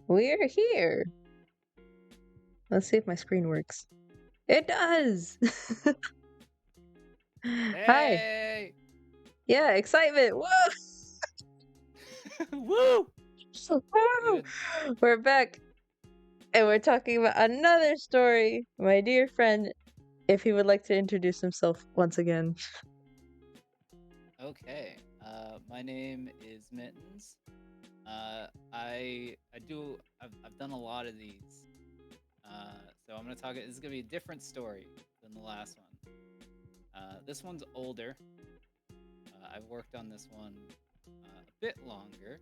We're here. Let's see if my screen works. It does! Hi. Hey! Yeah, excitement. Whoa! Woo! Woo! Even We're back and we're talking about another story. My dear friend, if he would like to introduce himself once again. okay. My name is Mittens. I've done a lot of these. So I'm gonna talk. This is gonna be a different story than the last one. This one's older. I've worked on this one a bit longer,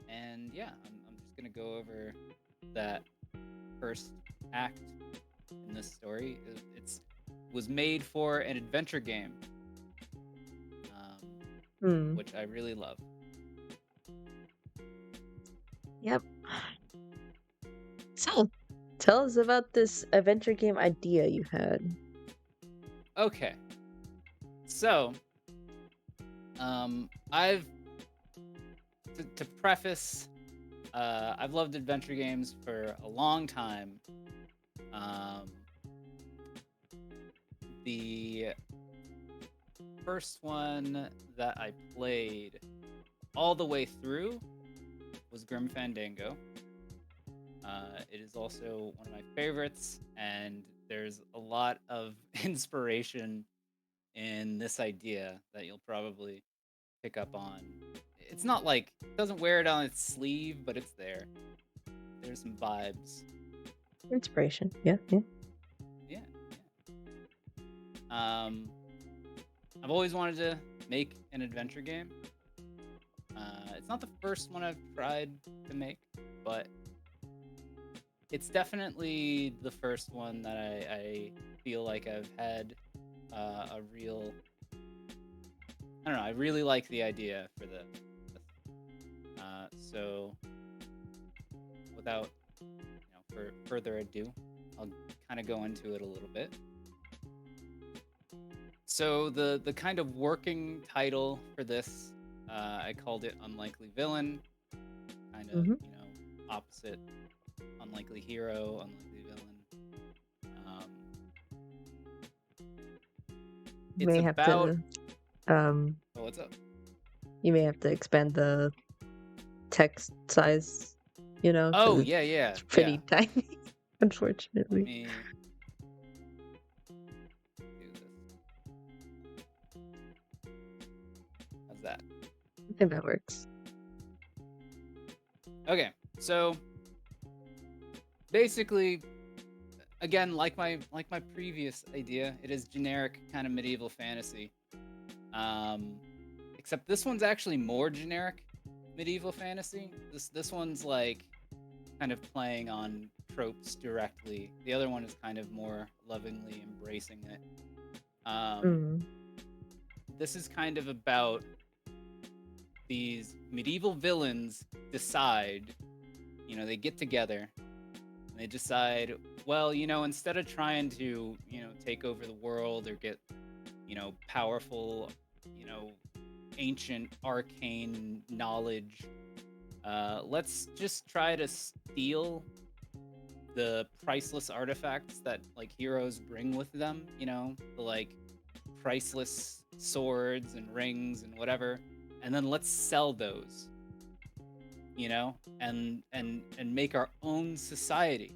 and yeah, I'm just gonna go over that first act in this story. It's was made for an adventure game, um, Hmm. which I really love. Yep. So, tell us about this adventure game idea you had. Okay, so I've to preface, I've loved adventure games for a long time. Um, the first one that I played all the way through was Grim Fandango. It is also one of my favorites, and there's a lot of inspiration in this idea that you'll probably pick up on. It's not like it doesn't wear it on its sleeve, but it's there. There's some vibes. Inspiration. Yeah, yeah. Yeah, yeah. I've always wanted to make an adventure game. It's not the first one I've tried to make, but it's definitely the first one that I feel like I've had a real. I don't know. I really like the idea for this. So without for further ado, I'll kind of go into it a little bit. So the kind of working title for this, I called it Unlikely Villain, kind of Mm-hmm. opposite Unlikely Hero, Unlikely Villain. You It's may have about. to um Oh, what's up? you may have to expand the text size, because Oh it's yeah, yeah, yeah. pretty tiny, Let unfortunately. me do this. How's that? I think that works. Okay, so basically, again, like my previous idea, it is generic kind of medieval fantasy. Um, except this one's actually more generic medieval fantasy. This one's like kind of playing on tropes directly. The other one is kind of more lovingly embracing it. Um, Mm. this is kind of about these medieval villains decide, they get together and they decide, well, instead of trying to, take over the world or get, powerful, you know, ancient arcane knowledge, let's just try to steal the priceless artifacts that like heroes bring with them, the like priceless swords and rings and whatever, and then let's sell those, and make our own society.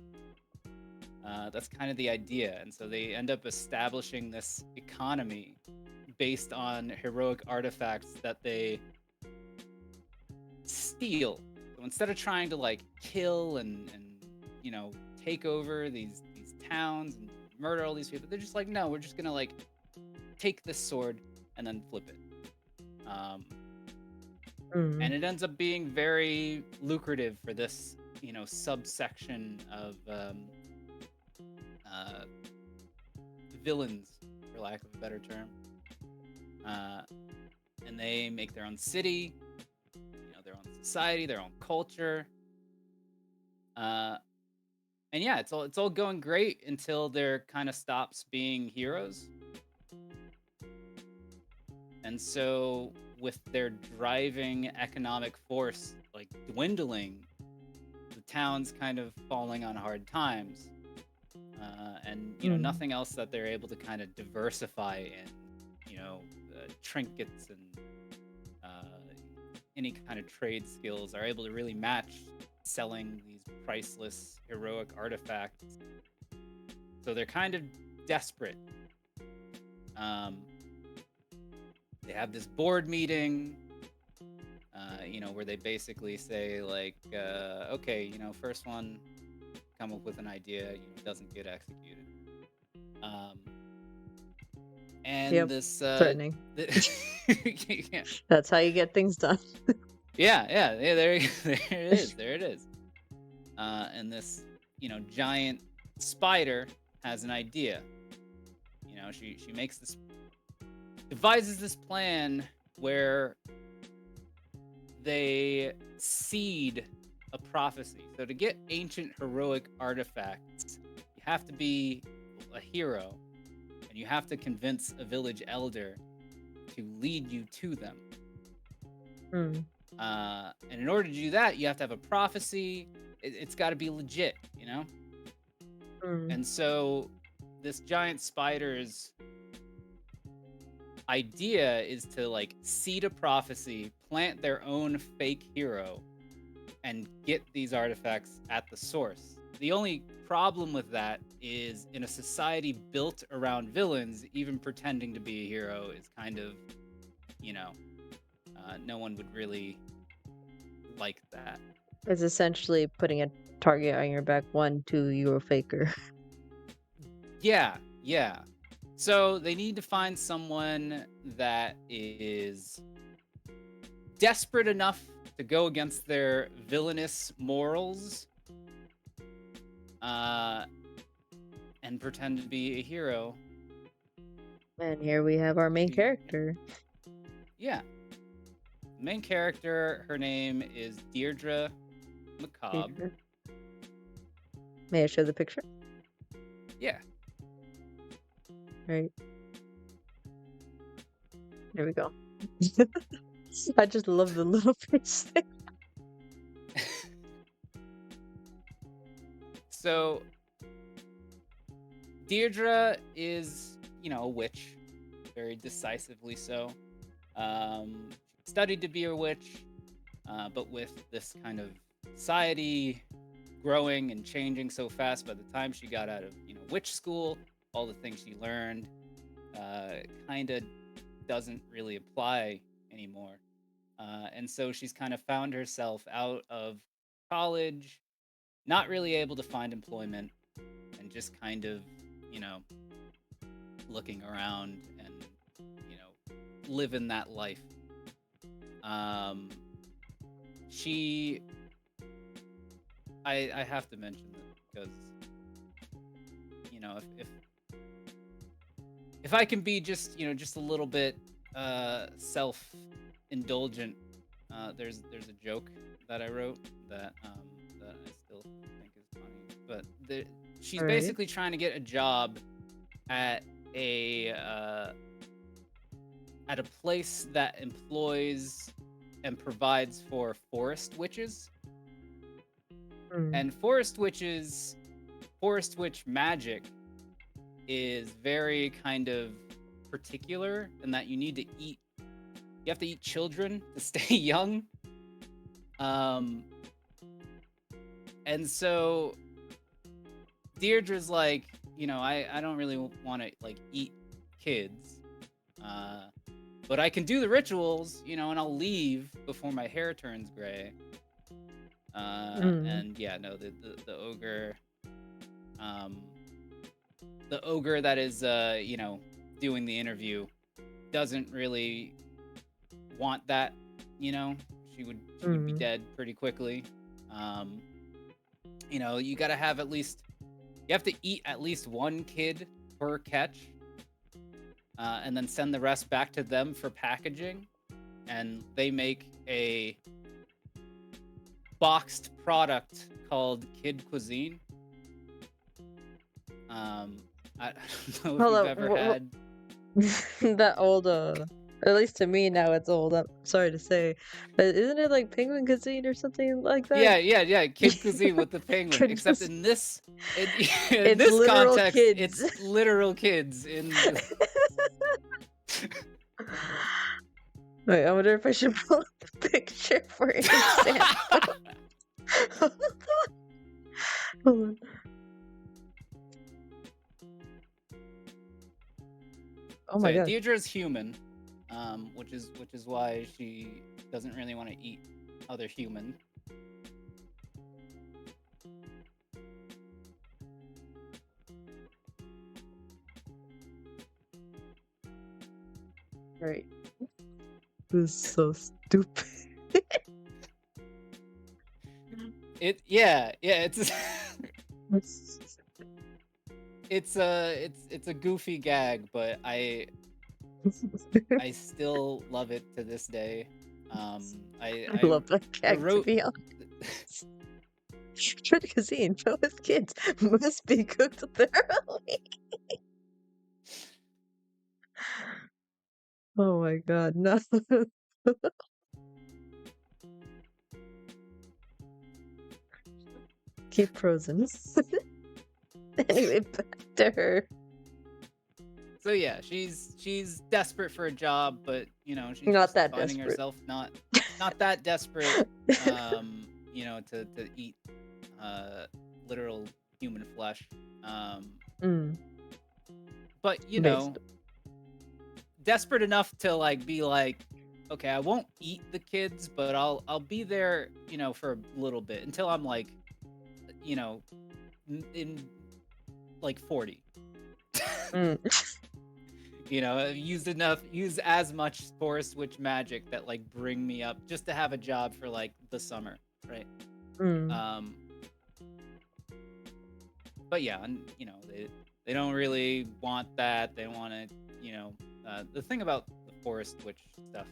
That's kind of the idea. And so they end up establishing this economy based on heroic artifacts that they steal. So instead of trying to like kill and take over these towns and murder all these people, they're just like, no, we're just gonna like take this sword and then flip it. Um, Mm. and it ends up being very lucrative for this subsection of uh, villains, for lack of a better term. Uh, and they make their own city, their own society, their own culture. Uh, and yeah, it's all going great until there kind of stops being heroes. And so with their driving economic force like dwindling, town's kind of falling on hard times, and nothing else that they're able to kind of diversify in, trinkets and any kind of trade skills are able to really match selling these priceless heroic artifacts. So they're kind of desperate. They have this board meeting, where they basically say like, okay, first one come up with an idea, doesn't get executed. And Yep, this threatening. yeah. That's how you get things done. Yeah, there it is. And this, giant spider has an idea. She devises this plan where they seed a prophecy. So to get ancient heroic artifacts, you have to be a hero, and you have to convince a village elder to lead you to them. And in order to do that, you have to have a prophecy. It's got to be legit, And so this giant spider's idea is to like seed a prophecy, plant their own fake hero, and get these artifacts at the source. The only problem with that is in a society built around villains, even pretending to be a hero is kind of, no one would really like that. It's essentially putting a target on your back. 1, 2, you're a faker. Yeah. So they need to find someone that is desperate enough to go against their villainous morals, and pretend to be a hero. And here we have our main character. Yeah. Main character, her name is Deirdre McCobb. May I show the picture? Yeah. Right. There we go. I just love the little face thing. So, Deirdre is, a witch, very decisively so. Studied to be a witch, but with this kind of society growing and changing so fast, by the time she got out of, witch school, all the things she learned kind of doesn't really apply anymore. And so she's kind of found herself out of college, not really able to find employment, and just kind of, looking around and, living that life. I have to mention that because, if I can be just, just a little bit self-indulgent, there's a joke that I wrote that I still think is funny. But she's basically trying to get a job at a place that employs and provides for forest witches. And forest witch magic is very kind of particular in that you have to eat children to stay young. And so Deirdre's like, I don't really want to like eat kids, but I can do the rituals, and I'll leave before my hair turns gray. And yeah, no, the ogre, the ogre that is, doing the interview doesn't really want that, she would be dead pretty quickly. You gotta have you have to eat at least one kid per catch, and then send the rest back to them for packaging. And they make a boxed product called Kid Cuisine. I don't know if you've ever had that old At least to me now it's old. I'm sorry to say, but isn't it like Penguin Cuisine or something like that? Yeah. Kid Cuisine with the penguin. Kid Except Cuisine. in this, in It's this literal context, kids. it's literal kids in the. Wait, I wonder if I should pull up a picture for an example. Hold on. Oh So my yeah, god. Deirdre's human, which is why she doesn't really want to eat other human. Right. This is so stupid. It's it's a goofy gag, but I still love it to this day. I I love that gag, to wrote be honest. Kid Cuisine, but with kids, must be cooked thoroughly. Oh my god, no. Keep frozen. Anyway, back to her. So yeah, she's desperate for a job, but she's Not just that finding desperate. herself not that desperate, to eat literal human flesh. Mm, But based. desperate enough to be like, okay, I won't eat the kids, but I'll be there, for a little bit until I'm in 40. Mm. Use as much Forest Witch magic that bring me up just to have a job for the summer, right? Mm. But yeah, and they don't really want that. They want to, the thing about the Forest Witch stuff,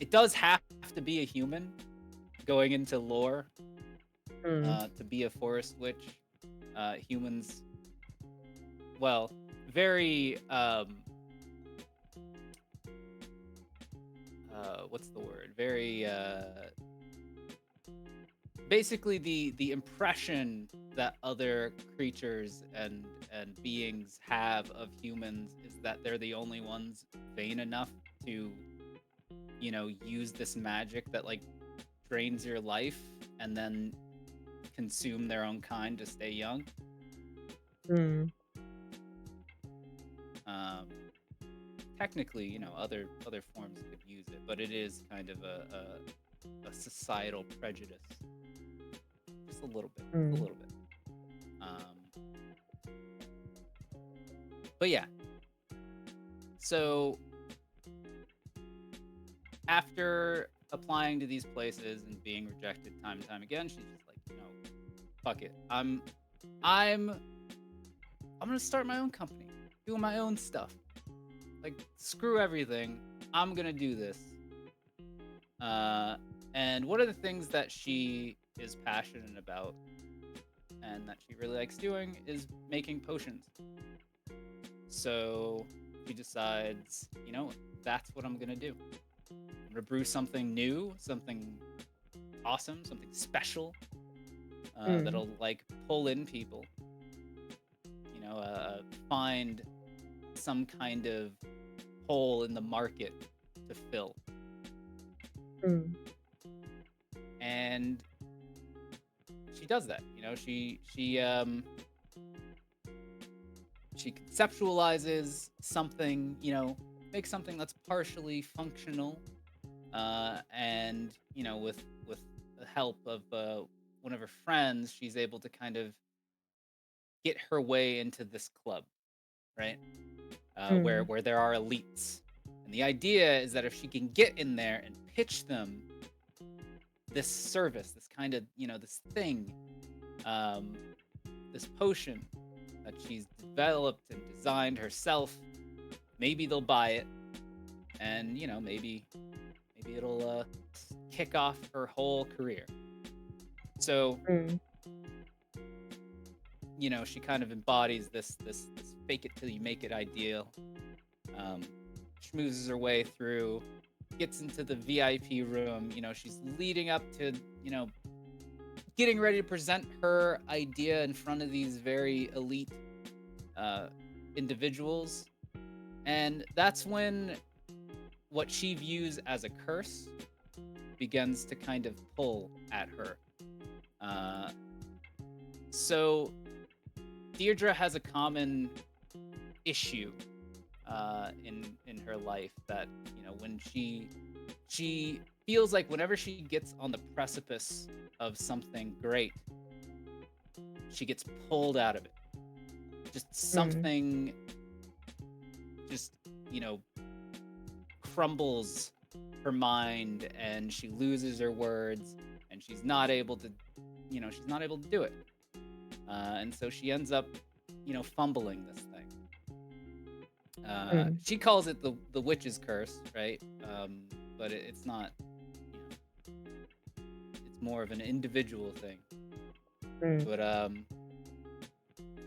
it does have to be a human going into lore to be a Forest Witch. Humans, well, very what's the word? Very basically the impression that other creatures and beings have of humans is that they're the only ones vain enough to use this magic that drains your life and then consume their own kind to stay young. Mm. Technically, other forms could use it, but it is kind of a societal prejudice. Just a little bit. Mm. A little bit. But yeah. So after applying to these places and being rejected time and time again, she's just like, fuck it. I'm gonna start my own company, doing my own stuff. Screw everything. I'm gonna do this. And one of the things that she is passionate about and that she really likes doing is making potions. So she decides, that's what I'm gonna do. I'm gonna brew something new, something awesome, something special that'll pull in people. Find some kind of hole in the market to fill. And she does that. She conceptualizes something, makes something that's partially functional, and with the help of one of her friends, she's able to kind of get her way into this club, right? Where there are elites, and the idea is that if she can get in there and pitch them this service, this kind of this thing, this potion that she's developed and designed herself, maybe they'll buy it, and maybe it'll kick off her whole career. So she kind of embodies this fake it till you make it ideal. schmoozes her way through, gets into the VIP room. She's leading up to, getting ready to present her idea in front of these very elite individuals. And that's when what she views as a curse begins to kind of pull at her. So Deirdre has a common issue in her life that, when she feels like whenever she gets on the precipice of something great, she gets pulled out of it. Just something just, crumbles her mind, and she loses her words, and she's not able to do it. And so she ends up, fumbling this thing. She calls it the witch's curse, right? But it's not. It's more of an individual thing. But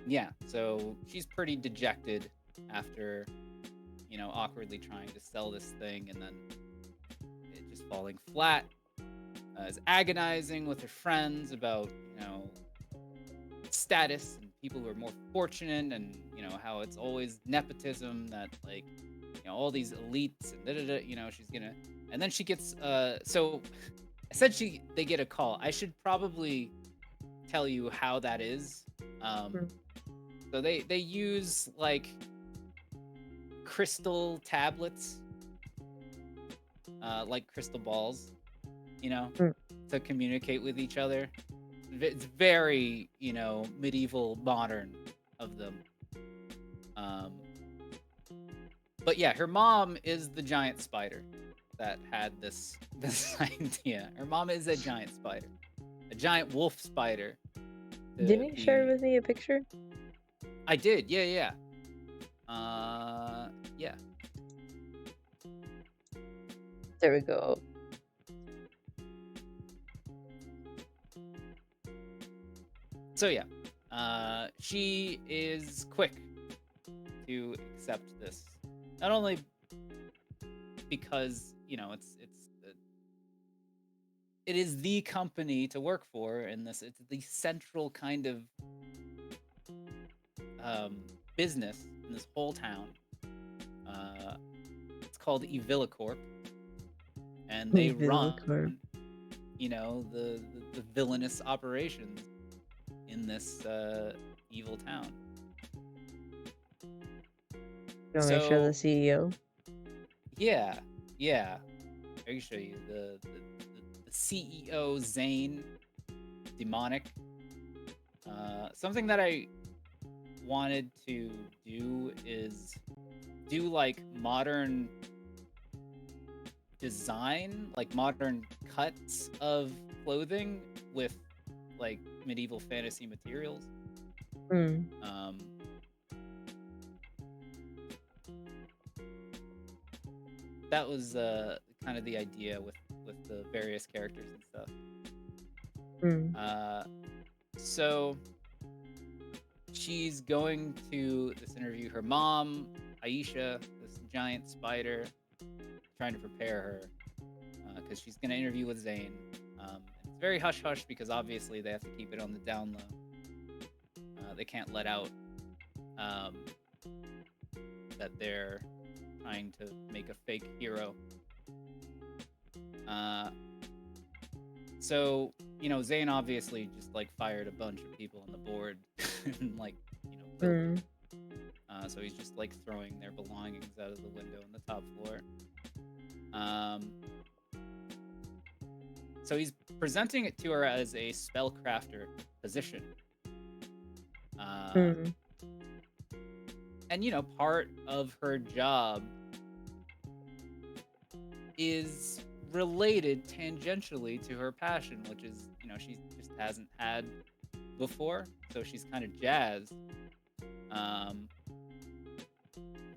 yeah. So she's pretty dejected after, awkwardly trying to sell this thing, and then it just falling flat. Is agonizing with her friends about, status and people who are more fortunate, and how it's always nepotism that, like, all these elites and she's gonna, and then she gets so essentially they get a call. I should probably tell you how that is. So they use like crystal tablets, like crystal balls, to communicate with each other. It's very, medieval modern of them. But yeah, her mom is the giant spider that had this idea. Her mom is a giant spider, a giant wolf spider. Didn't you share with me a picture? I did, yeah. Yeah. There we go. So yeah, she is quick to accept this, not only because it is the company to work for in this. It's the central kind of business in this whole town. It's called Evilicorp, and they run, the villainous operations in this evil town. You want me to show the CEO? Yeah. I can show you the CEO, Zane, demonic. Something that I wanted to do is do like modern design, like modern cuts of clothing with like medieval fantasy materials. That was kind of the idea with the various characters and stuff. So she's going to this interview. Her mom, Aisha, this giant spider, trying to prepare her because she's going to interview with Zane. It's very hush-hush because obviously they have to keep it on the down low. They can't let out that they're trying to make a fake hero. So, Zane obviously just like fired a bunch of people on the board and like, killed them. So he's just like throwing their belongings out of the window on the top floor. So he's presenting it to her as a spellcrafter position. And, part of her job is related tangentially to her passion, which is, she just hasn't had before. So she's kind of jazzed.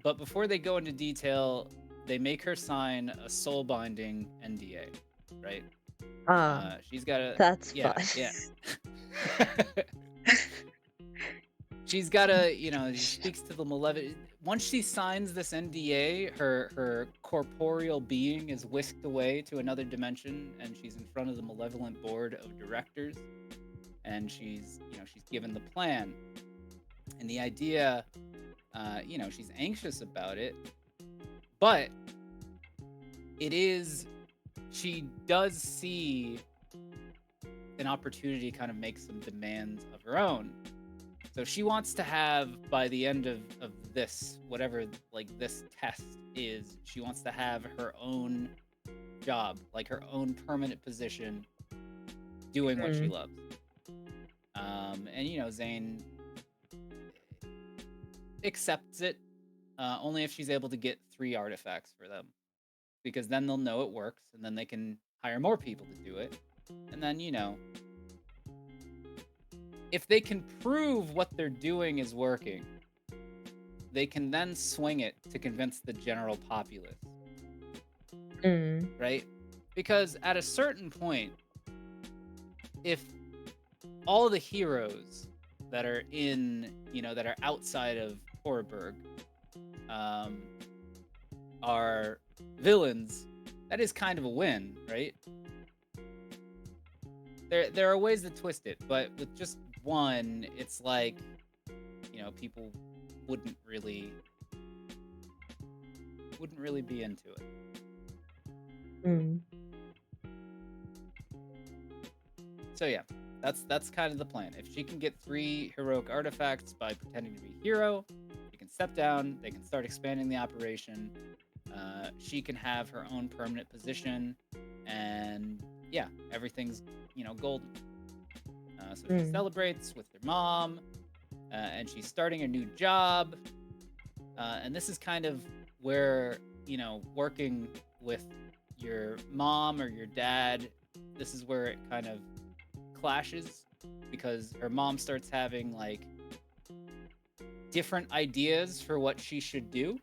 But before they go into detail, they make her sign a soul-binding NDA, right? She's got a... That's fun. Yeah. she's gotta, she speaks to the malevolent. Once she signs this NDA, her corporeal being is whisked away to another dimension, and she's in front of the malevolent board of directors, and she's given the plan, and the idea, she's anxious about it, but she does see an opportunity to kind of make some demands of her own. So she wants to have, by the end of this, whatever like this test is, she wants to have her own job, like her own permanent position, doing what she loves. And Zane accepts it, only if she's able to get 3 artifacts for them, because then they'll know it works, and then they can hire more people to do it, and then if they can prove what they're doing is working, they can then swing it to convince the general populace. Right? Because at a certain point, if all the heroes that are that are outside of Horrorburg are villains, that is kind of a win, right? There are ways to twist it, but with just one, it's like, people wouldn't really be into it. So yeah, that's kind of the plan. If she can get 3 heroic artifacts by pretending to be a hero, she can step down, they can start expanding the operation, she can have her own permanent position, and yeah, everything's golden. So she celebrates with her mom, and she's starting a new job, and this is kind of where working with your mom or your dad, this is where it kind of clashes, because her mom starts having like different ideas for what she should do,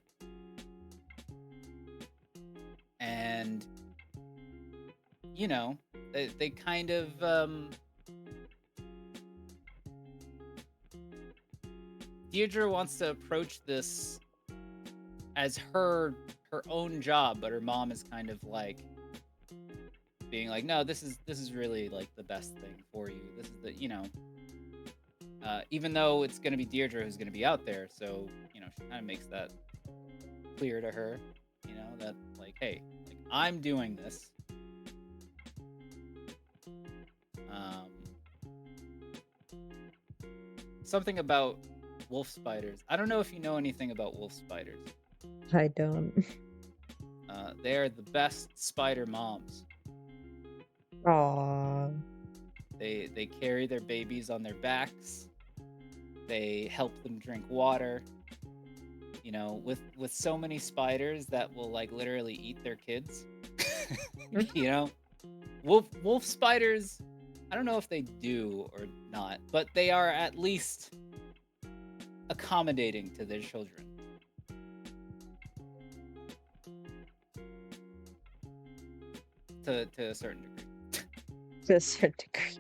and they kind of Deirdre wants to approach this as her own job, but her mom is kind of like being like, no, this is really like the best thing for you. This is the even though it's gonna be Deirdre who's gonna be out there, so she kind of makes that clear to her, that like, hey, like, I'm doing this. Something about wolf spiders. I don't know if you know anything about wolf spiders. I don't. They're the best spider moms. Aww. They carry their babies on their backs. They help them drink water. With so many spiders that will like literally eat their kids. Wolf spiders, I don't know if they do or not, but they are at least accommodating to their children. To a certain degree. To a certain degree.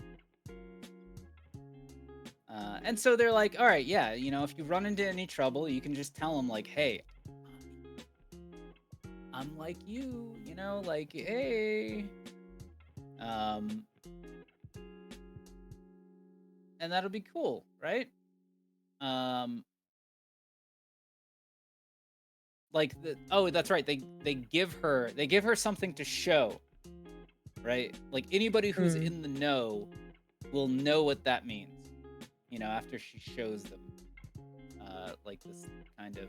And so they're like, all right, yeah, if you run into any trouble, you can just tell them like, hey, I'm like you, like, hey. And that'll be cool, right? That's right. They give her something to show, right? Like anybody who's in the know will know what that means, after she shows them, like this kind of,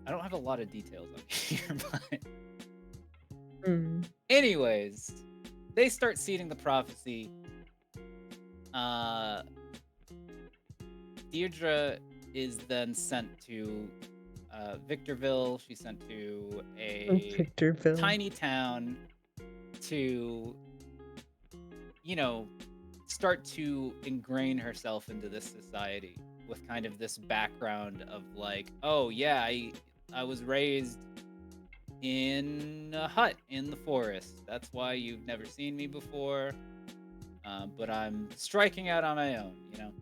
I don't have a lot of details on here, but anyways, they start seeding the prophecy. Deirdre is then sent to Victorville. She's sent to a tiny town to, start to ingrain herself into this society with kind of this background of like, oh yeah, I was raised in a hut in the forest. That's why you've never seen me before. but I'm striking out on my own, you know?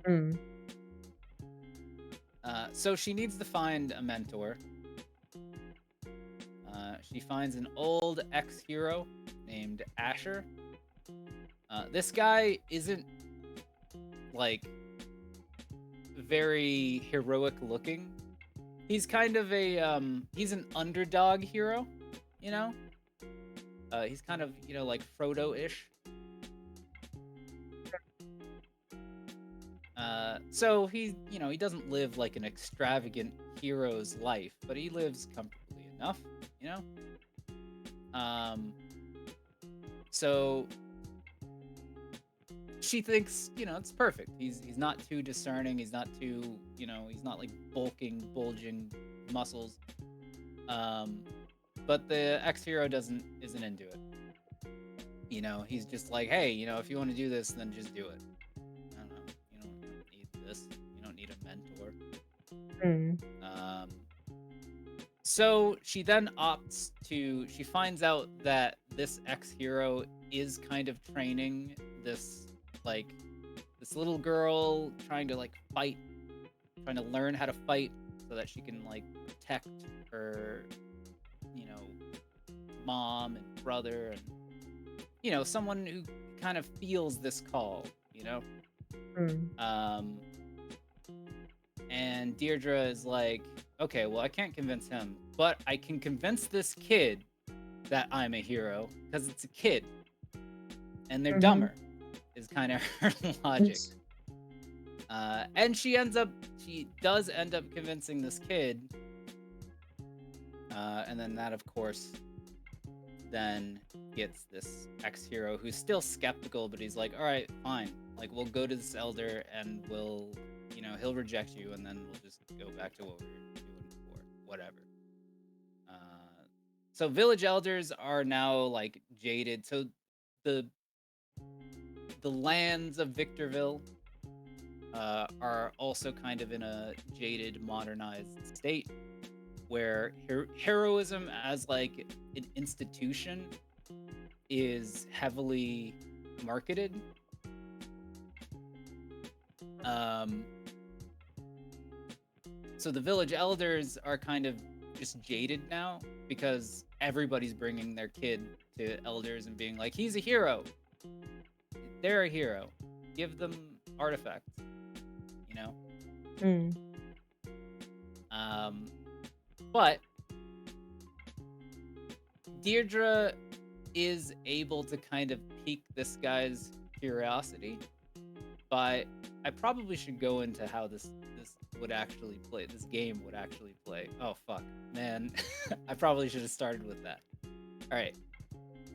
Mm. So she needs to find a mentor. She finds an old ex-hero named Asher. This guy isn't like very heroic looking. He's kind of he's an underdog hero, you know? He's kind of, like Frodo-ish. So he doesn't live like an extravagant hero's life, but he lives comfortably enough, you know? Um, so she thinks, it's perfect. He's not too discerning. He's not too, he's not like bulking, bulging muscles. But the ex-hero isn't into it. He's just like, hey, if you want to do this, then just do it. I don't know. You don't need this. You don't need a mentor. Mm. So she then she finds out that this ex-hero is kind of training this little girl trying to fight, trying to learn how to fight so that she can protect her, mom and brother and, someone who kind of feels this call, Mm. And Deirdre is like, okay, well, I can't convince him, but I can convince this kid that I'm a hero because it's a kid and they're Mhm. dumber is kind of her logic. And she does end up convincing this kid. And then that, of course, then gets this ex-hero who's still skeptical, but he's like, all right, fine. We'll go to this elder and he'll reject you, and then we'll just go back to what we were doing before. Whatever. So village elders are now jaded. So the lands of Victorville are also kind of in a jaded, modernized state where heroism as an institution is heavily marketed. So the village elders are kind of just jaded now because everybody's bringing their kid to elders and being like, he's a hero. They're a hero. Give them artifacts, Mm. But Deirdre is able to kind of pique this guy's curiosity, but I probably should go into how this would actually play. This game would actually play. Oh fuck, man! I probably should have started with that. All right.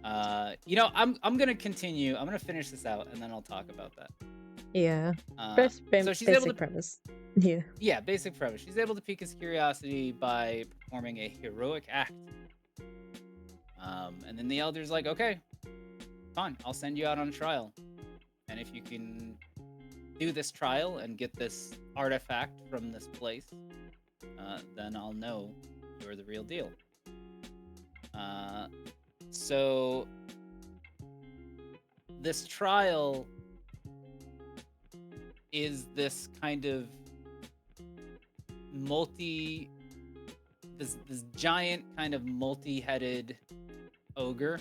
I'm gonna continue. I'm gonna finish this out, and then I'll talk about that. Yeah. So she's able to premise. Yeah. Yeah, basic premise. She's able to pique his curiosity by performing a heroic act. And then the elder's like, okay, fine, I'll send you out on trial. And if you can do this trial and get this artifact from this place, then I'll know you're the real deal. So this trial is this kind of this giant kind of multi-headed ogre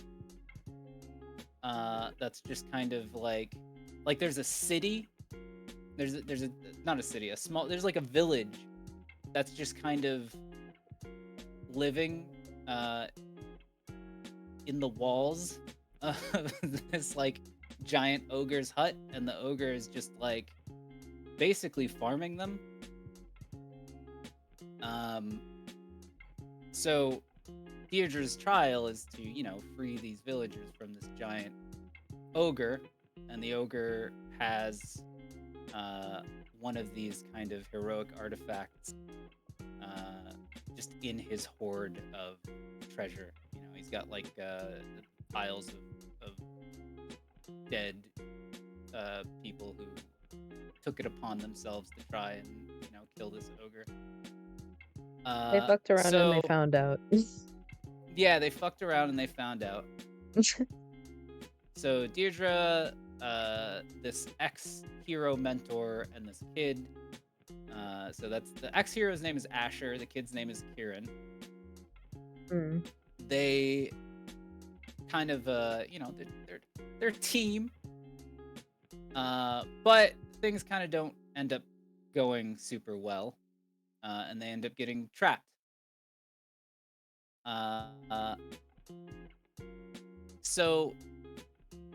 that's just kind of like there's a city, there's a not a city, there's a village that's just kind of living in the walls of this giant ogre's hut, and the ogre is just basically farming them. So Deirdre's trial is to, free these villagers from this giant ogre, and the ogre has one of these kind of heroic artifacts just in his hoard of treasure. He's got piles of dead people who took it upon themselves to try and kill this ogre. They fucked around and they found out. Yeah, they fucked around and they found out. So Deirdre, this ex-hero mentor, and this kid. So that's the ex-hero's name is Asher. The kid's name is Kieran. Mm. They kind of, they're a team. But things kind of don't end up going super well, and they end up getting trapped. So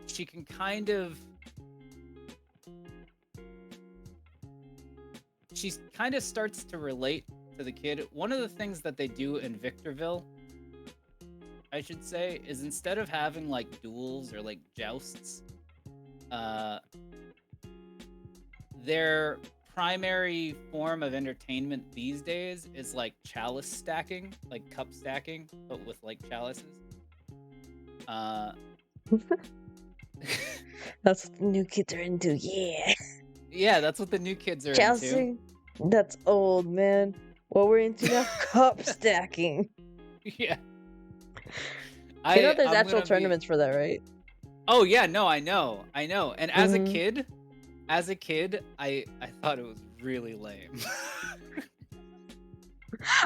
she can kind of she kind of starts to relate to the kid. One of the things that they do in Victorville, I should say, is instead of having like duels or like jousts, their primary form of entertainment these days is like chalice stacking, like cup stacking, but with like chalices. That's what the new kids are into, yeah. Yeah, that's what the new kids are into. Chelsea, that's old, man. What we're into now, cup stacking. Yeah. You know there's I'm actual gonna tournaments for that, right? Oh yeah, no, I know. And as a Mhm. kid, I thought it was really lame.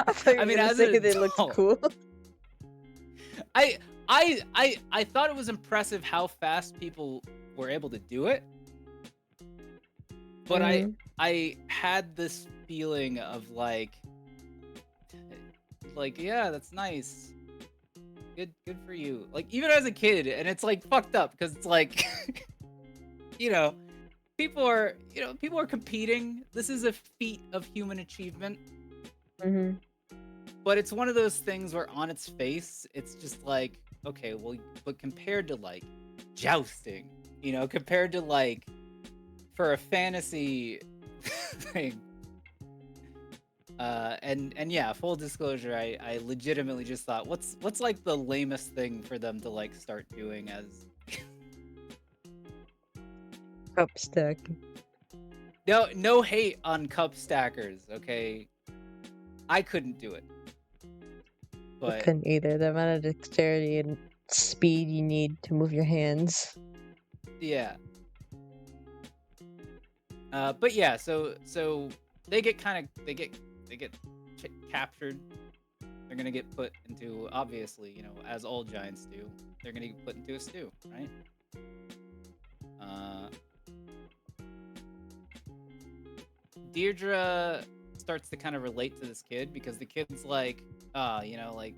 I thought you I were mean, gonna as an say they looked adult, cool. I thought it was impressive how fast people were able to do it, but Mhm. I had this feeling of like yeah, that's nice. Good for you. Like even as a kid, and it's like fucked up because it's like you know, people are competing. This is a feat of human achievement. Mhm. But it's one of those things where on its face, it's just like, okay, well, but compared to like jousting, compared to like for a fantasy thing. And yeah, full disclosure, I legitimately just thought, what's like the lamest thing for them to like start doing as Cup stacking. no hate on cup stackers, okay? I couldn't do it. I But couldn't either. The amount of dexterity and speed you need to move your hands. yeah. But yeah, so they get captured. They're gonna get put into, obviously, as all giants do. They're gonna get put into a stew, right? Deirdre starts to kind of relate to this kid because the kid's like, like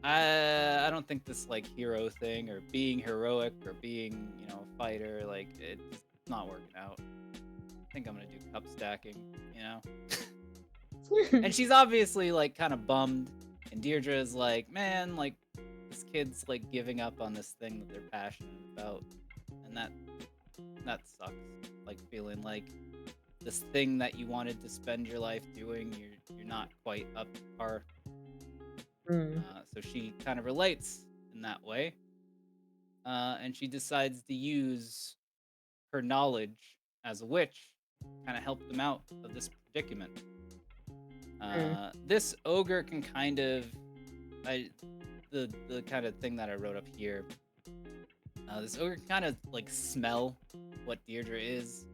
I don't think this like hero thing or being heroic or being, a fighter, like it's not working out. I think I'm gonna do cup stacking, And she's obviously like kind of bummed, and Deirdre is like, man, like this kid's like giving up on this thing that they're passionate about, and that sucks. Like feeling like this thing that you wanted to spend your life doing, you're not quite up to par. Mm. So she kind of relates in that way, and she decides to use her knowledge as a witch, kind of help them out of this predicament. Mm. This ogre can kind of, the kind of thing that I wrote up here. This ogre can kind of like smell what Deirdre is.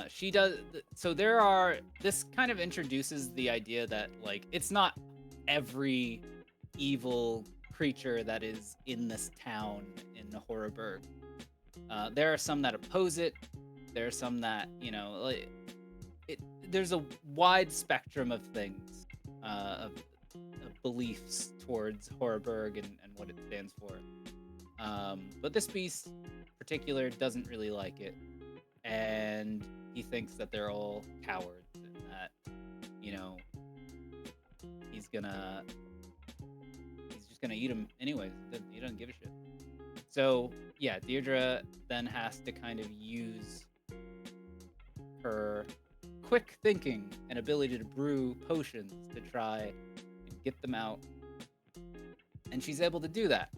She does. So this kind of introduces the idea that like it's not every evil creature that is in this town in Horrorburg. There are some that oppose it. There are some that like there's a wide spectrum of things, of beliefs towards Horrorburg and what it stands for. But this beast in particular doesn't really like it, and he thinks that they're all cowards and that he's just gonna eat them anyways. He doesn't give a shit. So yeah, Deirdre then has to kind of use her quick thinking and ability to brew potions to try and get them out. And she's able to do that,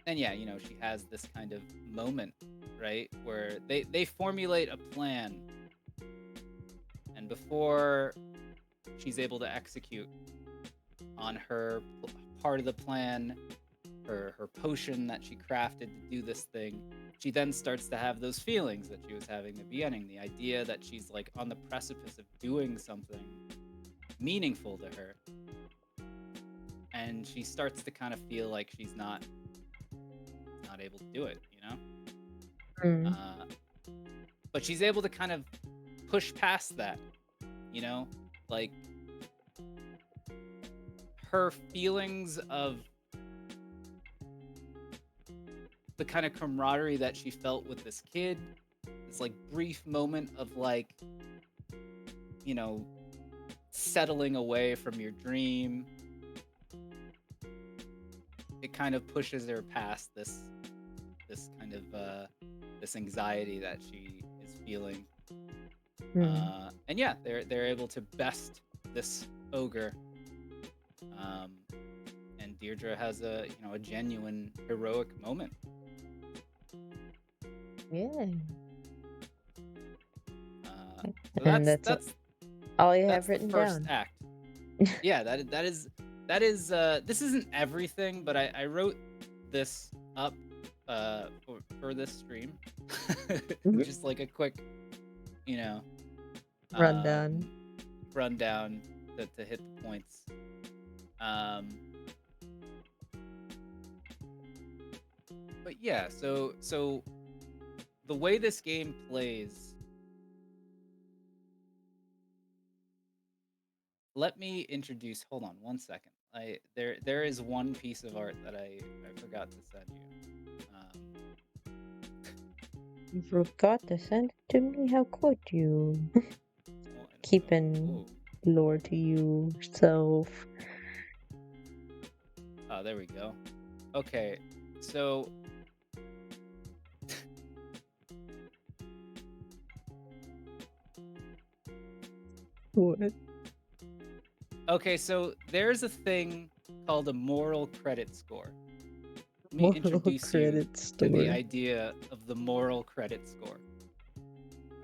And yeah, she has this kind of moment, right? Where they formulate a plan. And before she's able to execute, on her part of the plan, her potion that she crafted to do this thing, she then starts to have those feelings that she was having in the beginning. The idea that she's like on the precipice of doing something meaningful to her, and she starts to kind of feel like she's not able to do it, you know. Mm. Uh, but she's able to kind of push past that, you know, like her feelings of the kind of camaraderie that she felt with this kid, this like brief moment of like, you know, settling away from your dream. It kind of pushes her past this kind of this anxiety that she is feeling. And yeah, they're able to best this ogre. And Deirdre has a genuine heroic moment. Yeah. So And that's all you that's have written the first down. act. Yeah, that is this isn't everything, but I wrote this up for this stream. Just like a quick, you know, Rundown. rundown to hit the points. But yeah, so the way this game plays, let me introduce. Hold on one second. There is one piece of art that I forgot to send you. You forgot to send it to me? How could you? Keeping lore to yourself. Oh, there we go. Okay, so What? okay, so there's a thing called a moral credit score. Let me Moral introduce you credit to the store. idea of the moral credit score.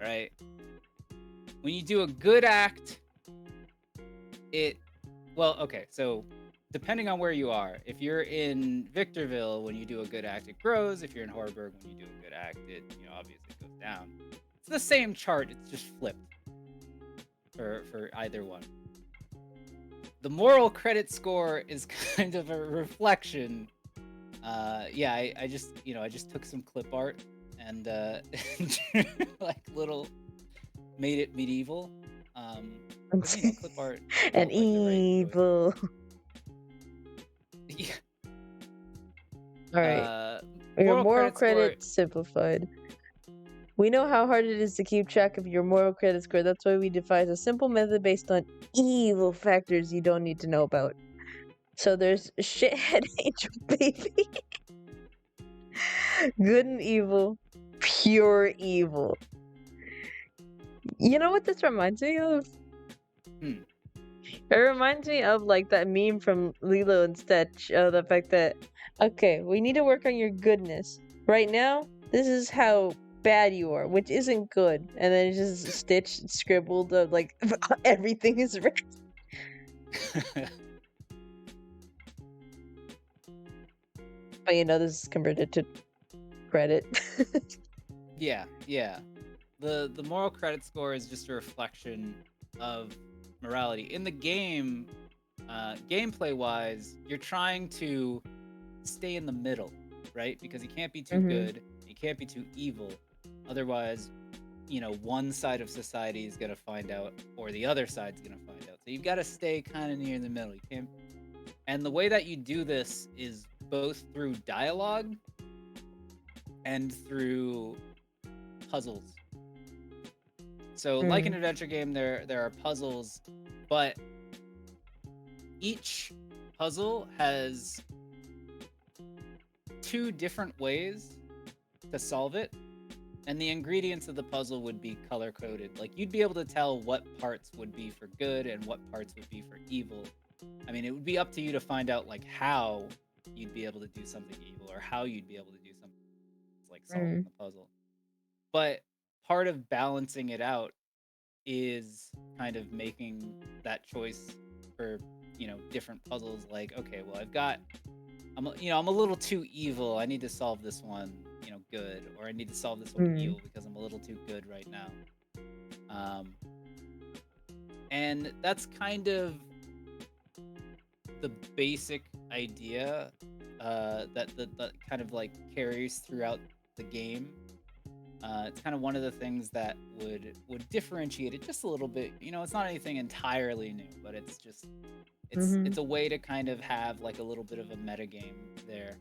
All right. When you do a good act, okay, so depending on where you are, if you're in Victorville, when you do a good act, it grows. If you're in Harburg, when you do a good act, it obviously goes down. It's the same chart, it's just flipped for either one. The moral credit score is kind of a reflection. Yeah, I just took some clip art and like little made it medieval. Clip art and evil. Yeah. All right. Your moral credit simplified. We know how hard it is to keep track of your moral credit score. That's why we devised a simple method based on evil factors you don't need to know about. So there's shithead angel baby, good and evil, pure evil. You know what this reminds me of? It reminds me of like that meme from Lilo and Stitch, the fact that, okay, we need to work on your goodness. Right now, this is how bad you are, which isn't good. And then it's just Stitch scribbled of like everything is right. But this is converted to credit. Yeah. The moral credit score is just a reflection of morality. In the game, gameplay wise, you're trying to stay in the middle, right? Because you can't be too good, you can't be too evil. Otherwise, one side of society is gonna find out, or the other side's gonna find out. So you've got to stay kind of near the middle. You can't. And the way that you do this is both through dialogue and through puzzles. So, like an adventure game, there are puzzles, but each puzzle has two different ways to solve it, and the ingredients of the puzzle would be color coded. Like, you'd be able to tell what parts would be for good and what parts would be for evil. I mean, it would be up to you to find out like how you'd be able to do something evil, or how you'd be able to do something like solving the puzzle. But part of balancing it out is kind of making that choice for different puzzles. Like, okay, well, I'm a little too evil. I need to solve this one, good, or I need to solve this one evil because I'm a little too good right now. And that's kind of the basic idea that kind of like carries throughout the game. It's kind of one of the things that would differentiate it just a little bit. It's not anything entirely new, but it's just it's a way to kind of have like a little bit of a metagame there.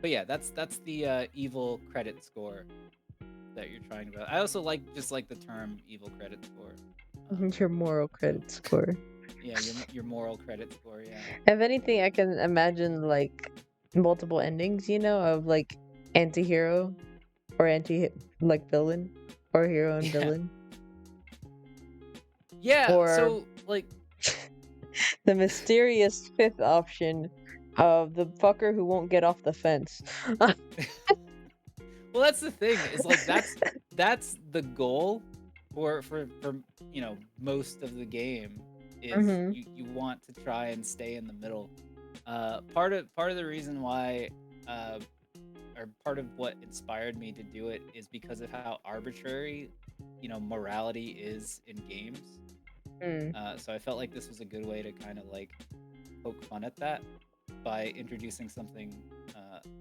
But yeah, that's the evil credit score that you're trying about. I also like the term evil credit score. Your moral credit score. Yeah, your moral credit score. Yeah. If anything, I can imagine like multiple endings, of like anti-hero or villain or hero and villain. Yeah. Or so like the mysterious fifth option of the fucker who won't get off the fence. Well, that's the thing. Is like that's the goal for most of the game is you want to try and stay in the middle. Part of the reason why or part of what inspired me to do it is because of how arbitrary morality is in games. So I felt like this was a good way to kind of like poke fun at that by introducing something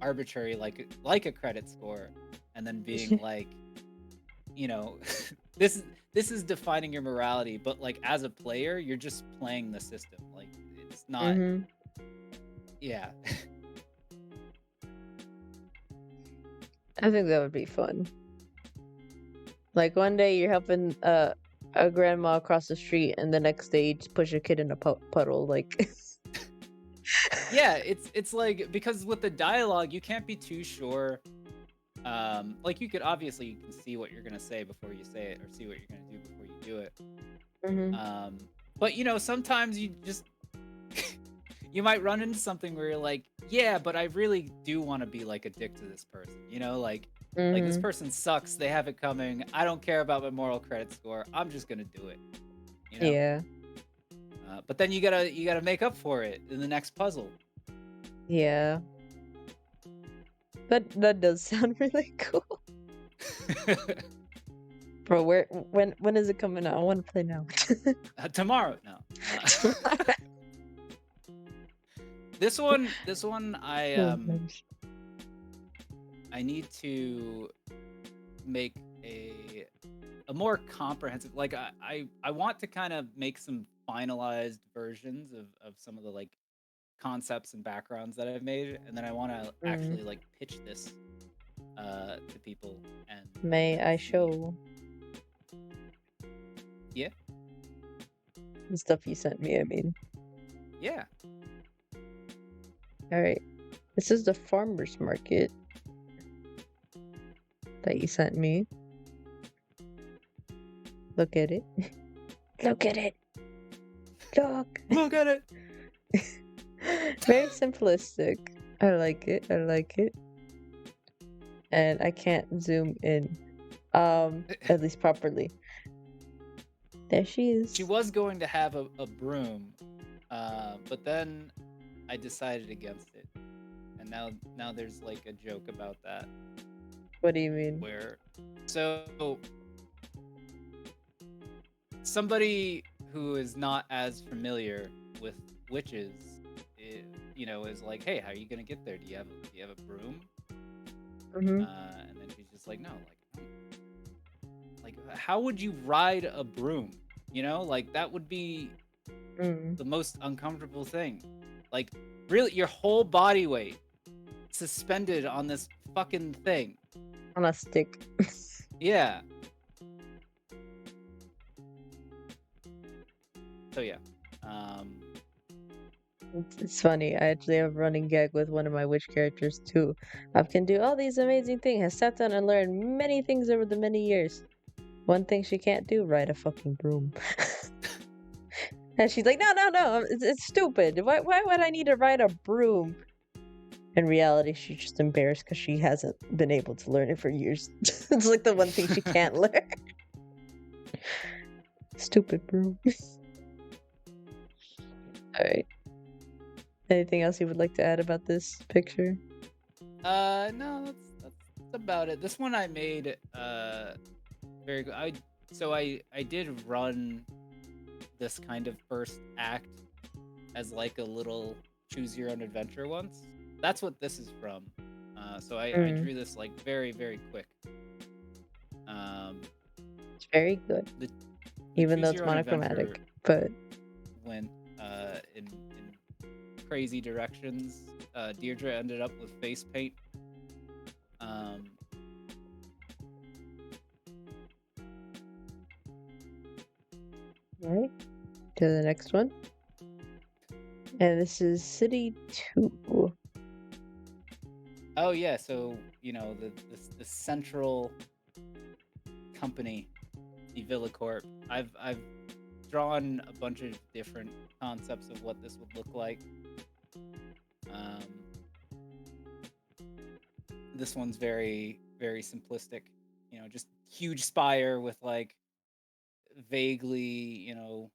arbitrary like a credit score, and then being like, this is defining your morality, but like as a player, you're just playing the system. Like it's not. Yeah. I think that would be fun. Like one day you're helping a grandma across the street, and the next day you just push a kid in a puddle. Like, yeah, it's like, because with the dialogue you can't be too sure. Like you can see what you're gonna say before you say it, or see what you're gonna do before you do it. But sometimes you just you might run into something where you're like, yeah, but I really do want to be like a dick to this person, like this person sucks, they have it coming, I don't care about my moral credit score, I'm just gonna do it. Yeah. But then you gotta make up for it in the next puzzle. Yeah. That does sound really cool. Bro, when is it coming out? I want to play now. Tomorrow. No. This one I need to make a more comprehensive, like I want to kind of make some finalized versions of some of the like concepts and backgrounds that I've made, and then I want to actually like pitch this to people. And may I show? Yeah. The stuff you sent me, I mean. Yeah. Alright. This is the farmer's market that you sent me. Look at it. Look at it. Look. Look at it. Very simplistic. I like it. And I can't zoom in. At least properly. There she is. She was going to have a broom, but then I decided against it. And now there's like a joke about that. What do you mean? So somebody who is not as familiar with witches, is like, hey, how are you gonna get there? Do you have a broom? And then she's just like, no, like how would you ride a broom? Like that would be the most uncomfortable thing. Like really, your whole body weight suspended on this fucking thing. On a stick. Yeah. So yeah. It's funny. I actually have a running gag with one of my witch characters too. I can do all these amazing things. Has sat down and learned many things over the many years. One thing she can't do: ride a fucking broom. And she's like, no, it's stupid. Why would I need to ride a broom? In reality, she's just embarrassed because she hasn't been able to learn it for years. It's like the one thing she can't learn. Stupid bro. Alright. Anything else you would like to add about this picture? No, that's about it. This one I made very good. I did run this kind of first act as like a little choose your own adventure once. That's what this is from. I drew this like very, very quick. It's very good. The Even though choose it's your own monochromatic, adventure but went in crazy directions. Deirdre ended up with face paint. alright. To the next one. And this is City 2. Oh yeah, so you know the central company, the Villacorp. I've drawn a bunch of different concepts of what this would look like. This one's very, very simplistic. You know, just huge spire with like vaguely, you know,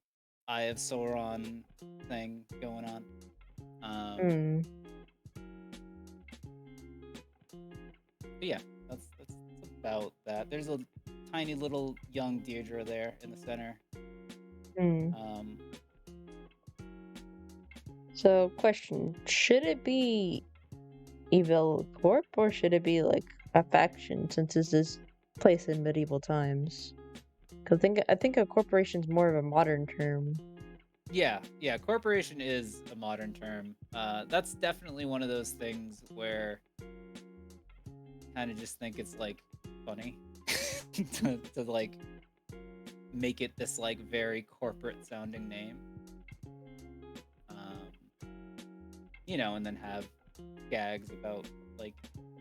Eye of Sauron thing going on. But yeah, that's about that. There's a tiny little young Deirdre there in the center. So, question: should it be Evil Corp or should it be like a faction? Since this is placed in medieval times, because I think a corporation's more of a modern term. Yeah, corporation is a modern term. That's definitely one of those things where I kind of just think it's like funny to like make it this like very corporate sounding name. You know, and then have gags about like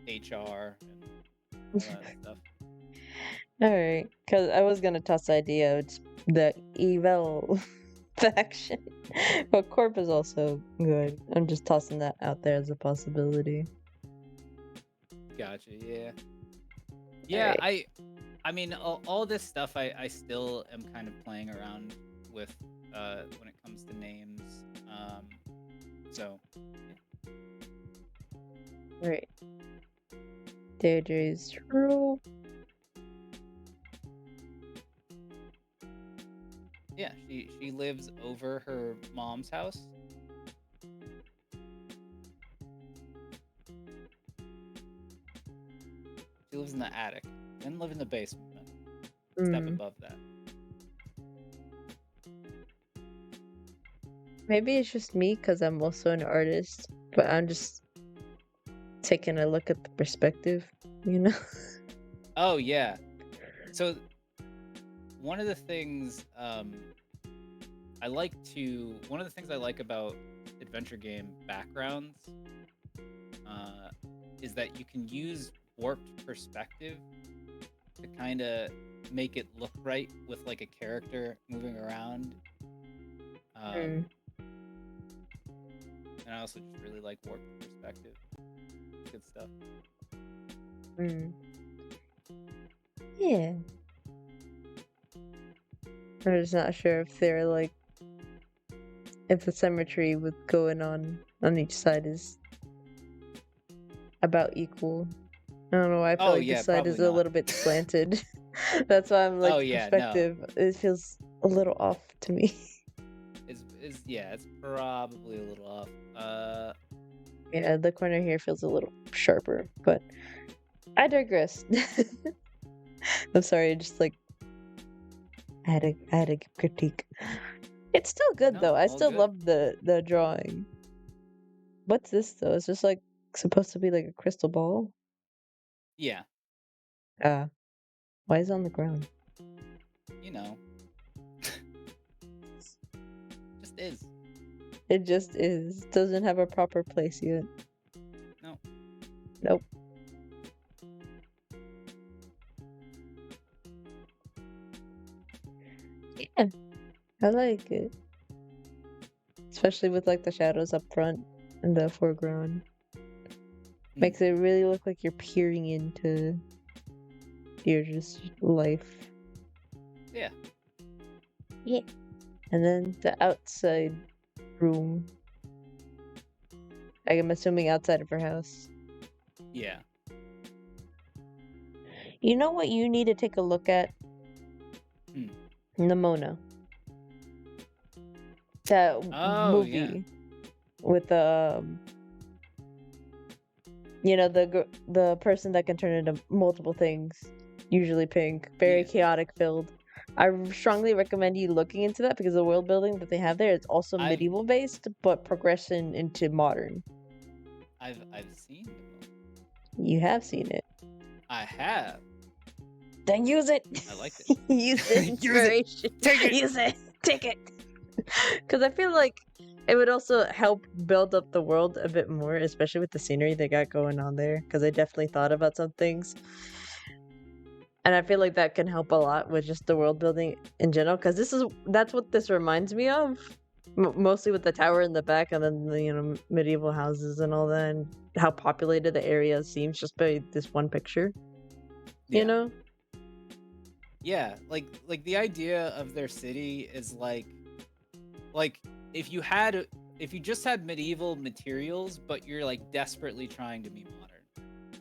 HR and all that stuff. Alright, because I was gonna toss the idea it's the evil faction, but Corp is also good. I'm just tossing that out there as a possibility. Gotcha. Yeah. Right. I mean, all this stuff I still am kind of playing around with when it comes to names. So. Yeah. Right. Deirdre's true. Yeah, she lives over her mom's house. She lives in the attic, then live in the basement. Step above that. Maybe it's just me because I'm also an artist, but I'm just taking a look at the perspective, you know? Oh yeah. So one of the things one of the things I like about adventure game backgrounds is that you can use warped perspective to kind of make it look right with like a character moving around. And I also just really like warped perspective. Good stuff. Yeah. I'm just not sure if they're like if the symmetry with going on each side is about equal. I don't know. I feel like this side is a little bit slanted. That's why I'm like perspective. No. It feels a little off to me. It's probably a little off. Yeah, the corner here feels a little sharper, but I digress. I'm sorry, just like I had a critique. It's still good though. I still love the drawing. What's this though? Is this like supposed to be like a crystal ball? Yeah. Why is it on the ground? You know. Just is. It just is. Doesn't have a proper place yet. No. Nope. Yeah. I like it. Especially with like the shadows up front and the foreground. Makes it really look like you're peering into your just life. Yeah. Yeah. And then the outside room. I'm assuming outside of her house. Yeah. You know what you need to take a look at? Hmm. Nimona. That Oh yeah. movie with the person that can turn into multiple things, usually pink, very Yeah. chaotic filled. I strongly recommend you looking into that because the world building that they have there is also I've medieval based, but progression into modern. I've seen them. You have seen it. I have. Then use it. I liked Use the it. Use it. inspiration. Take it. Use it. Take it. Because I feel like it would also help build up the world a bit more, especially with the scenery they got going on there. Because I definitely thought about some things. And I feel like that can help a lot with just the world building in general. Because that's what this reminds me of. Mostly with the tower in the back and then the medieval houses and all that, and how populated the area seems just by this one picture. You Yeah. know? Yeah, like the idea of their city is like if you just had medieval materials, but you're like desperately trying to be modern.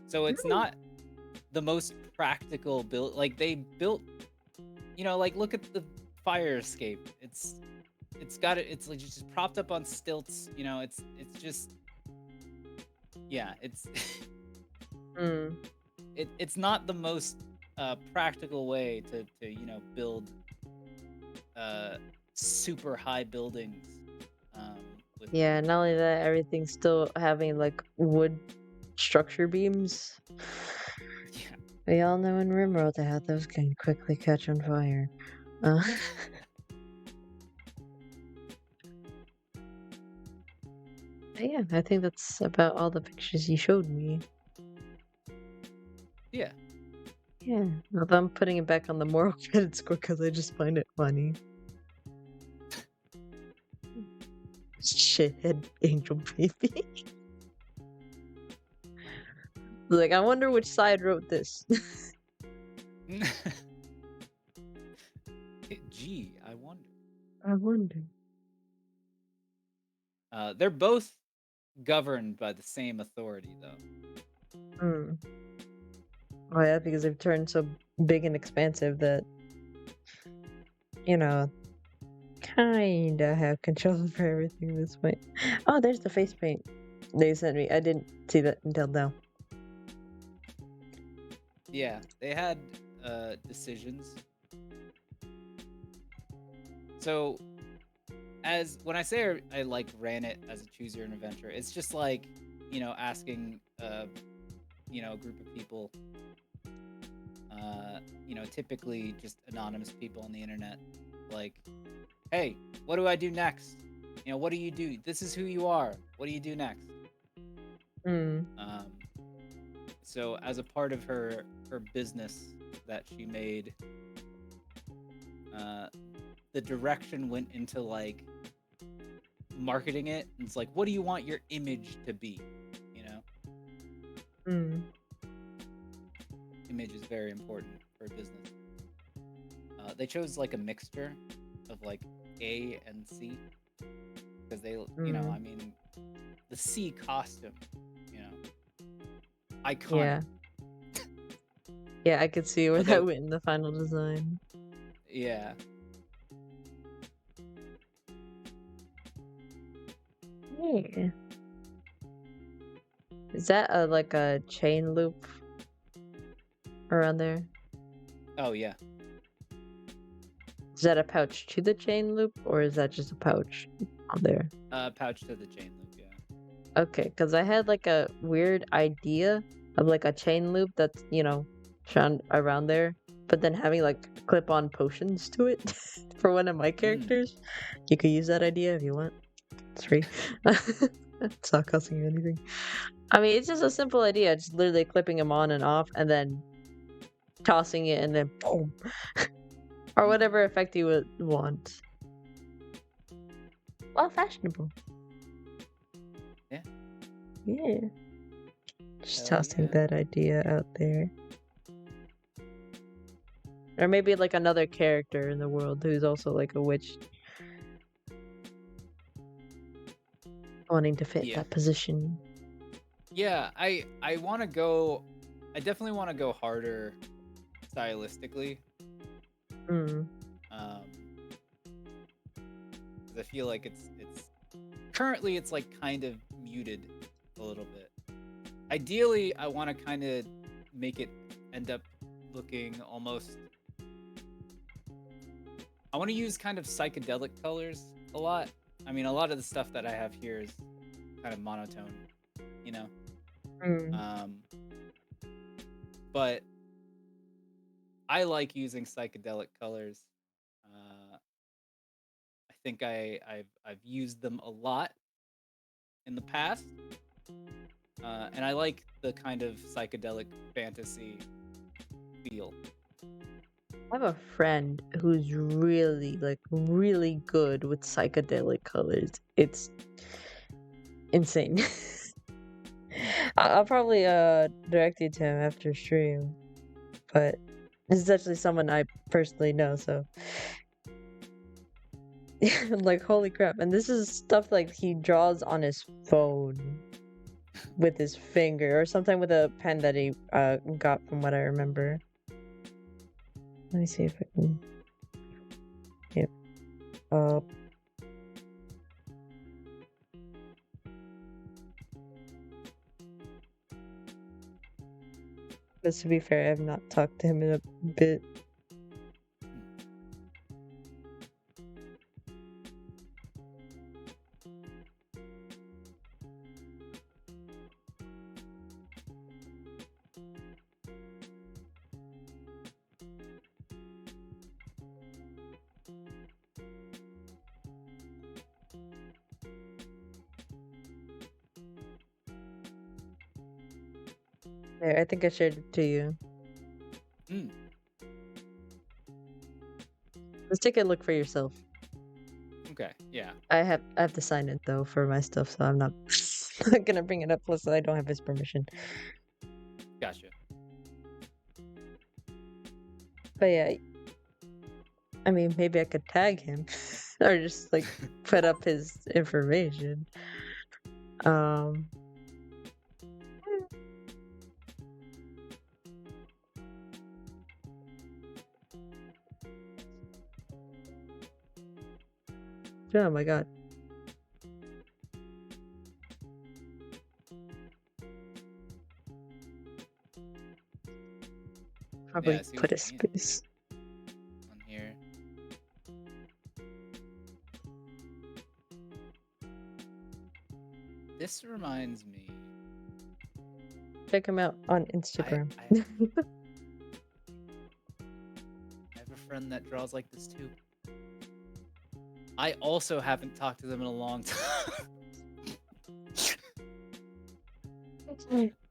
So it's Mm. not the most practical build. Like they built, like look at the fire escape. It's got it. It's like just propped up on stilts. It's just yeah. It's Mm. it's not the most practical way to build super high buildings. Um, with Yeah, not only that, everything's still having like wood structure beams. yeah. We all know in Rimworld how those can quickly catch on fire. Uh, but yeah, I think that's about all the pictures you showed me. Yeah. Yeah, although I'm putting it back on the moral credit score because I just find it funny. Shithead angel baby. Like, I wonder which side wrote this. Gee, I wonder. I wonder. They're both governed by the same authority, though. Hmm. Oh yeah, because they've turned so big and expansive that, kinda have control over everything at this point. Oh, there's the face paint they sent me. I didn't see that until now. Yeah, they had decisions. So, when I say I like ran it as a choose your own adventure, it's just like asking a group of people, typically just anonymous people on the internet, like, hey, what do I do next? What do you do? This is who you are. What do you do next? Hmm. So as a part of her business that she made, the direction went into like marketing it. And it's like, what do you want your image to be? Hmm. Image is very important for a business. They chose like a mixture of like A and C because they, I mean, the C costume, iconic. Yeah. Yeah, I could see where Okay. that went in the final design. Yeah. Yeah. Is that like a chain loop around there? Oh yeah. Is that a pouch to the chain loop, or is that just a pouch on there? Pouch to the chain loop. Yeah. Okay, because I had like a weird idea of like a chain loop that's found around there, but then having like clip-on potions to it for one of my characters. You could use that idea if you want. It's free. It's not costing you anything. I mean, it's just a simple idea. Just literally clipping them on and off, and then tossing it, and then boom, or whatever effect you would want. Well, fashionable. Yeah. Yeah. Just Hell tossing yeah. that idea out there. Or maybe like another character in the world who's also like a witch wanting to fit Yeah. that position. Yeah, I want to go. I definitely want to go harder stylistically. Mm. 'Cause I feel like it's currently it's like kind of muted a little bit. Ideally, I want to kind of make it end up looking almost. I want to use kind of psychedelic colors a lot. I mean, a lot of the stuff that I have here is kind of monotone, you know. Mm. But I like using psychedelic colors. I think I've used them a lot in the past, and I like the kind of psychedelic fantasy feel. I have a friend who's really, like, really good with psychedelic colors. It's insane. I'll probably direct you to him after stream, but this is actually someone I personally know, so like holy crap. And this is stuff like he draws on his phone with his finger or something with a pen that he got from what I remember. Let me see if I can. Yep. But to be fair, I have not talked to him in a bit. There, I think I shared it to you. Let's take a look for yourself. Okay, yeah. I have to sign it though for my stuff, so I'm not not gonna bring it up unless I don't have his permission. Gotcha. But yeah, I mean, maybe I could tag him or just like put up his information. Oh my god. Probably Yeah, put a space on here. This reminds me. Check him out on Instagram. I have a friend that draws like this too. I also haven't talked to them in a long time.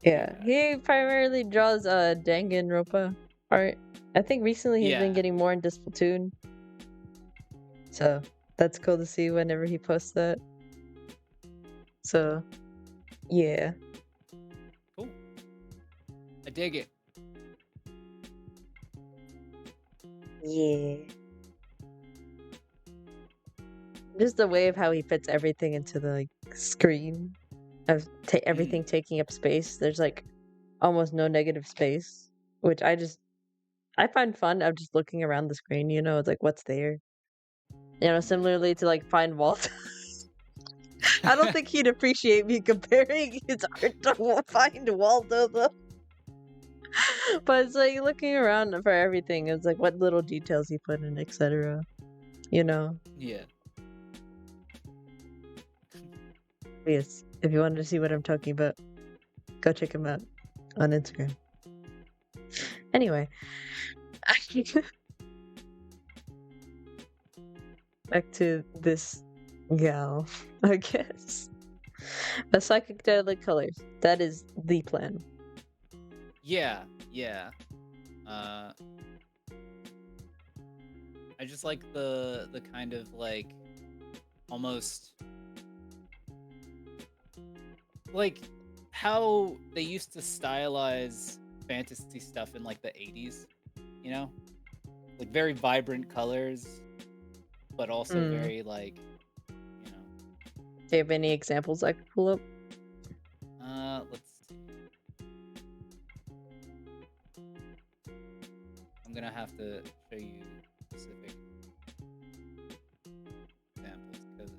Yeah, he primarily draws Danganronpa art. I think recently he's been getting more into Splatoon. So that's cool to see whenever he posts that. So yeah. Cool. I dig it. Yeah. Just the way of how he fits everything into the like screen of everything taking up space. There's like almost no negative space, which I find fun of just looking around the screen, you know, it's like what's there. You know, similarly to like Find Waldo. I don't think he'd appreciate me comparing his art to Find Waldo though. But it's like looking around for everything. It's like what little details he put in, etc. You know? Yeah. Yes. If you wanted to see what I'm talking about, go check him out on Instagram. Anyway. Back to this gal, I guess. The psychedelic colors. That is the plan. Yeah. I just like the kind of like almost like how they used to stylize fantasy stuff in like the 80s, you know? like very vibrant colors, but also Mm. very like, you know. Do you have any examples I could pull up? Let's see. I'm gonna have to show you specific examples because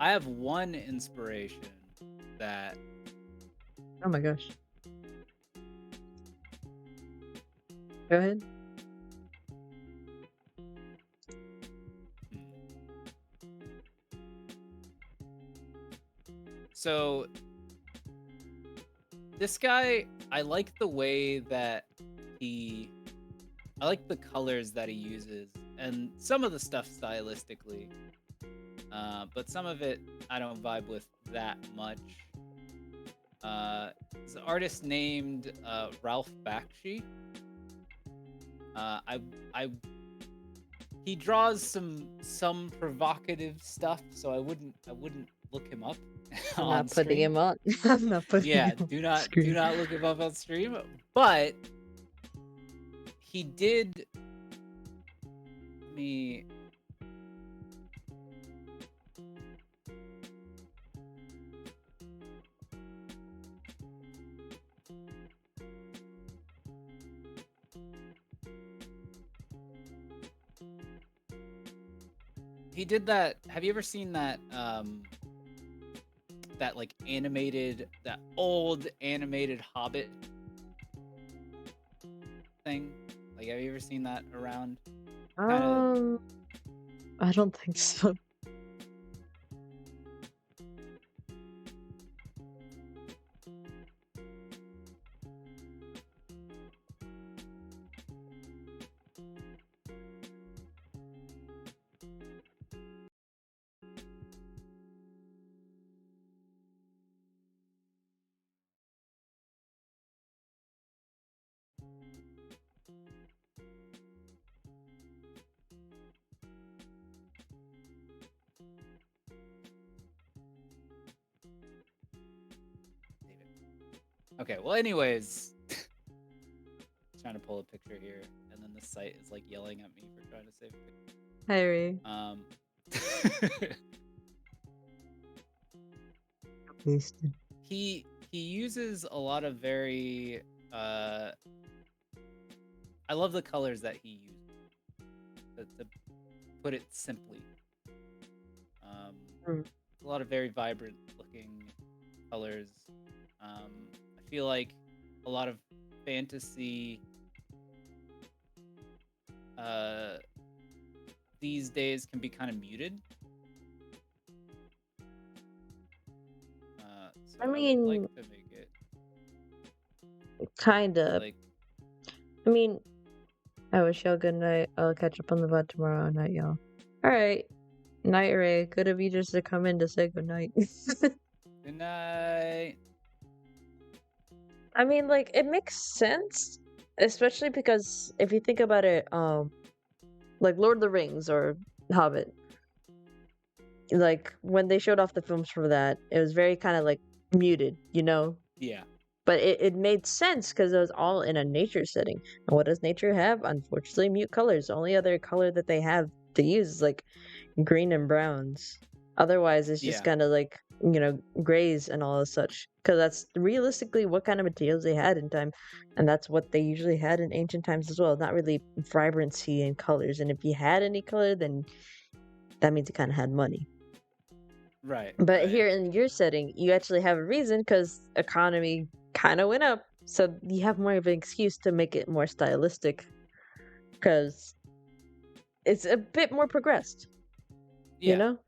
I have one inspiration that. Oh my gosh. Go ahead. So this guy, I like the way that I like the colors that he uses, and some of the stuff stylistically, but some of it I don't vibe with that much. There's an artist named Ralph Bakshi. I he draws some provocative stuff, so I wouldn't look him up I'm on not putting stream. him on. I'm not putting Yeah, him do on not screen. look him up on stream. But he did me. He did that. Have you ever seen that that like that old animated Hobbit thing? Like, have you ever seen that around? Kinda... I don't think so. Okay, well, anyways, trying to pull a picture here, and then the site is like yelling at me for trying to save a picture. Harry. He uses a lot of very I love the colors that he uses. To put it simply, a lot of very vibrant looking colors. I feel like a lot of fantasy these days can be kind of muted. So I mean, would like to make it kind of. like. I mean, I wish y'all good night. I'll catch up on the VOD tomorrow night, y'all. Alright. Night, Ray. Good of you just to come in to say good night. Good night. I mean, like, it makes sense, especially because if you think about it, like Lord of the Rings or Hobbit, like when they showed off the films for that, it was very kind of like muted, you know? Yeah. But it made sense because it was all in a nature setting. And what does nature have? Unfortunately, mute colors. The only other color that they have to use is like green and browns. Otherwise, it's just kind of like, you know, grays and all of such. Because that's realistically what kind of materials they had in time. And that's what they usually had in ancient times as well. Not really vibrancy and colors. And if you had any color, then that means you kind of had money. Right. But here in your setting, you actually have a reason because economy kind of went up. So you have more of an excuse to make it more stylistic because it's a bit more progressed. Yeah. You know?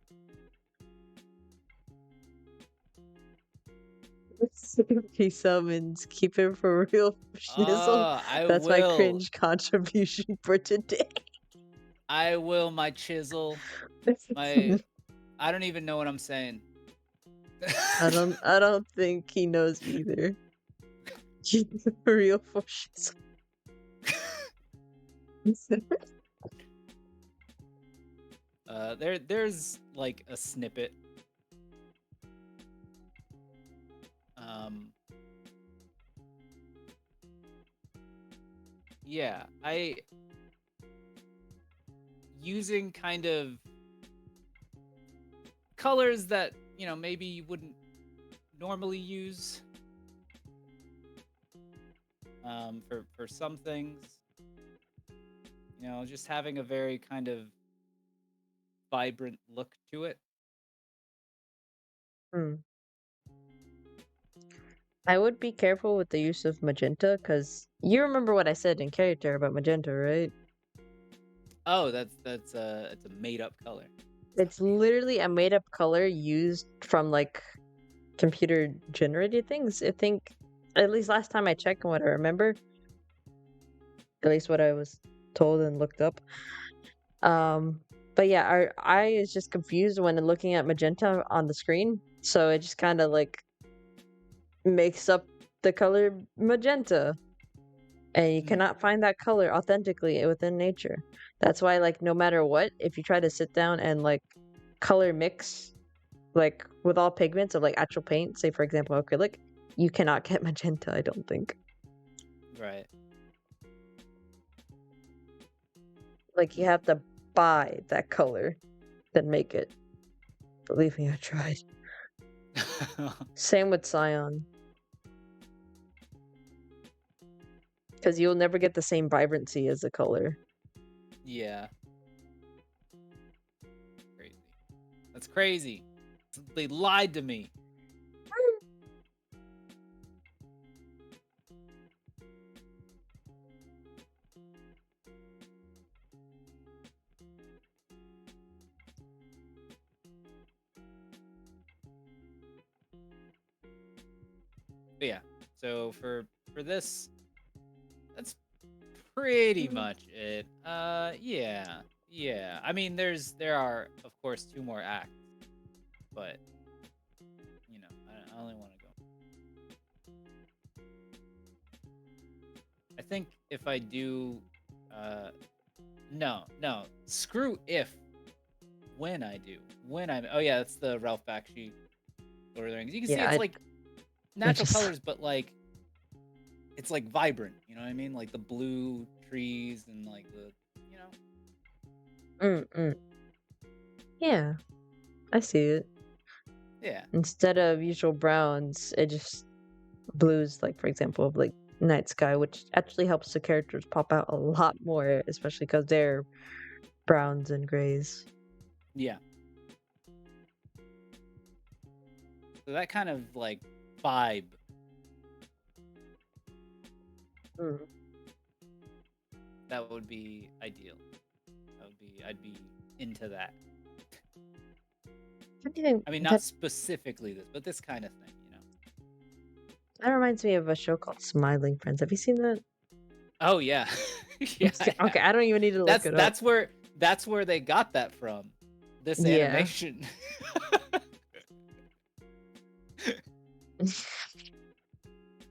He summons, keep it for real, Schnizzle. That's my cringe contribution for today. I will, my chisel. I don't even know what I'm saying. I don't think he knows either. Keep it for real for Schnizzle. There's like a snippet. Yeah, I using kind of colors that, maybe you wouldn't normally use for some things. Just having a very kind of vibrant look to it. Hmm. I would be careful with the use of magenta, because you remember what I said in character about magenta, right? Oh, it's a made up color. It's literally a made up color used from like computer generated things. I think, at least last time I checked and what I remember, at least what I was told and looked up. But yeah, our eye is just confused when looking at magenta on the screen, so it just kind of like makes up the color magenta, and you cannot find that color authentically within nature. That's why, like, no matter what, if you try to sit down and like color mix, like with all pigments of like actual paint, say for example acrylic, you cannot get magenta, I don't think. Right. Like, you have to buy that color, then make it. Believe me, I tried. Same with cyan. Because you'll never get the same vibrancy as the color. Yeah. Crazy. That's crazy. They lied to me. But yeah. So for this, that's pretty much it. Yeah. Yeah. I mean, there are of course 2 more acts, but I only want to go. I think if I do, no, screw if. When I do, oh yeah, that's the Ralph Bakshi Lord of the Rings. You can see Yeah, it's like natural just- colors, but like it's like vibrant. You know what I mean? Like the blue trees and like the, Yeah, I see it. Yeah. Instead of usual browns, it just blues, like for example, of like night sky, which actually helps the characters pop out a lot more, especially because they're browns and grays. Yeah. So that kind of like vibe. That would be ideal. I'd be into that. I mean, not specifically this, but this kind of thing, That reminds me of a show called Smiling Friends. Have you seen that? Oh yeah. Yeah. Okay, I don't even need to look it up. That's where they got that from. This Yeah. animation.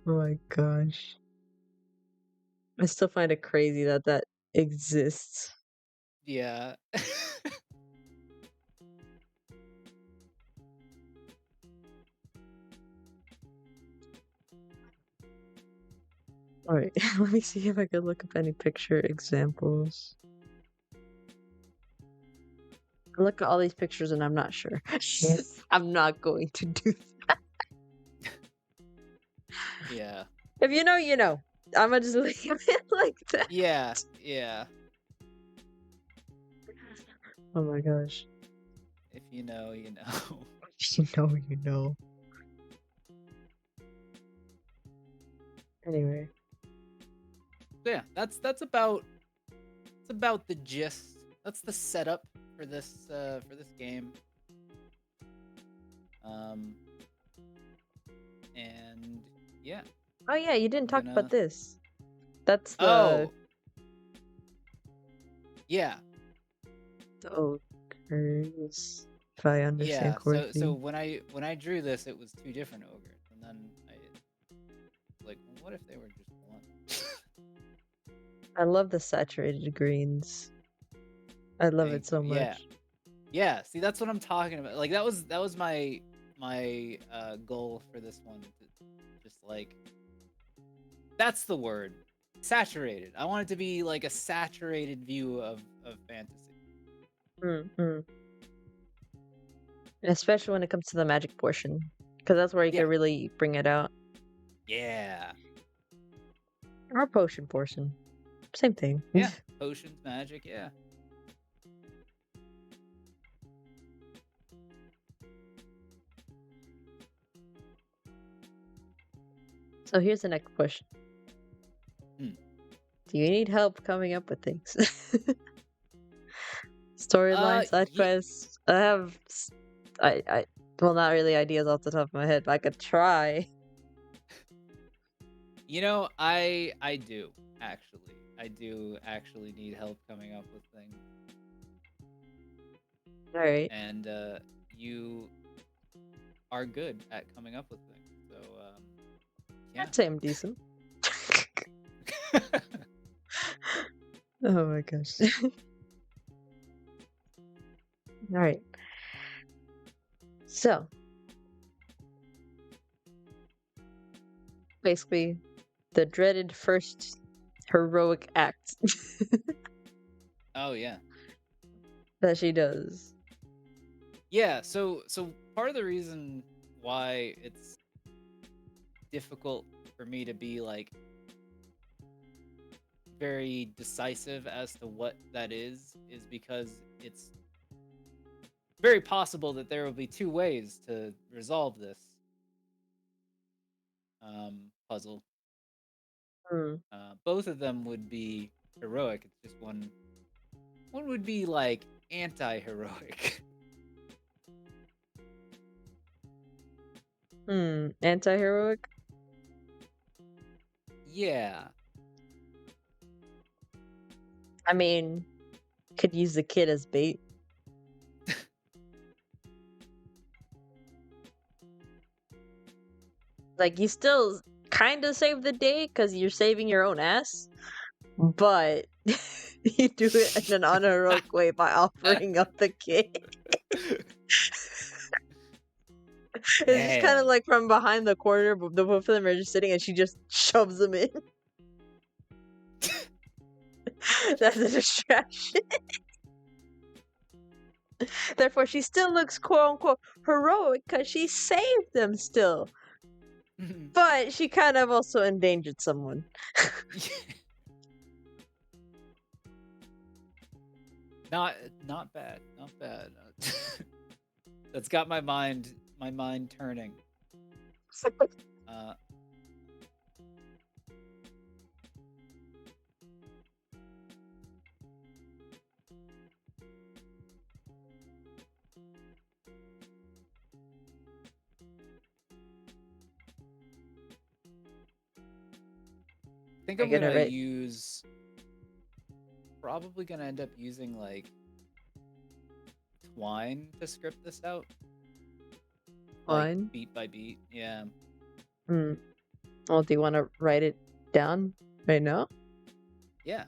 Oh my gosh. I still find it crazy that that exists. Yeah. Alright, let me see if I can look up any picture examples. I look at all these pictures and I'm not sure. I'm not going to do that. Yeah. If you know, you know. I'm gonna just leave it like that. Yeah. Yeah. Oh my gosh. If you know, you know. If you know, you know. Anyway. Yeah, that's about the gist. That's the setup for this game. And yeah. Oh yeah, you didn't talk about this. That's the Oh. Yeah. the ogres, if I understand Yeah. correctly. So when I drew this, it was 2 different ogres, and then I like, what if they were just one? I love the saturated greens. I love it so much. Yeah. Yeah, see, that's what I'm talking about. Like that was my goal for this one. Just like, that's the word. saturated. I want it to be like a saturated view of fantasy. Mm-hmm. Especially when it comes to the magic portion, because that's where you Yeah. can really bring it out. Yeah. Or potion portion. Same thing. Yeah. Potions, magic, yeah. So here's the next question. Do you need help coming up with things? Storyline, side quests. I well, not really ideas off the top of my head, but I could try. You know, I do actually. I do actually need help coming up with things. All right. And you are good at coming up with things. So yeah. I'd say I'm decent. Oh my gosh. All right. So, basically, the dreaded first heroic act Oh yeah. that she does. Yeah, so part of the reason why it's difficult for me to be like very decisive as to what that is because it's very possible that there will be two ways to resolve this puzzle. Both of them would be heroic. It's just one would be like anti-heroic. Anti-heroic? Yeah. I mean, could use the kid as bait. Like, you still kind of save the day because you're saving your own ass, but you do it in an unheroic way by offering up the kid. It's just kind of like from behind the corner, but the both of them are just sitting and she just shoves them in. That's a distraction. Therefore, she still looks quote unquote heroic because she saved them still. But she kind of also endangered someone. Not bad. Not bad. That's got my mind turning. I think I'm gonna use. Probably gonna end up using like Twine to script this out. Twine? Like, beat by beat, yeah. Well, do you want to write it down right now? Yeah.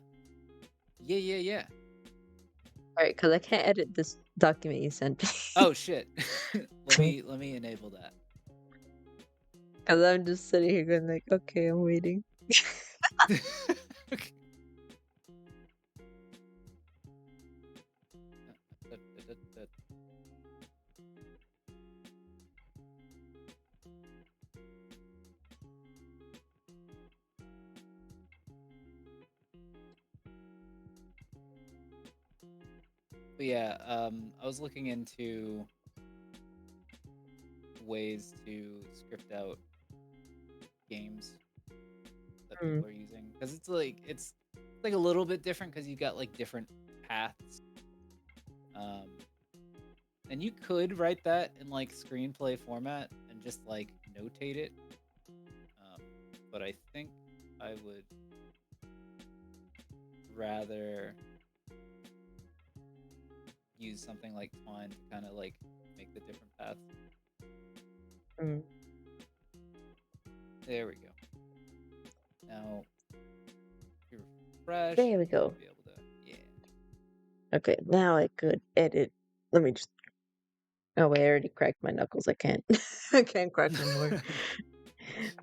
Yeah. Alright, because I can't edit this document you sent me. Oh shit. let me enable that. Because I'm just sitting here going like, okay, I'm waiting. Okay. But yeah, I was looking into ways to script out games that people are using because it's like a little bit different because you got like different paths. And you could write that in like screenplay format and just like notate it. But I think I would rather use something like Twine to kind of like make the different paths. There we go. Now, refresh. There we go. Be able to, yeah. Okay, now I could edit. Let me just. Oh wait, I already cracked my knuckles. I can't. I can't crack no more.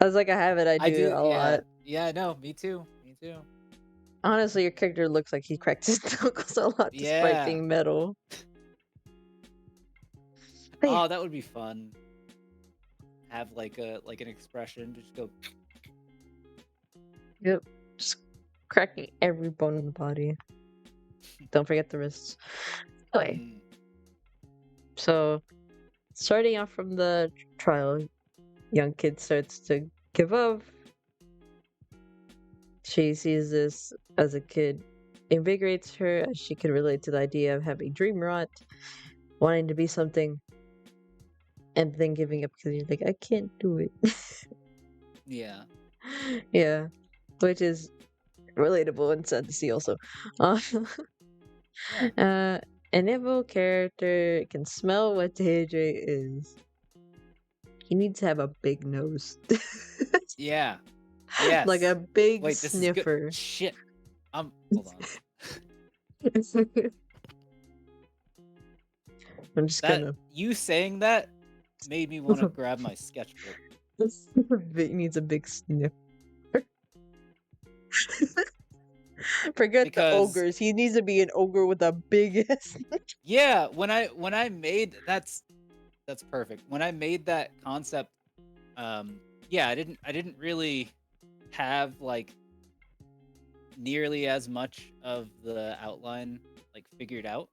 I was like, I have it. I do it a lot. Yeah, no, me too. too. Honestly, your character looks like he cracked his knuckles a lot despite Yeah. being metal. But yeah, Oh, that would be fun. Have like an expression, just go. yep. Just cracking every bone in the body. Don't forget the wrists. Anyway, Mm, so starting off from the trial, young kid starts to give up. She sees this as a kid invigorates her as she can relate to the idea of having dream rot, wanting to be something, and then giving up because you're like, I can't do it. yeah. Yeah, which is relatable and sad to see also. Uh, Yeah. an evil character can smell what Teidre is. He needs to have a big nose. Yeah. Yes. Like a big Wait, this is good. sniffer. Shit. Hold on. I'm just That gonna. you saying that made me want to grab my sketchbook. He needs a big sniff. Forget the Because ogres. He needs to be an ogre with a big ass. yeah, when I made that's perfect. When I made that concept, yeah, I didn't really have like nearly as much of the outline like figured out.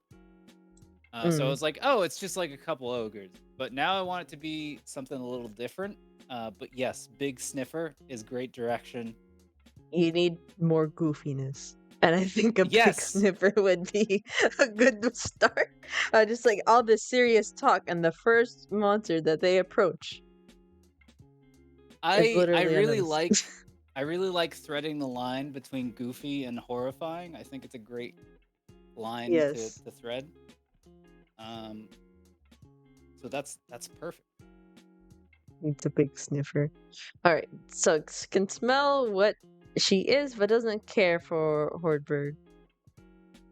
So I was like, oh, it's just like a couple ogres. But now I want it to be something a little different. But yes, big sniffer is great direction. You need more goofiness. And I think a big Yes. sniffer would be a good start. Just like all this serious talk and the first monster that they approach. I really unnoticed. I really like threading the line between goofy and horrifying. I think it's a great line Yes. to thread. So that's perfect. Needs a big sniffer. Alright, so can smell what she is, but doesn't care for Hordberg.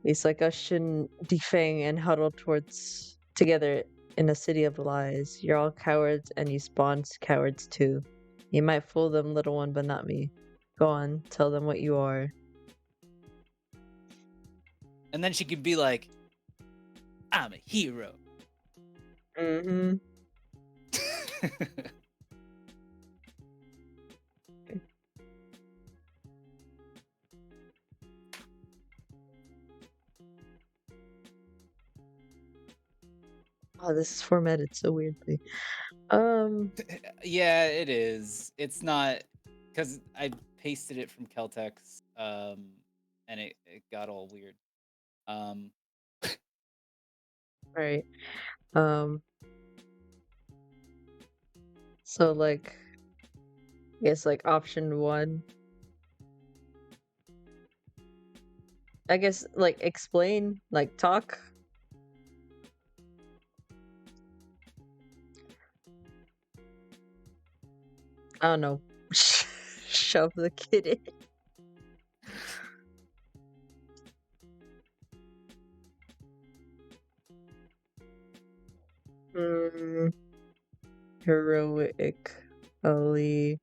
He's like us shouldn't defang and huddle together in a city of lies. You're all cowards and you spawned cowards too. You might fool them, little one, but not me. Go on, tell them what you are. And then she could be like, I'm a hero. Mm-hmm. Oh, this is formatted so weirdly. Yeah, it is. It's not because I pasted it from Celtex, and it got all weird. Right. So like, I guess like option 1. I guess like explain, like talk. I don't know. Shove the kid in. Heroically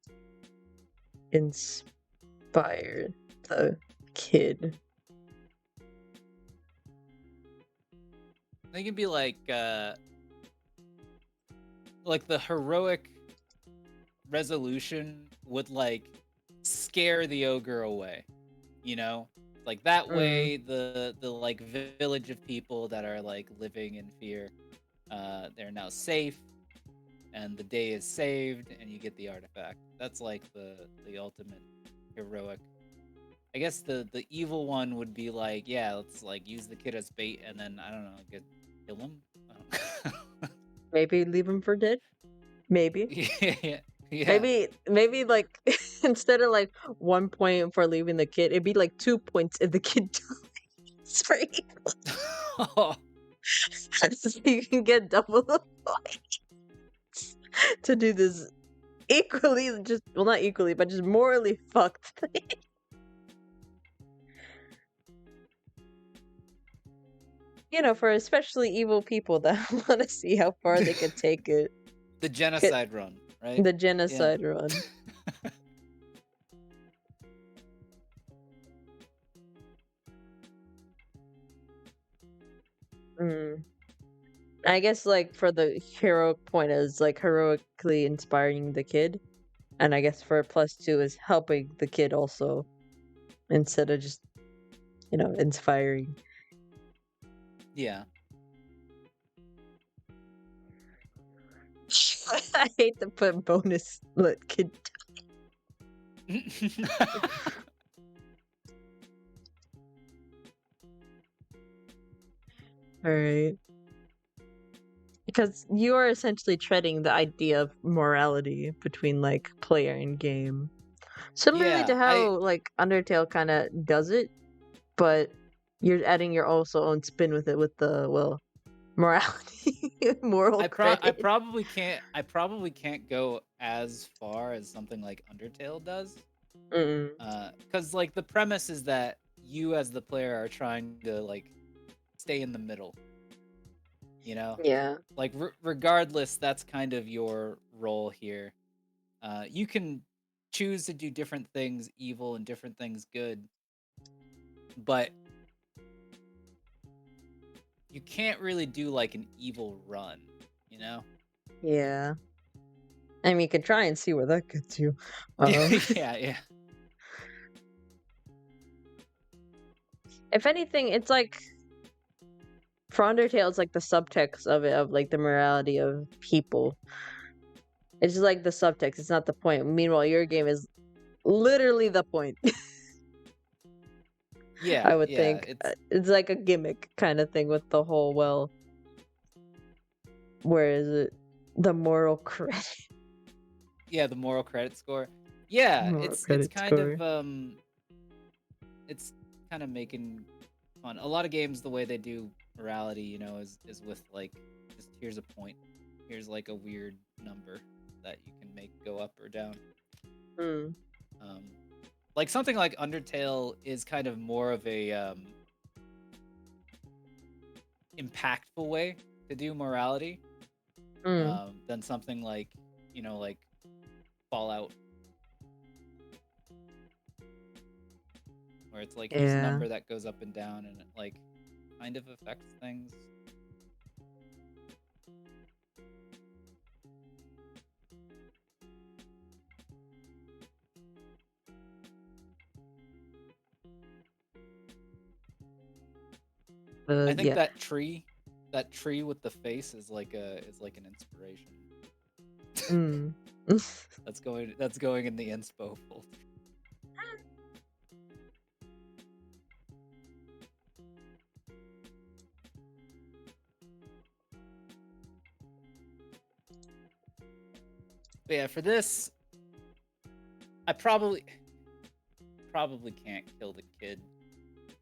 inspired the kid. They can be like the heroic resolution would like scare the ogre away, you know? Like that way the like village of people that are like living in fear, they're now safe and the day is saved and you get the artifact. That's like the ultimate heroic. I guess the evil one would be like, yeah, let's like use the kid as bait and then I don't know, kill him. Maybe leave him for dead. Maybe. Yeah. Maybe like instead of like 1 point for leaving the kid, it'd be like 2 points if the kid dies for evil. So you can get double the points to do this equally, just well, not equally, but just morally fucked thing. You know, for especially evil people that want to see how far they can take it. The genocide run, right? The genocide run. I guess like for the heroic point is like heroically inspiring the kid, and I guess for +2 is helping the kid also instead of just inspiring. Yeah. I hate to put bonus let kid. All right. Because you are essentially treading the idea of morality between like player and game. Similarly to Yeah, I how like Undertale kind of does it, but you're adding your also own spin with it with the morality, moral I credit. probably can't go as far as something like Undertale does. Mm. Cuz like the premise is that you as the player are trying to like stay in the middle, you know? Yeah. Like regardless, that's kind of your role here. You can choose to do different things evil and different things good, but you can't really do like an evil run, you know? Yeah. I mean, you can try and see where that gets you. Um, Yeah. if anything, it's like for Undertale, it's like the subtext of it, of like the morality of people. It's just like the subtext. It's not the point. Meanwhile, your game is literally the point. Yeah, I would yeah. think it's like a gimmick kind of thing with the whole where is it? The moral credit. Yeah, the moral credit score. Yeah, Moral it's credit kind score. of it's kind of making fun. A lot of games the way they do morality, is with like just here's a point. Here's like a weird number that you can make go up or down. Mm. Um like something like Undertale is kind of more of a impactful way to do morality Mm. than something like, like Fallout, where it's like here's a Yeah. number that goes up and down and it like kind of affects things. I think Yeah. that tree with the face is like an inspiration. Mm. That's going in the inspo folder. But yeah, for this, I probably can't kill the kid.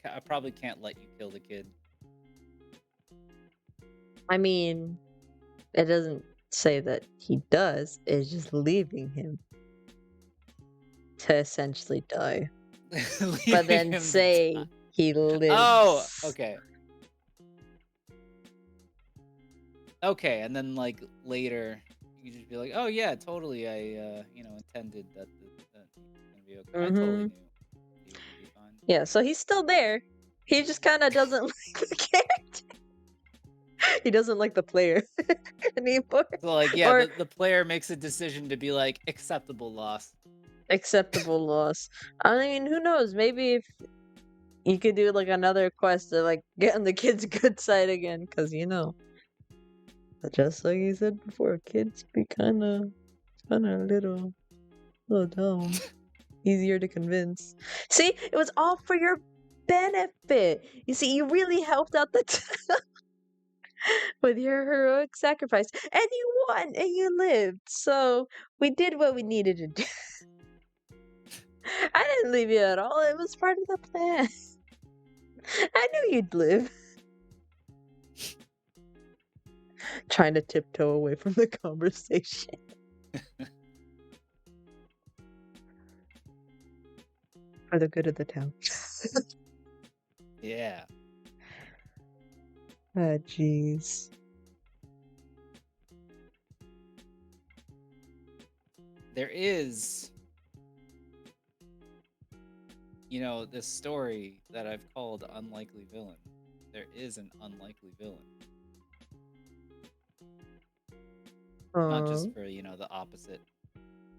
I probably can't let you kill the kid. I mean, it doesn't say that he does. It's just leaving him to essentially die. But Leaving then him to die. say he Oh, lives. okay. Okay, and then like later, you just be like, "Oh yeah, totally. I intended that that he was gonna be okay. I totally Mm-hmm. knew he was gonna be fine." Yeah, so he's still there. He just kind of doesn't like the character. He doesn't like the player anymore. So like, yeah, Or the player makes a decision to be like acceptable loss. acceptable loss. I mean, who knows? Maybe if you could do like another quest to like get on the kid's good side again, because just like you said before, kids be kind of little dumb. Easier to convince. See, it was all for your benefit. You see, you really helped out the with your heroic sacrifice, and you won, and you lived. So we did what we needed to do. I didn't leave you at all. It was part of the plan. I knew you'd live. Trying to tiptoe away from the conversation. For the good of the town. Yeah. Ah, jeez. There is, this story that I've called Unlikely Villain. There is an unlikely villain. not Oh. just for the opposite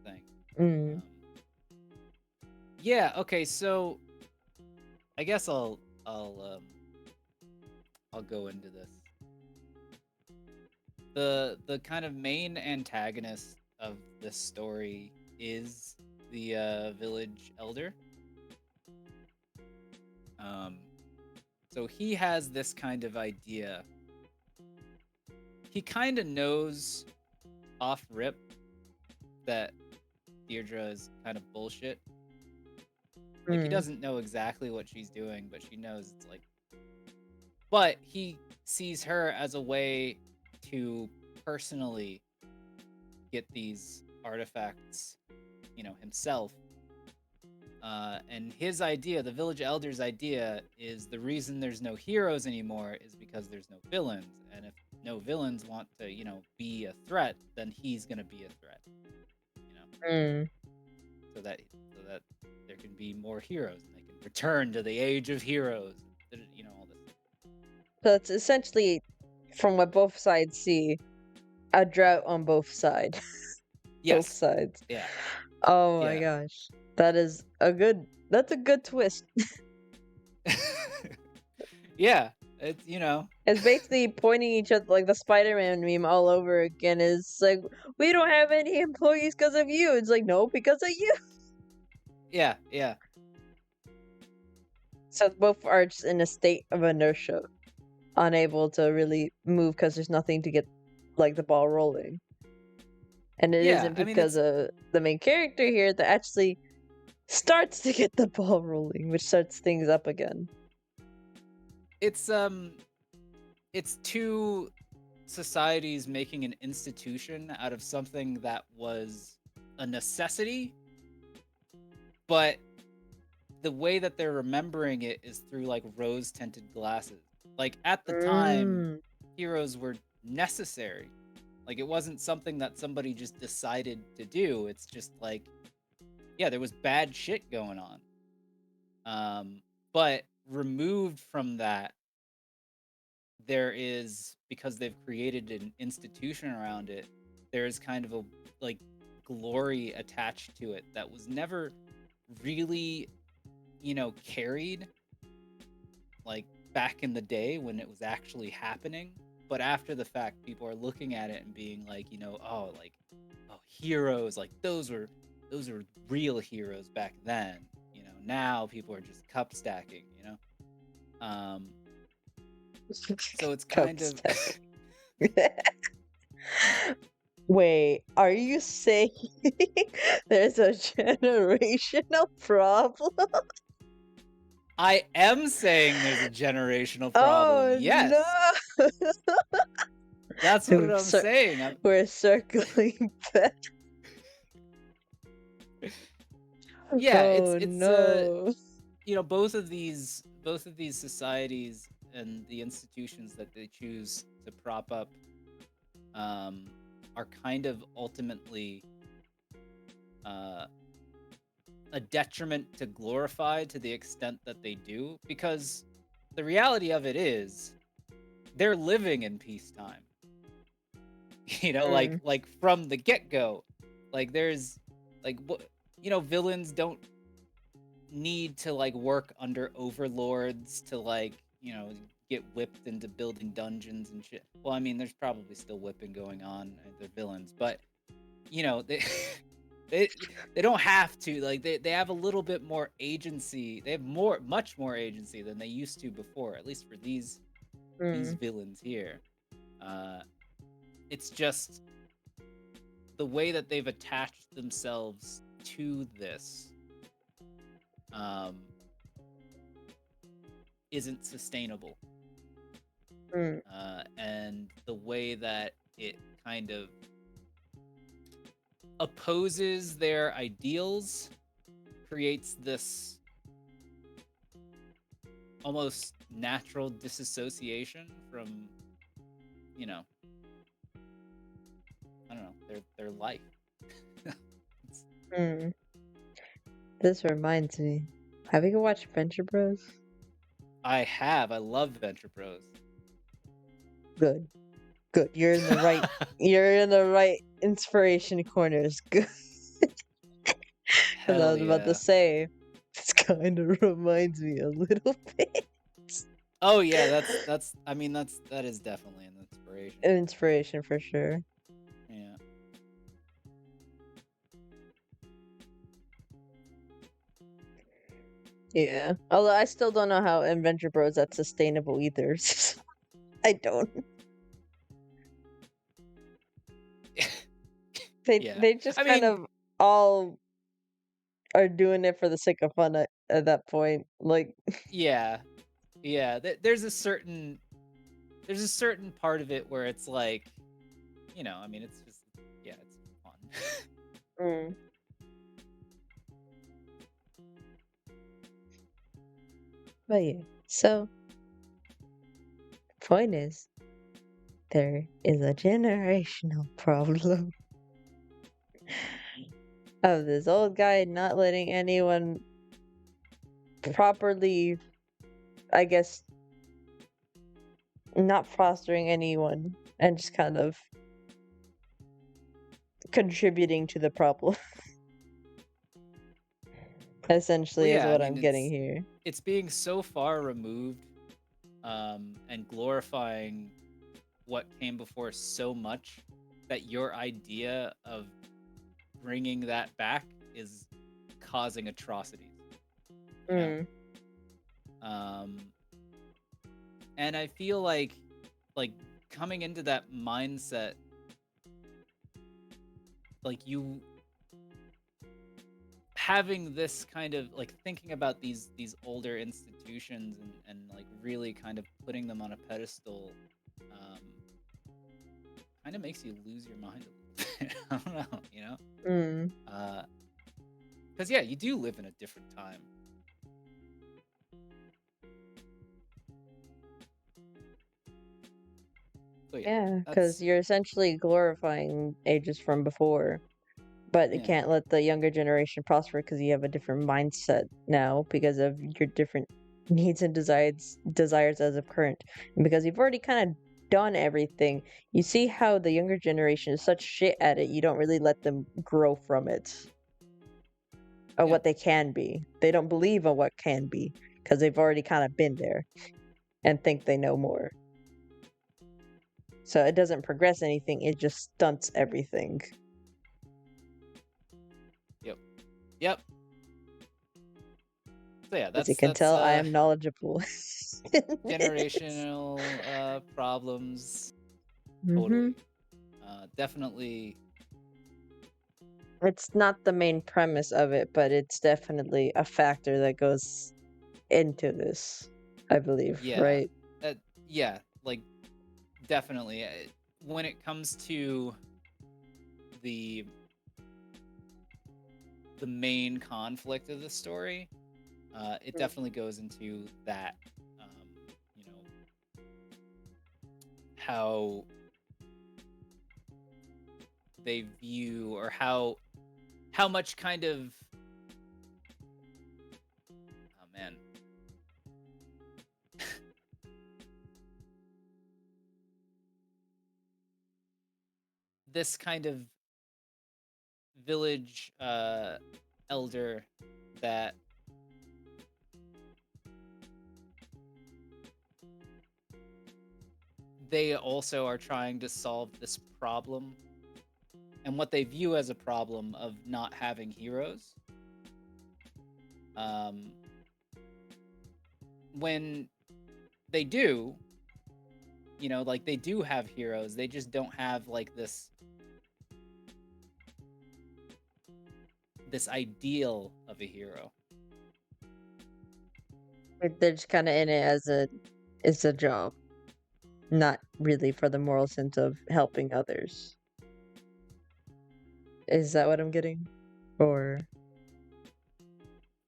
thing. Mm. Yeah. Okay. So I guess I'll go into this. The kind of main antagonist of this story is the village elder. So he has this kind of idea. He kind of knows off rip that Deirdre is kind of bullshit. Like, he doesn't know exactly what she's doing, but she knows it's like... But he sees her as a way to personally get these artifacts, himself. And his idea, the village elder's idea, is the reason there's no heroes anymore is because there's no villains. And if no villains want to, be a threat, then he's gonna be a threat. So that there can be more heroes and they can return to the age of heroes. All this. So it's essentially, from what both sides see, a drought on both sides. Yes. Both sides. Yeah. Oh my gosh. That's a good twist. Yeah. It's It's basically pointing each other, like the Spider-Man meme all over again. Is like, we don't have any employees because of you. It's like, no, because of you. Yeah. So both are just in a state of inertia, unable to really move because there's nothing to get like the ball rolling. And it isn't because of the main character here that actually starts to get the ball rolling, which starts things up again. It's two societies making an institution out of something that was a necessity, but the way that they're remembering it is through like rose-tinted glasses. Like, at the time, heroes were necessary. Like, it wasn't something that somebody just decided to do. It's just like, yeah, there was bad shit going on. But removed from that, there is, because they've created an institution around it, there's kind of a like glory attached to it that was never really, carried like back in the day when it was actually happening. But after the fact, people are looking at it and being like, oh, heroes, like those were real heroes back then. Now people are just cup stacking, so it's kind of Wait, are you saying there's a generational problem? I am saying there's a generational problem. Oh, yes. No. That's what I'm saying. We're circling back. Yeah, oh, it's no. both of these societies and the institutions that they choose to prop up are kind of ultimately a detriment to glorify to the extent that they do, because the reality of it is they're living in peacetime. Like from the get-go. Like, there's like, villains don't need to like work under overlords to like, get whipped into building dungeons and shit. Well, I mean, there's probably still whipping going on. They're villains, but they don't have to. Like, they have a little bit more agency. They have much more agency than they used to before, at least for these villains here. It's just the way that they've attached themselves to this isn't sustainable. And the way that it kind of opposes their ideals creates this almost natural disassociation from, I don't know, their life. This reminds me. Have you watched Venture Bros? I have. I love Venture Bros. Good. Good. You're in the right. You're in the right inspiration corners. Good. Because I Hell was about to yeah. say, this kind of reminds me a little bit. Oh yeah, that is definitely an inspiration. Inspiration for sure. Yeah. Yeah. Although I still don't know how Adventure Bros that's sustainable either. I don't. Yeah. They just I kind mean, of all are doing it for the sake of fun at that point. Like, yeah. Yeah, there's a certain part of it where it's like, I mean, it's just, yeah, it's fun. mm. But yeah. So, point is, there is a generational problem of this old guy not letting anyone properly, I guess, not fostering anyone and just kind of contributing to the problem. Well, Essentially, is yeah, I what mean, I'm getting here. it's being so far removed, and glorifying what came before so much that your idea of bringing that back is causing atrocities. You know? Mm. Um, and I feel like coming into that mindset, like you having this kind of like thinking about these older institutions and like really kind of putting them on a pedestal, um, kind of makes you lose your mind a little bit. I don't know, Mm. because yeah, you do live in a different time. So yeah, Yeah, because that's you're essentially glorifying ages from before, but it yeah, can't let the younger generation prosper because you have a different mindset now because of your different needs and desires as of current, and because you've already kind of done everything. You see how the younger generation is such shit at it. You don't really let them grow from it or yeah, what they can be. They don't believe in what can be because they've already kind of been there and think they know more. So it doesn't progress anything, it just stunts everything. yep. So yeah, As you that's can tell, I am knowledgeable. generational problems. Mm-hmm. Totally. Definitely. It's not the main premise of it, but it's definitely a factor that goes into this, I believe, Yeah. right? Yeah. Like definitely. When it comes to the main conflict of the story, it Mm. definitely goes into that. Um, you know how they view, or how much kind of, oh man, this kind of village elder that they also are trying to solve this problem, and what they view as a problem of not having heroes. Um, when they do, like they do have heroes, they just don't have like this ideal of a hero. Like, they're just kind of in it as it's a job, not really for the moral sense of helping others. Is that what I'm getting? Or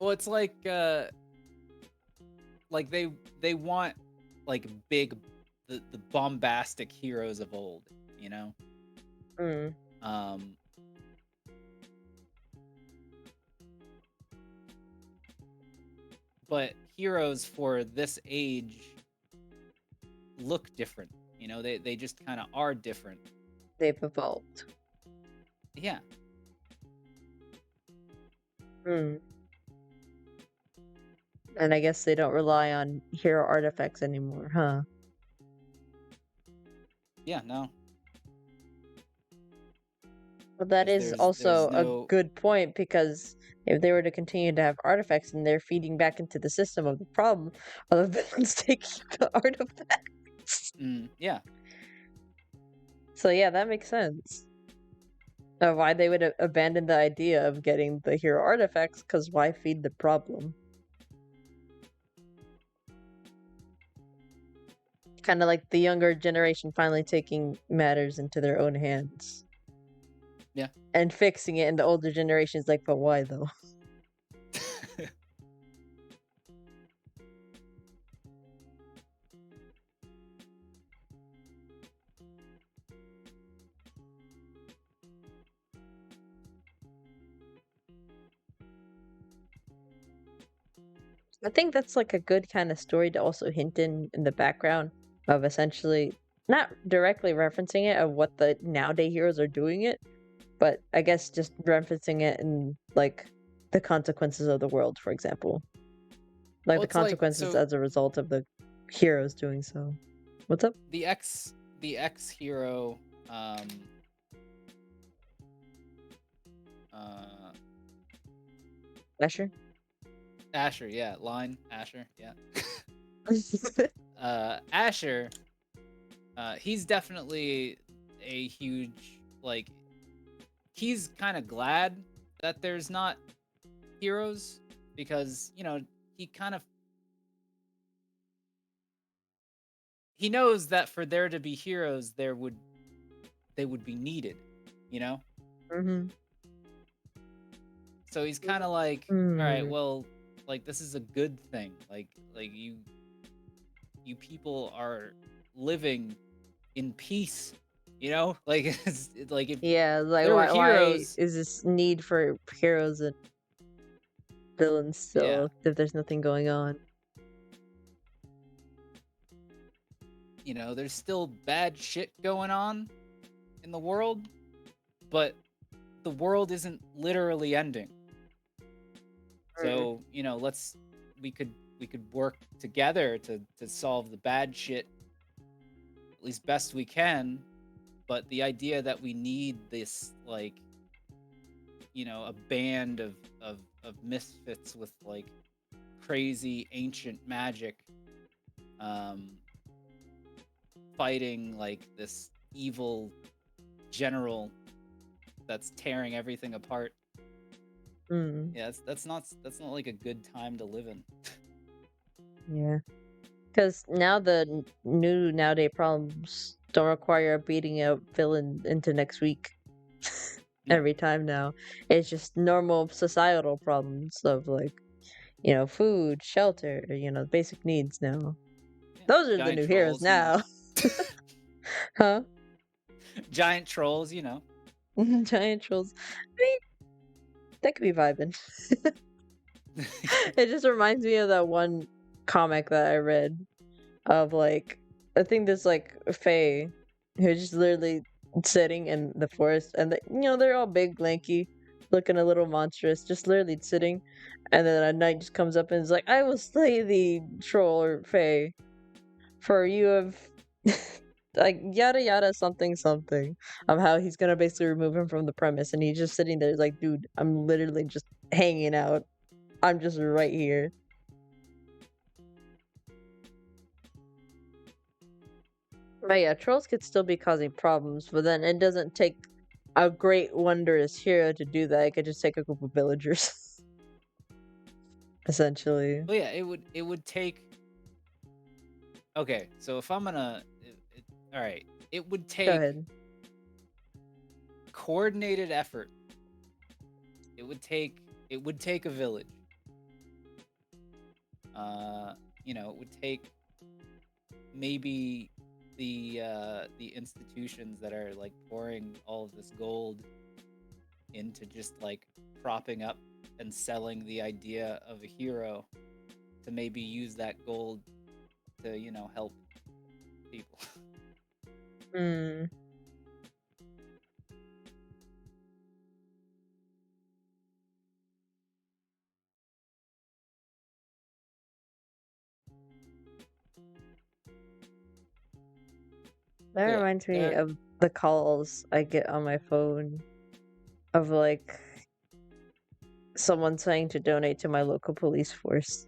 Well, it's like they want like big, the bombastic heroes of old, you know? mm. Um but heroes for this age look different, You know, they just kind of are different. They've evolved. Yeah. Hmm. And I guess they don't rely on hero artifacts anymore, huh? Yeah, no. Well, that 'Cause is there's also a no good point because if they were to continue to have artifacts and they're feeding back into the system of the problem, are the villains taking the artifacts? yeah. So yeah, that makes sense. Why they would abandon the idea of getting the hero artifacts, because why feed the problem? Kind of like the younger generation finally taking matters into their own hands. Yeah. And fixing it, and the older generation's like, but why though? I think that's like a good kind of story to also hint in the background of essentially not directly referencing it of what the nowadays heroes are doing it, but I guess just referencing it in like the consequences of the world, for example. Like Well, the it's like consequences so as a result of the heroes doing so. What's up? the X hero um uh Asher? Asher, yeah, line Asher, yeah. Asher, he's definitely a huge like he's kind of glad that there's not heroes because, you know, he kind of he knows that for there to be heroes they would be needed, you know? Mm-hmm. So he's kind of like, all right, Mm. well, like this is a good thing. Like you people are living in peace, you know? Like it's like if Yeah, like there were why heroes, is this need for heroes and villains yeah, still if there's nothing going on? you know, there's still bad shit going on in the world, but the world isn't literally ending. Mm. So, you know, we could work together to solve the bad shit at least best we can. But the idea that we need this like, you know, a band of misfits with like crazy ancient magic um fighting like this evil general that's tearing everything apart. Mm. Yeah, that's not like a good time to live in. Yeah. Because now the new nowadays problems don't require beating a villain into next week Yeah. every time now. It's just normal societal problems of like, food, shelter, basic needs now. Yeah. Those are the Giant new heroes trolls, you know. now. Huh? Giant trolls, you know. Giant trolls. I mean, that could be vibing. It just reminds me of that one comic that I read of like I think this like Fae who's just literally sitting in the forest and they're all big, lanky, looking a little monstrous, just literally sitting, and then a knight just comes up and is like, I will slay thee, troll or Fae, for you have like yada yada something something of how he's gonna basically remove him from the premise, and he's just sitting there like, dude, I'm literally just hanging out. I'm just right here. But yeah, trolls could still be causing problems, but then it doesn't take a great wondrous hero to do that. It could just take a group of villagers, essentially. But yeah, it would take. Okay, so if I'm gonna, all right, it would Go take ahead. coordinated effort. It would take a village. You know, it would take maybe the institutions that are like pouring all of this gold into just like propping up and selling the idea of a hero to maybe use that gold to, you know, help people. Hmm. That So yeah, reminds me there. of the calls I get on my phone of like someone saying to donate to my local police force,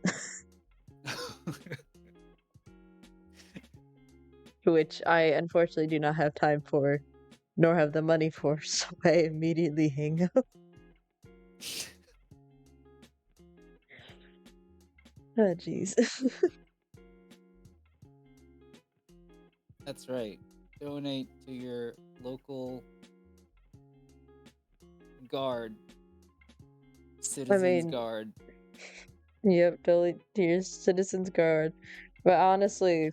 which I unfortunately do not have time for, nor have the money for, so I immediately hang up. Oh, jeez. That's right. Donate to your local guard, I citizens mean, guard. yep, donate to your Citizens Guard. But honestly,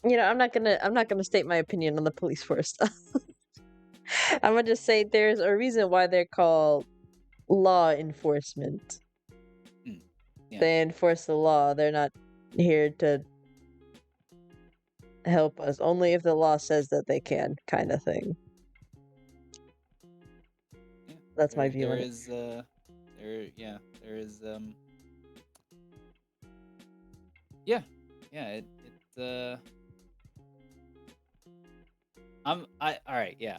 I'm not gonna state my opinion on the police force stuff. I'm gonna just say there's a reason why they're called law enforcement. Mm, yeah, They enforce the law. They're not here to help us only if the law says that they can, kind of thing. yeah. That's my There, view there on it. is, there is, yeah, yeah. All right, yeah.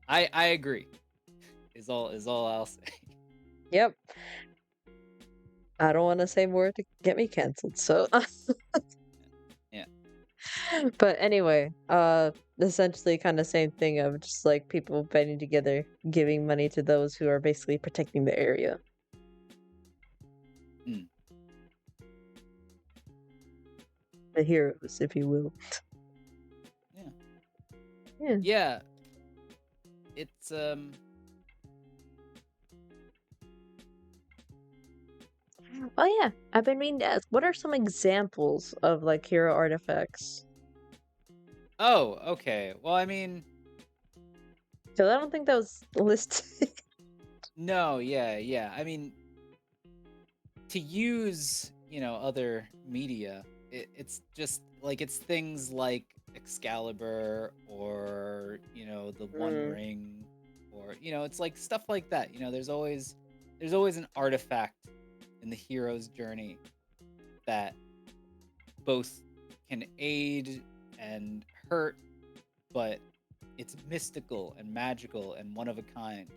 I agree. Is all I'll say. Yep. I don't want to say more to get me canceled. So, Yeah. but anyway, essentially, kind of same thing of just like people banding together, giving money to those who are basically protecting the area, Mm, the heroes, if you will. yeah. Yeah. Yeah. It's Oh yeah, I've been meaning to ask, what are some examples of like hero artifacts? Oh, okay. Well, I mean, Because I don't think that was listed. no, yeah, yeah. I mean, to use, other media, it's just like it's things like Excalibur or, the One Mm, Ring or, it's like stuff like that. There's always an artifact in the hero's journey that both can aid and hurt, but it's mystical and magical and one of a kind.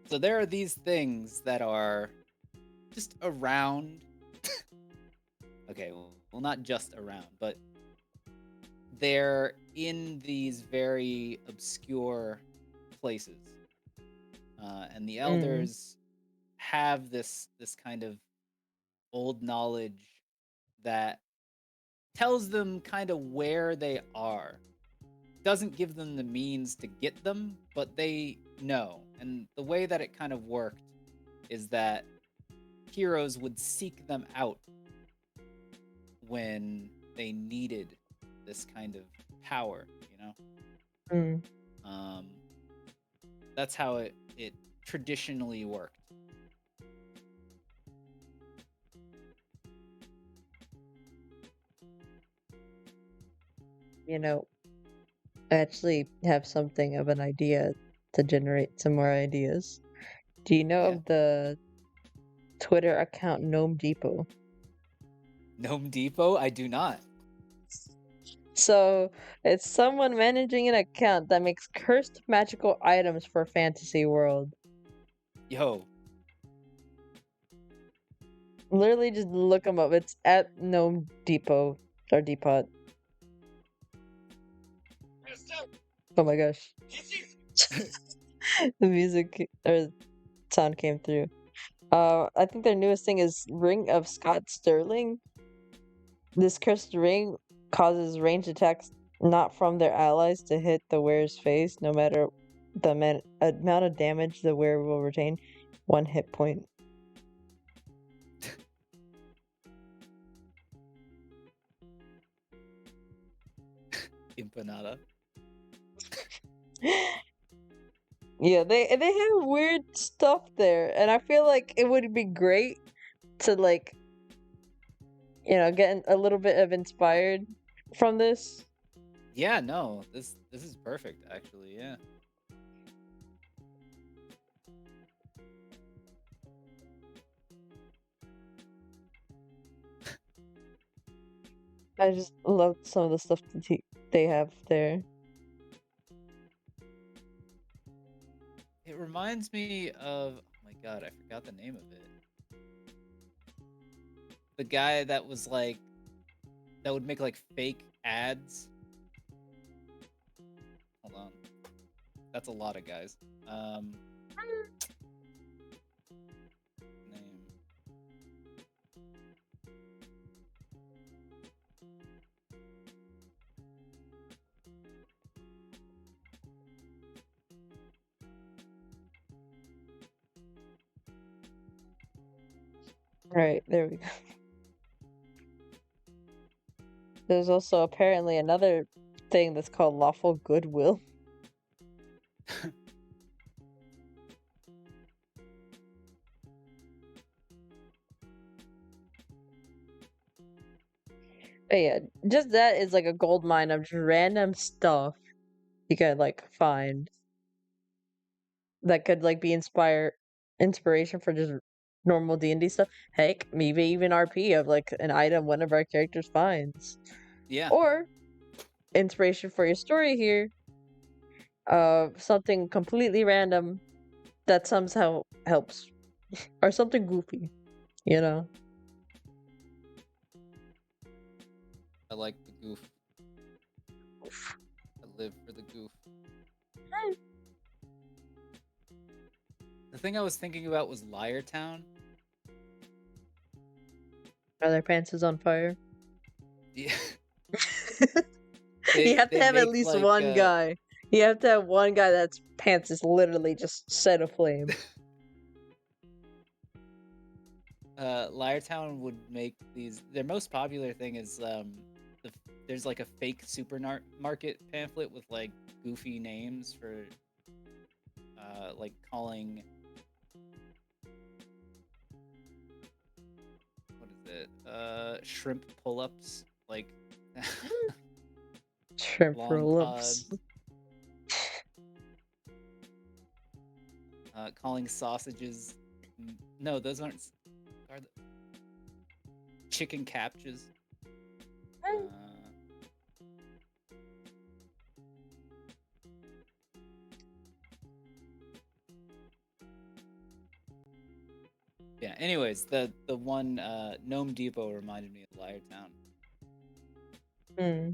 So there are these things that are just around. Okay, well, not just around, but they're in these very obscure places, and the mm, elders have this kind of old knowledge that tells them kind of where they are. Doesn't give them the means to get them, but they know. And the way that it kind of worked is that heroes would seek them out when they needed this kind of power. mm. Um, that's how it traditionally worked. You know, I actually have something of an idea to generate some more ideas. Do you know Yeah. of the Twitter account Gnome Depot? Gnome Depot? I do not. So it's someone managing an account that makes cursed magical items for Fantasy World. Yo. Literally, just look them up. It's at Gnome Depot or Depot. Oh my gosh, the music or sound came through. I think their newest thing is Ring of Scott Sterling. This cursed ring causes ranged attacks not from their allies to hit the wearer's face, no matter the amount of damage the wearer will retain 1 hit point. Empanada. Yeah, they have weird stuff there, and I feel like it would be great to like, get a little bit of inspired from this. Yeah, no, this is perfect actually. Yeah. I just love some of the stuff that they have there. It reminds me of, oh my god, I forgot the name of it. The guy that was like, that would make like fake ads. Hold on. That's a lot of guys. Name. Right, there we go. There's also apparently another thing that's called lawful goodwill. But yeah, just that is like a gold mine of just random stuff you could like find that could like be inspiration for just normal D&D stuff. Heck, maybe even RP of like an item one of our characters finds. Yeah. Or inspiration for your story here of something completely random that somehow helps. Or something goofy, you know? I like the goof. I live for the goof. The thing I was thinking about was Liar Town. Are their pants is on fire? Yeah. You have to have at make, least like, one guy. You have to have one guy that's pants is literally just set aflame. Liar Town would make these. Their most popular thing is there's like a fake supermarket pamphlet with like goofy names for like calling, what is it, shrimp pull-ups, like Shrimp long roll-ups. pods. Calling sausages. No, those aren't. Are the... Chicken captures. Yeah. Anyways, the one Gnome Depot reminded me of Liar Town. Hmm.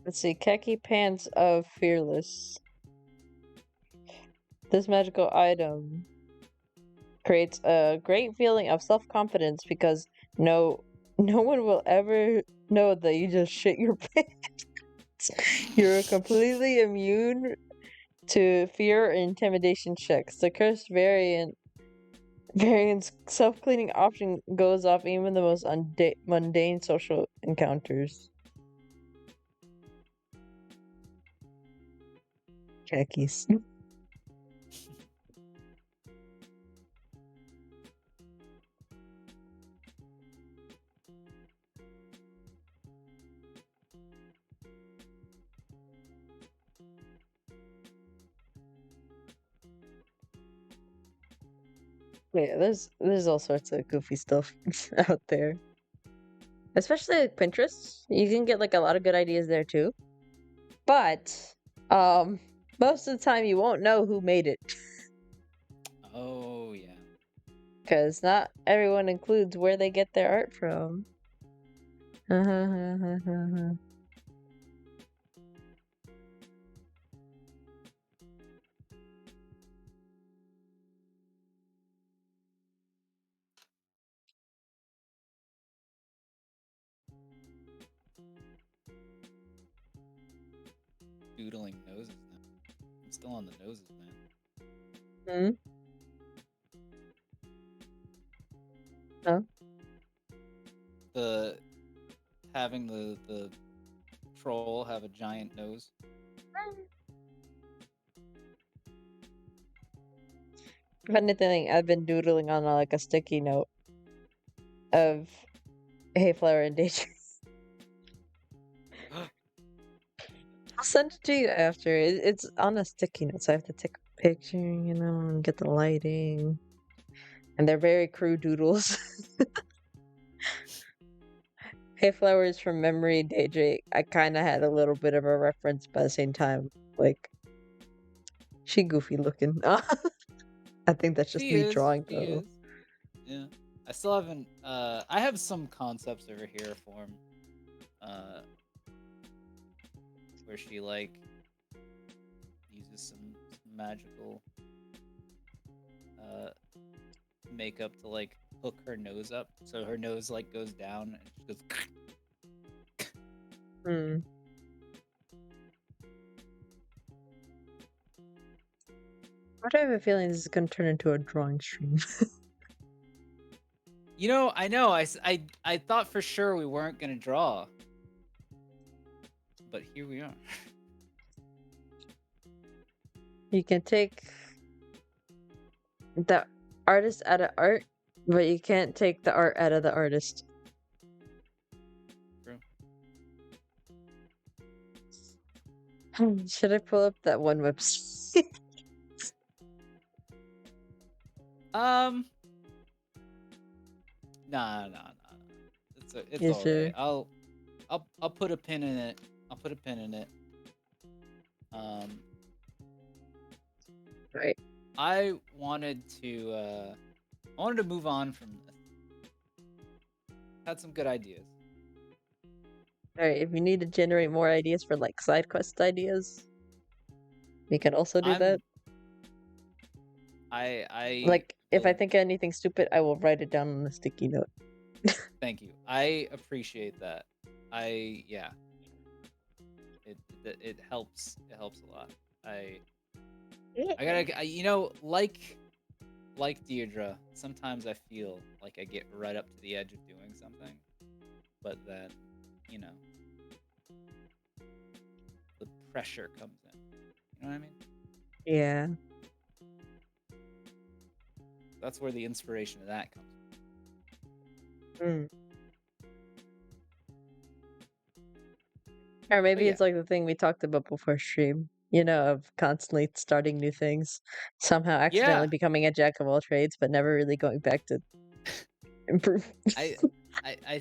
Let's see. Khaki pants of fearless. This magical item creates a great feeling of self-confidence because no one will ever know that you just shit your pants. You're completely immune to fear or intimidation checks. The cursed variant's self-cleaning option goes off even the most mundane social encounters. Khakis. Yeah, there's all sorts of goofy stuff out there. Especially like Pinterest. You can get like a lot of good ideas there too. But most of the time you won't know who made it. Oh yeah. Because not everyone includes where they get their art from. Doodling noses now. I'm still on the noses, man. Hmm? Huh? The having the troll have a giant nose? If anything, I've been doodling on like a sticky note of Hayflower and Daydream. I'll send it to you after. It's on a sticky note, so I have to take a picture, and get the lighting. And they're very crude doodles. Hayflower is from memory. Daydream, I kind of had a little bit of a reference, but at the same time, like, she goofy looking. I think that's just She me is. drawing, She though. is. Yeah. I still haven't. I have some concepts over here for him. Where she like uses some magical makeup to like hook her nose up, so her nose like goes down and she goes. Hmm. Why do I have a feeling this is gonna turn into a drawing stream? I know. I thought for sure we weren't gonna draw, but here we are. You can take the artist out of art, but you can't take the art out of the artist. True. Should I pull up that one website? Nah. It's You all sure? right. I'll put a pin in it. I'll put a pin in it. Right. I wanted to move on from this. Had some good ideas. Alright, if you need to generate more ideas for like side quest ideas, we can also do that. Like, if I think of anything stupid, I will write it down on a sticky note. Thank you. I appreciate that. Yeah. It helps. It helps a lot. I gotta, like Deirdre, sometimes I feel like I get right up to the edge of doing something, but then, the pressure comes in. You know what I mean? Yeah. That's where the inspiration of that comes from. Or maybe it's like the thing we talked about before stream, of constantly starting new things, somehow accidentally becoming a jack of all trades, but never really going back to improve. I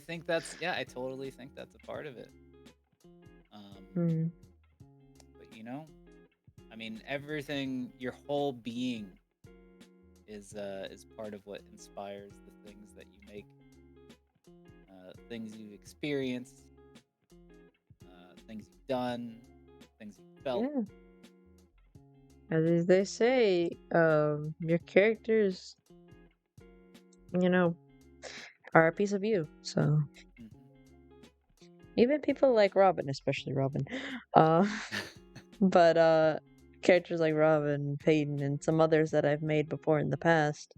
think that's, I totally think that's a part of it. But I mean, everything, your whole being is part of what inspires the things that you make, things you've experienced, things you've done, things you've felt. Yeah. As they say, your characters, are a piece of you. So even people like Robin, especially Robin, but characters like Robin, Peyton, and some others that I've made before in the past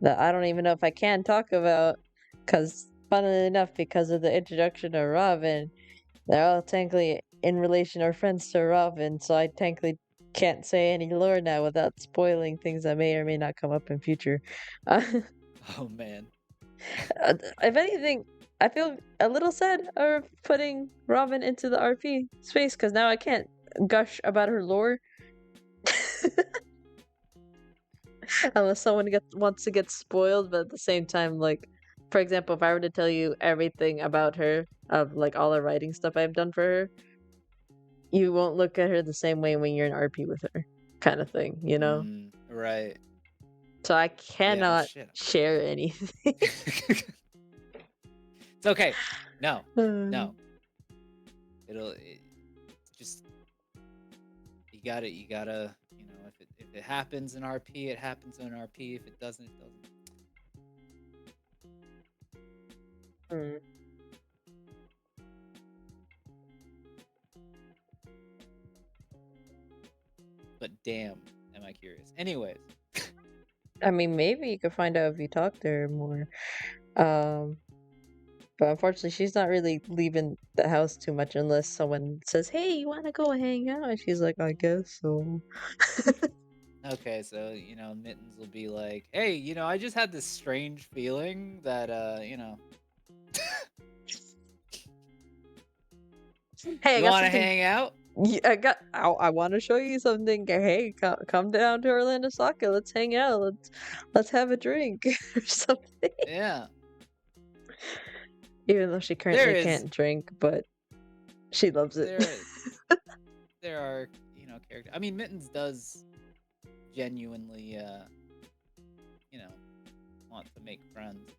that I don't even know if I can talk about, because funnily enough, because of the introduction of Robin, they're all technically in relation or friends to Robin, so I technically can't say any lore now without spoiling things that may or may not come up in future. Oh man. If anything, I feel a little sad of putting Robin into the RP space, because now I can't gush about her lore. Unless someone wants to get spoiled, but at the same time, like, for example, if I were to tell you everything about her, of like all the writing stuff I've done for her, you won't look at her the same way when you're in RP with her, kind of thing, Right. So I cannot share anything. It's okay. No. Just, you gotta, if it happens in RP, it happens in RP. If it doesn't, it doesn't. But damn, am I curious. Anyways. I mean, maybe you could find out if you talk to her more. But unfortunately, she's not really leaving the house too much unless someone says, "Hey, you want to go hang out?" And she's like, "I guess so." Okay, so Mittens will be like, "Hey, I just had this strange feeling that Hey, I you got want to something. hang out?" I want to show you something. Hey, come down to Orlando Soccer. Let's hang out. Let's have a drink or something. Yeah. Even though she There currently is can't drink, but she loves it. there are, characters. I mean, Mittens does genuinely want to make friends.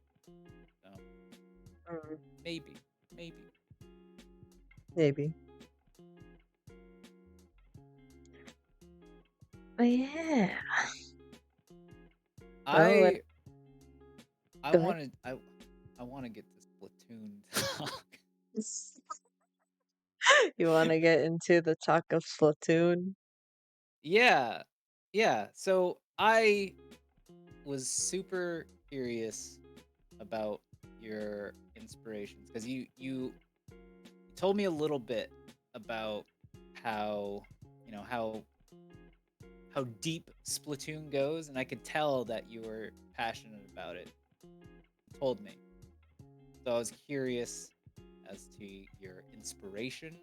So maybe. Maybe. But yeah. I Go ahead. want to get this Splatoon talk. You want to get into the talk of Splatoon? Yeah. Yeah. So I was super curious about your inspirations because you told me a little bit about how how deep Splatoon goes, and I could tell that you were passionate about it. You told me. So I was curious as to your inspiration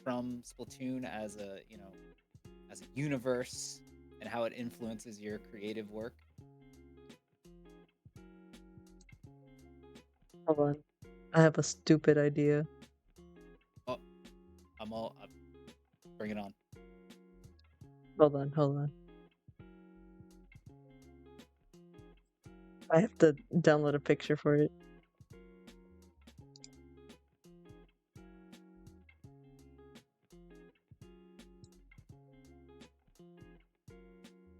from Splatoon as a universe and how it influences your creative work. Hold on. I have a stupid idea. Oh, bring it on. Hold on. I have to download a picture for it.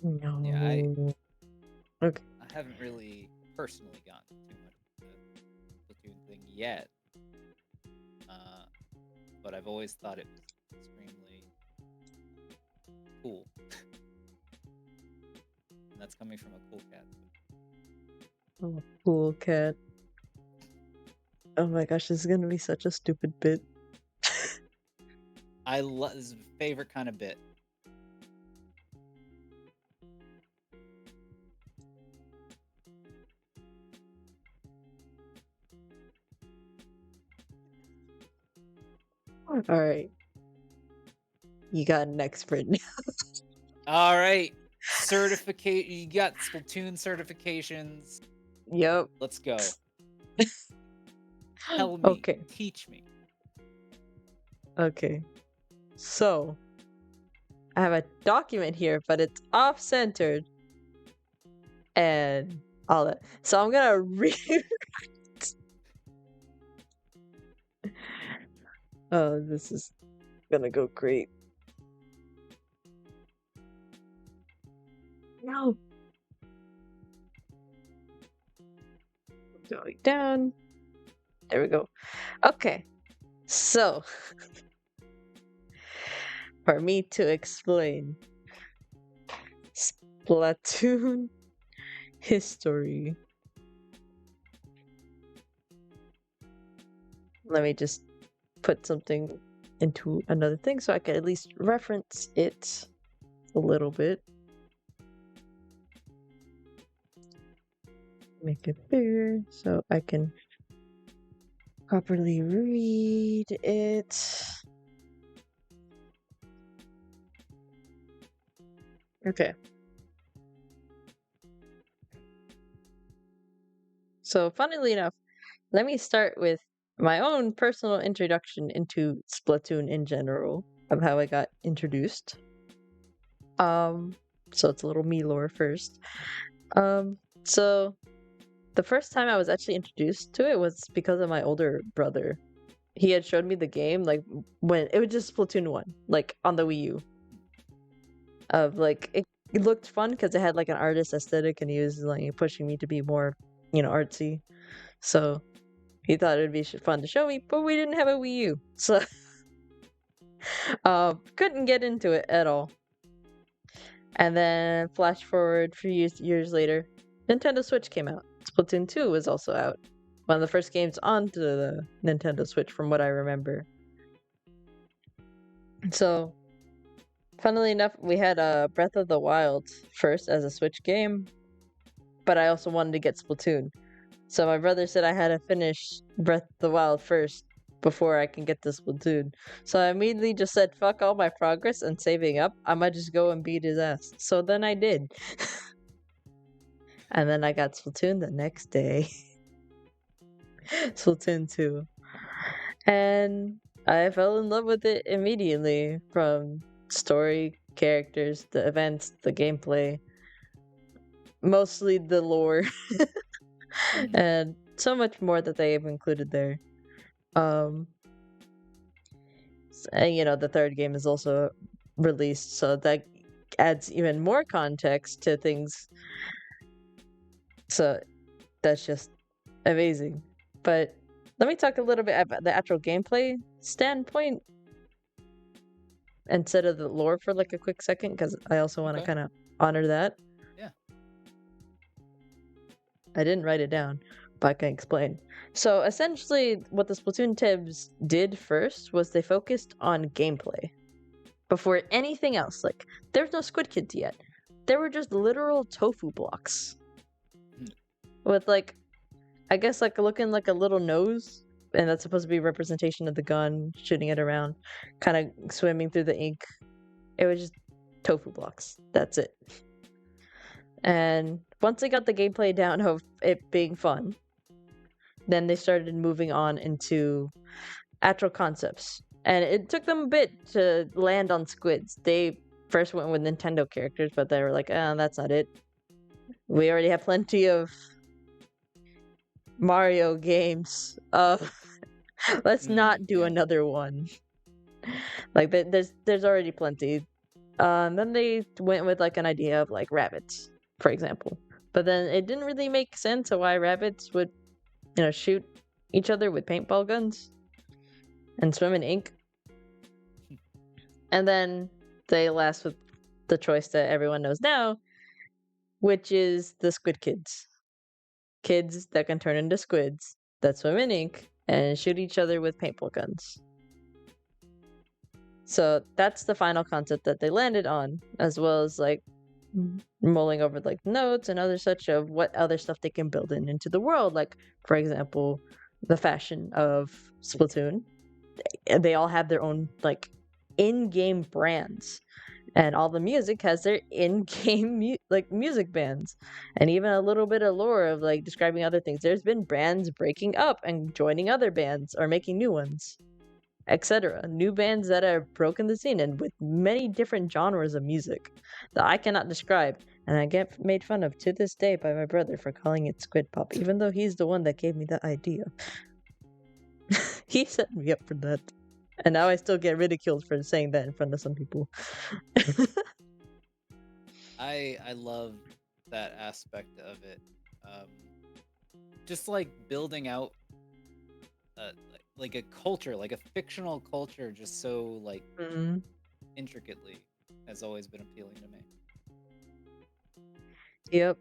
No. Yeah, Okay. I haven't really personally gotten too much of the Splatoon thing yet, but I've always thought it was extremely cool. And that's coming from a cool cat. Oh, cool cat. Oh my gosh, this is gonna be such a stupid bit. I love this is my favorite kind of bit. All right. You got an expert now. All right. Certificate. You got Splatoon certifications. Yep. Let's go. Tell me. Okay. Teach me. Okay. So, I have a document here, but it's off-centered. And all that. So I'm gonna read. Oh, this is gonna go great. No. Going down. There we go. Okay. So, for me to explain Splatoon history. Let me just put something into another thing so I can at least reference it a little bit. Make it bigger so I can properly read it. Okay. So, funnily enough, let me start with my own personal introduction into Splatoon in general, of how I got introduced. So it's a little me lore first. So the first time I was actually introduced to it was because of my older brother. He had showed me the game like when it was just Splatoon 1, like on the Wii U. Of like it looked fun because it had like an artist aesthetic and he was like pushing me to be more, artsy. So he thought it'd be fun to show me, but we didn't have a Wii U, so couldn't get into it at all. And then flash forward a few years later, Nintendo Switch came out. Splatoon 2 was also out. one of the first games onto the Nintendo Switch, from what I remember. So, funnily enough, we had Breath of the Wild first as a Switch game, but I also wanted to get Splatoon. So my brother said I had to finish Breath of the Wild first before I can get this Splatoon. So I immediately just said, fuck all my progress and saving up. I might just go and beat his ass. So then I did. And then I got Splatoon the next day. Splatoon 2. And I fell in love with it immediately, from story, characters, the events, the gameplay. Mostly the lore. And so much more that they have included there. And the third game is also released, so that adds even more context to things. So that's just amazing. But let me talk a little bit about the actual gameplay standpoint instead of the lore for like a quick second, because I also want to kind of honor that. Yeah. I didn't write it down, but I can explain. So essentially, what the Splatoon Tibbs did first was they focused on gameplay before anything else. Like, there's no Squid Kids yet. There were just literal tofu blocks with, like, I guess, like, looking like a little nose, and that's supposed to be a representation of the gun, shooting it around, kind of swimming through the ink. It was just tofu blocks. That's it. And once they got the gameplay down of it being fun, then they started moving on into actual concepts. And it took them a bit to land on squids. They first went with Nintendo characters, but they were like, that's not it. We already have plenty of Mario games. Let's not do another one. Like, there's already plenty. And then they went with like an idea of like rabbits, for example. But then it didn't really make sense of why rabbits would, shoot each other with paintball guns and swim in ink. And then they last with the choice that everyone knows now, which is the Squid Kids. Kids that can turn into squids that swim in ink and shoot each other with paintball guns. So that's the final concept that they landed on, as well as like mulling over like notes and other such of what other stuff they can build into the world. Like, for example, the fashion of Splatoon. They all have their own like in-game brands, and all the music has their in-game music bands, and even a little bit of lore of like describing other things. There's been bands breaking up and joining other bands or making new ones, etc. New bands that have broken the scene, and with many different genres of music that I cannot describe, and I get made fun of to this day by my brother for calling it Squid Pop, even though he's the one that gave me that idea. He set me up for that, and now I still get ridiculed for saying that in front of some people. I love that aspect of it. Just like building out like a culture, like a fictional culture, just so like intricately, has always been appealing to me. Yep,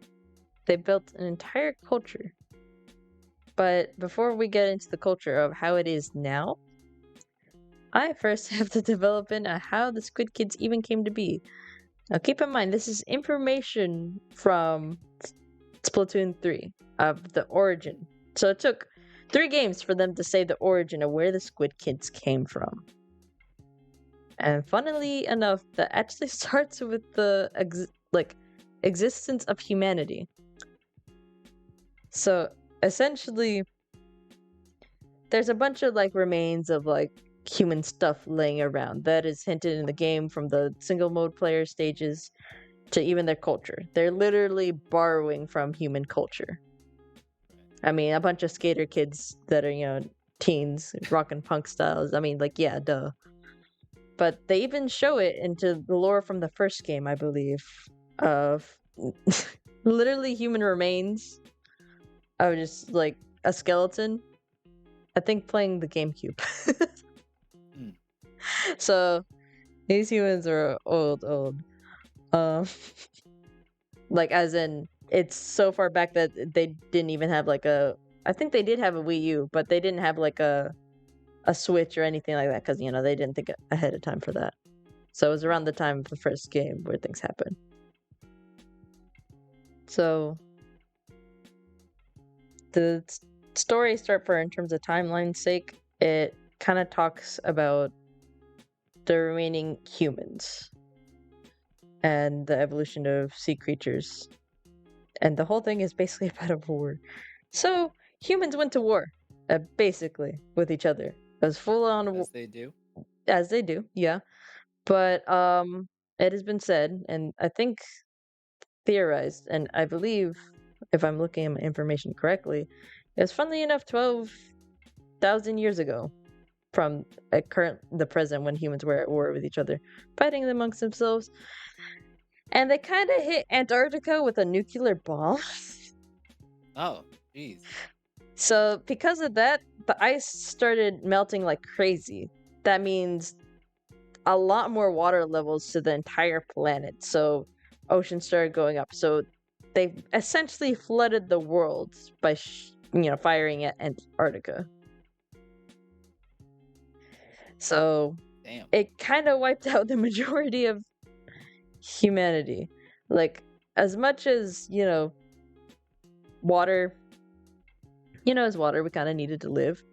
they built an entire culture. But before we get into the culture of how it is now, I first have to develop in how the Squid Kids even came to be. Now keep in mind, this is information from Splatoon 3 of the origin. So it took 3 games for them to say the origin of where the Squid Kids came from. And funnily enough, that actually starts with the existence of humanity. So essentially, there's a bunch of like remains of like human stuff laying around that is hinted in the game, from the single mode player stages to even their culture. They're literally borrowing from human culture. I mean, a bunch of skater kids that are, teens, rockin' punk styles. I mean, like, yeah, duh. But they even show it into the lore from the first game, I believe, of literally human remains of just like a skeleton. I think playing the GameCube. So these humans are old. Like, as in, it's so far back that they didn't even have like a I think they did have a Wii U, but they didn't have like a Switch or anything like that because they didn't think ahead of time for that. So it was around the time of the first game where things happened. So the story start for in terms of timeline's sake, it kind of talks about the remaining humans and the evolution of sea creatures. And the whole thing is basically about a war. So humans went to war, basically, with each other. It was full on As they do. As they do, yeah. But it has been said, and I think theorized, and I believe, if I'm looking at my information correctly, it was funnily enough 12,000 years ago from the present when humans were at war with each other, fighting amongst themselves. And they kind of hit Antarctica with a nuclear bomb. Oh, jeez. So because of that, the ice started melting like crazy. That means a lot more water levels to the entire planet. So oceans started going up. So they essentially flooded the world by firing at Antarctica. So damn, it kind of wiped out the majority of humanity. Like, as much as water is water, we kind of needed to live.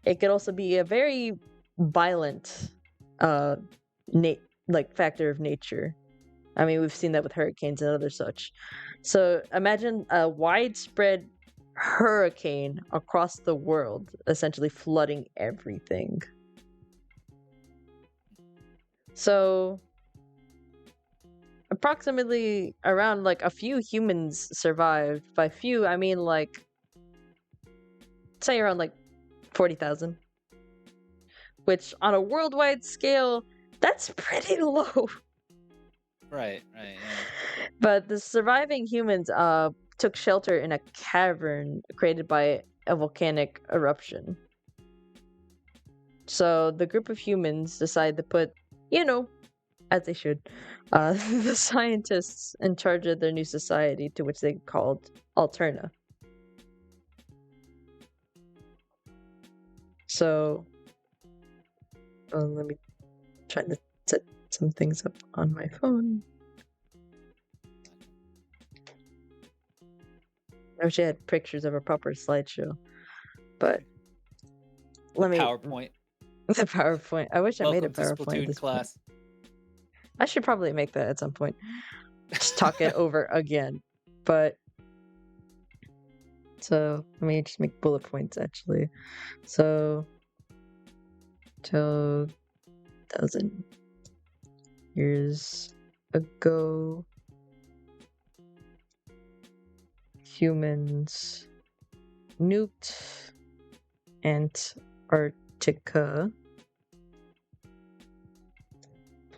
It could also be a very violent factor of nature. I mean, we've seen that with hurricanes and other such. So imagine a widespread hurricane across the world, essentially flooding everything. So approximately around like a few humans survived. By few, I mean like, say around like 40,000. Which on a worldwide scale, that's pretty low. Right, yeah. But the surviving humans took shelter in a cavern created by a volcanic eruption. So the group of humans decided to put, as they should, the scientists in charge of their new society, to which they called Alterna. So, let me try to set some things up on my phone. I wish I had pictures of a proper slideshow, but PowerPoint. The PowerPoint. I wish I made a PowerPoint. Welcome to Splatoon class. I should probably make that at some point. Just talk it over again. But so let me just make bullet points actually. So 2,000 years ago, humans nuked Antarctica,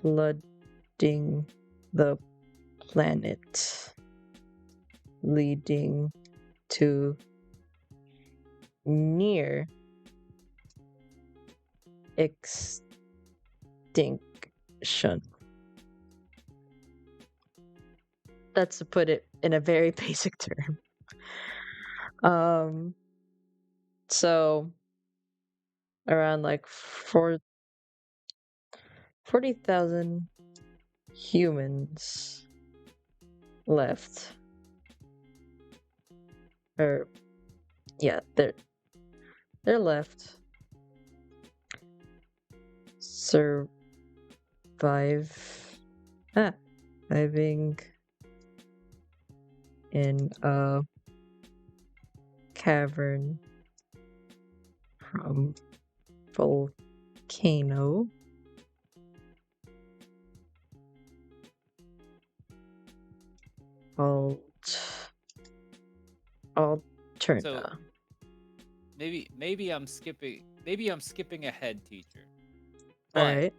flooding the planet, leading to near extinction. That's to put it in a very basic term. So around like 40,000 humans left. Or yeah, they're left. Surviving in a cavern from volcano. Alterna. So maybe I'm skipping ahead, teacher. All right.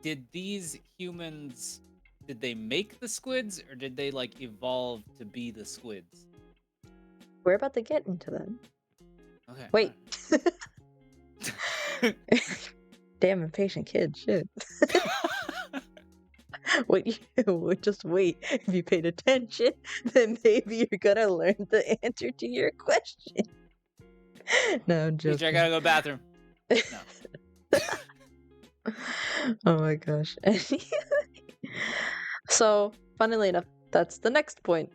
Did these humans, did they make the squids, or did they like evolve to be the squids? We're about to get into that. Okay. Wait. Damn impatient kid, shit. Just wait. If you paid attention, then maybe you're gonna learn the answer to your question. No, I'm Teacher, I joking. gotta go to the bathroom. No. Oh my gosh. So, funnily enough, that's the next point.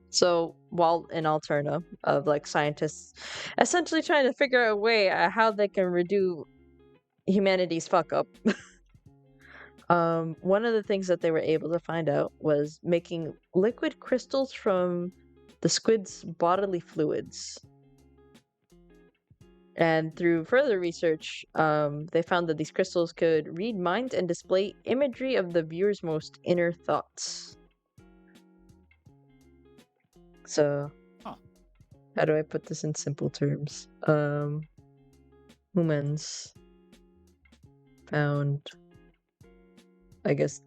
So while in Alterna, of like scientists essentially trying to figure out a way how they can redo humanity's fuck up. One of the things that they were able to find out was making liquid crystals from the squid's bodily fluids. And through further research, they found that these crystals could read minds and display imagery of the viewer's most inner thoughts. So, how do I put this in simple terms? Humans found, I guess,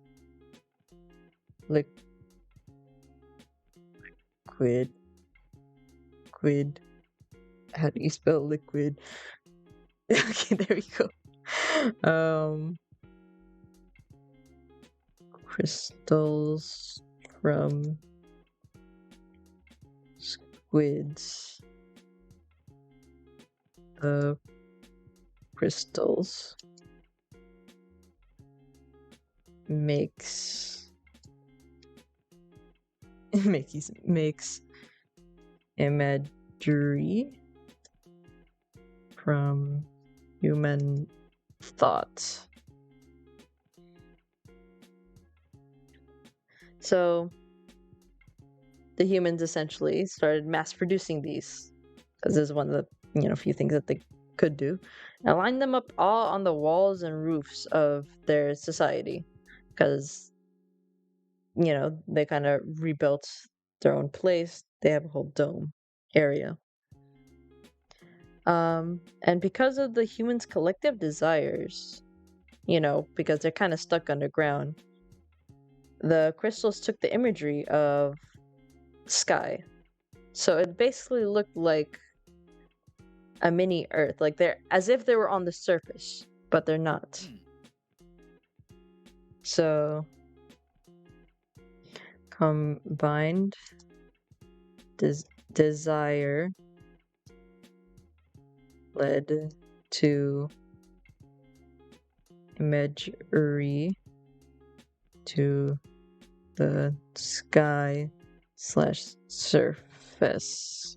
liquid. How do you spell liquid? Okay, there we go. Crystals from squids. The crystals makes imagery from human thought. So the humans essentially started mass producing these, because this is one of the few things that they could do, and line them up all on the walls and roofs of their society, because they kind of rebuilt their own place. They have a whole dome area. And because of the humans' collective desires, because they're kind of stuck underground, the crystals took the imagery of sky. So it basically looked like a mini Earth, like they're as if they were on the surface, but they're not. So combined desire led to imagery to the sky/surface.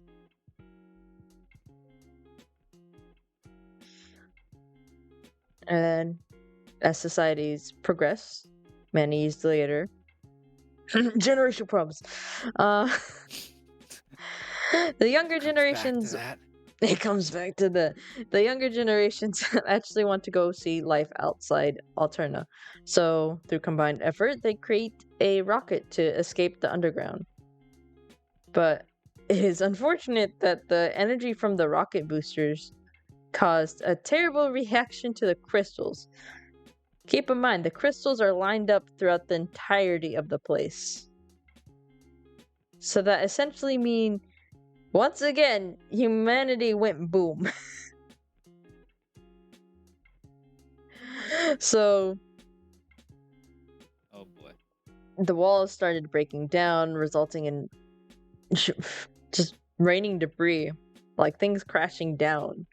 And as societies progress, many years later, generational problems. The younger generations. It comes back to the younger generations actually want to go see life outside Alterna. So through combined effort, they create a rocket to escape the underground. But it is unfortunate that the energy from the rocket boosters caused a terrible reaction to the crystals. Keep in mind, the crystals are lined up throughout the entirety of the place. So that essentially means, once again, humanity went boom. So, oh boy, the walls started breaking down, resulting in just raining debris, like things crashing down,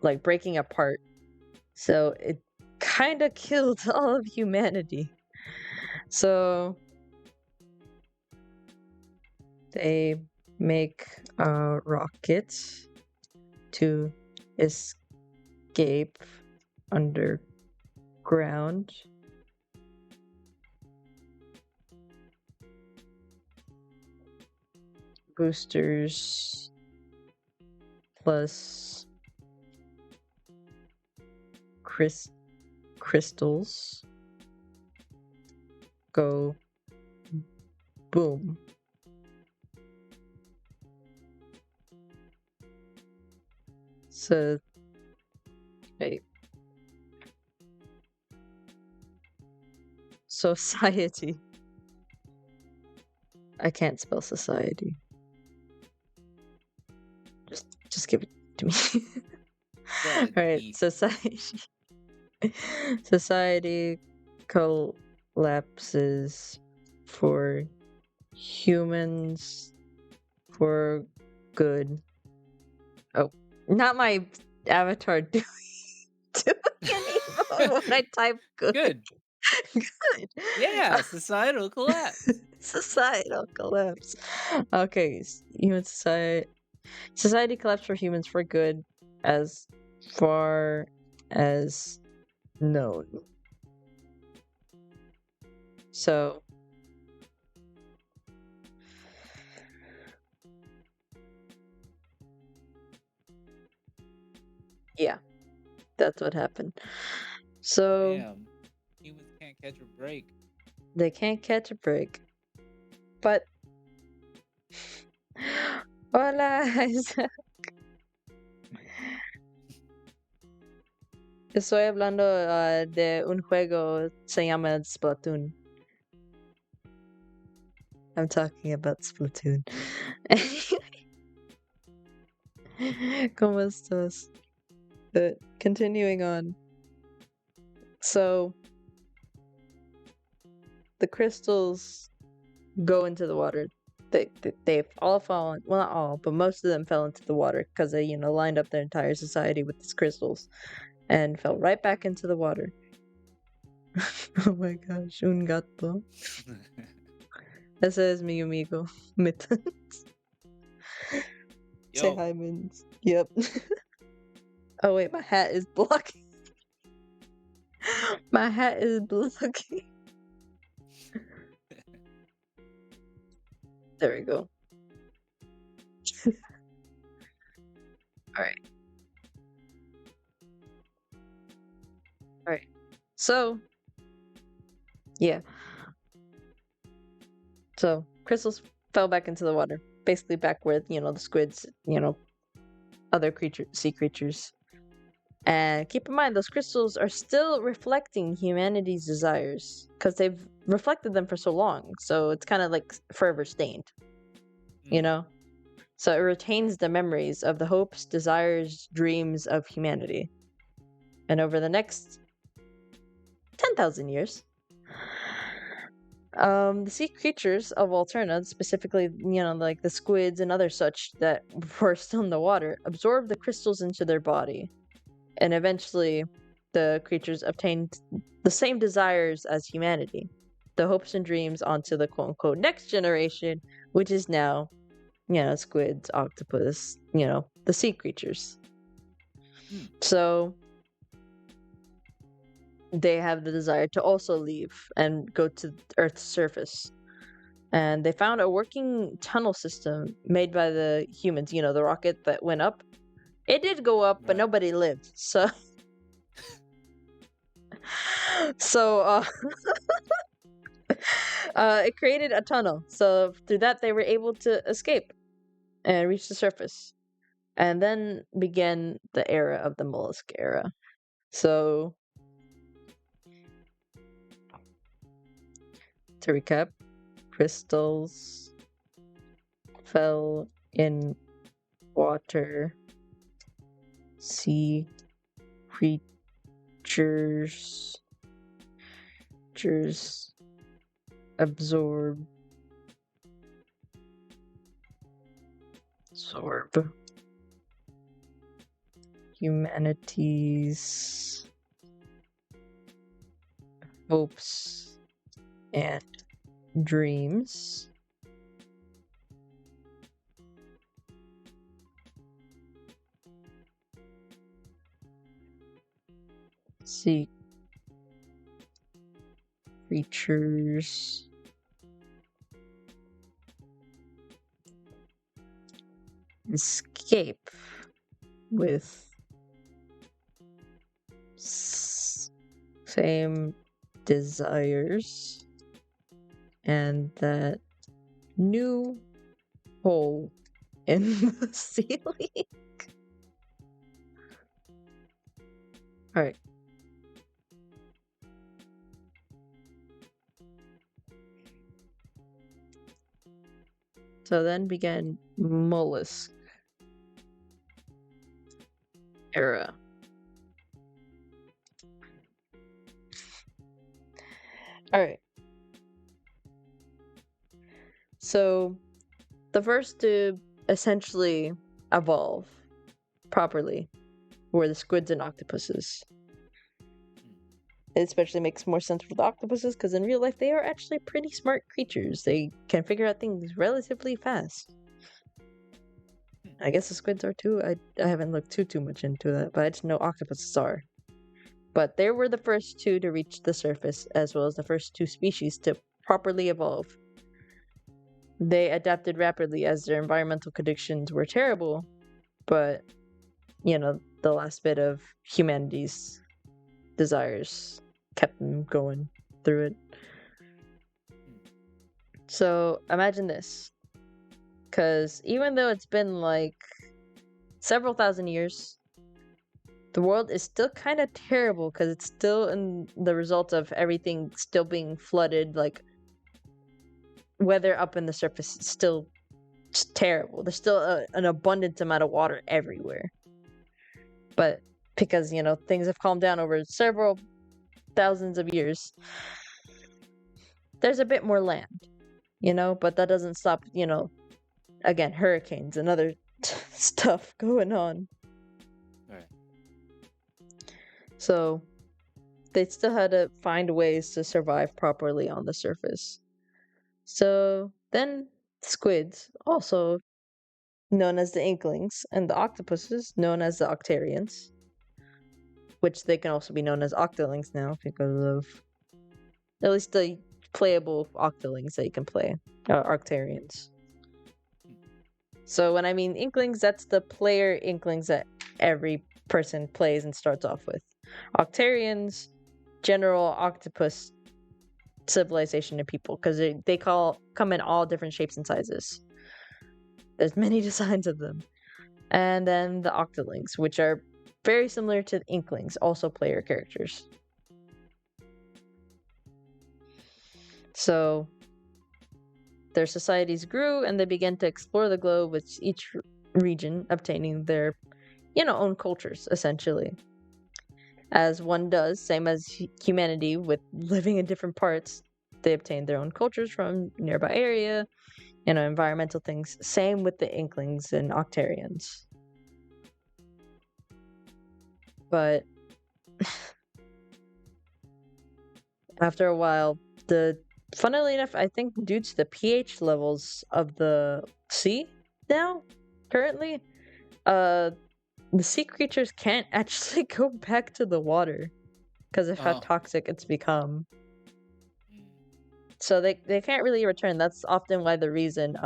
like breaking apart. So it kind of killed all of humanity. So they make a rocket to escape underground. Boosters plus crystals go boom. So, wait. Society. I can't spell society. Just give it to me. All right, society. Society collapses for humans for good. Oh, not my avatar doing an emote when I type good. Good. Good. Yeah, societal collapse. Societal collapse. Okay, human society collapse for humans for good as far as known. So yeah, that's what happened. So Damn. Humans can't catch a break. they can't catch a break. But hola, Isaac. Estoy hablando de un juego se llama Splatoon. I'm talking about Splatoon. ¿Cómo estás? But continuing on. So the crystals go into the water. They've all fallen. Well, not all, but most of them fell into the water because they, lined up their entire society with these crystals and fell right back into the water. Oh my gosh, un gato. Ese es mi amigo, Mittens. Say Yo. hi, Mittens. Yep. Oh wait, my hat is blocking. My hat is blocking. There we go. Alright. Alright. So, yeah. So, crystals fell back into the water. Basically back where, the squids, other sea creatures. And keep in mind, those crystals are still reflecting humanity's desires. Because they've reflected them for so long. So it's kind of like forever stained. So it retains the memories of the hopes, desires, dreams of humanity. And over the next 10,000 years, the sea creatures of Alterna, specifically, like the squids and other such that were still in the water, absorbed the crystals into their body. And eventually, the creatures obtained the same desires as humanity. The hopes and dreams onto the quote-unquote next generation, which is now, squids, octopus, the sea creatures. So they have the desire to also leave and go to Earth's surface. And they found a working tunnel system made by the humans, the rocket that went up. It did go up, but nobody lived. So it created a tunnel. So through that, they were able to escape and reach the surface. And then began the era of the mollusk era. So to recap, crystals fell in water, sea creatures absorb humanity's hopes and dreams. Sea creatures escape with same desires, and that new hole in the ceiling. Alright. So then began mollusk era. Alright. So, the first to essentially evolve properly were the squids and octopuses. It especially makes more sense with octopuses because in real life they are actually pretty smart creatures. They can figure out things relatively fast. I guess the squids are too. I haven't looked too much into that, but I just know octopuses are. But they were the first two to reach the surface, as well as the first two species to properly evolve. They adapted rapidly as their environmental conditions were terrible, but, you know, the last bit of humanity's desires kept them going through it. So imagine this. Because even though it's been like several thousand years, the world is still kind of terrible because it's still in the result of everything still being flooded. Like, weather up in the surface is still just terrible. There's still an abundant amount of water everywhere. But because, you know, things have calmed down over several thousands of years, there's a bit more land, you know, but that doesn't stop, you know, again, hurricanes and other stuff going on. Right. So they still had to find ways to survive properly on the surface. So then squids, also known as the Inklings, and the octopuses, known as the Octarians, which they can also be known as Octolings now because of at least the playable Octolings that you can play, Octarians. So when I mean Inklings, that's the player Inklings that every person plays and starts off with. Octarians, general octopus civilization of people, because they come in all different shapes and sizes. There's many designs of them. And then the Octolings, which are very similar to the Inklings, also player characters. So their societies grew and they began to explore the globe, with each region obtaining their, you know, own cultures, essentially. As one does, same as humanity, with living in different parts, they obtained their own cultures from nearby area, you know, environmental things. Same with the Inklings and Octarians. But after a while, funnily enough, I think due to the pH levels of the sea now, currently, the sea creatures can't actually go back to the water because of how toxic it's become. So they can't really return. That's often why the reason,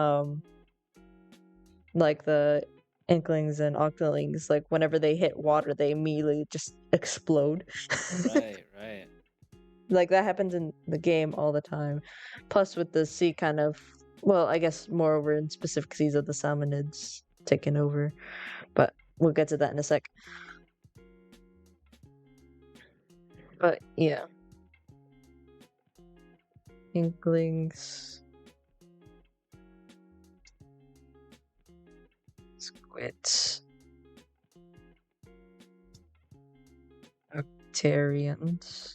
like the Inklings and Octolings, like whenever they hit water, they immediately just explode. Right. Like that happens in the game all the time. Plus with the sea kind of, well, I guess moreover in specific seas of the Salmonids taking over. But we'll get to that in a sec. But yeah. Inklings. Squids. Octarians.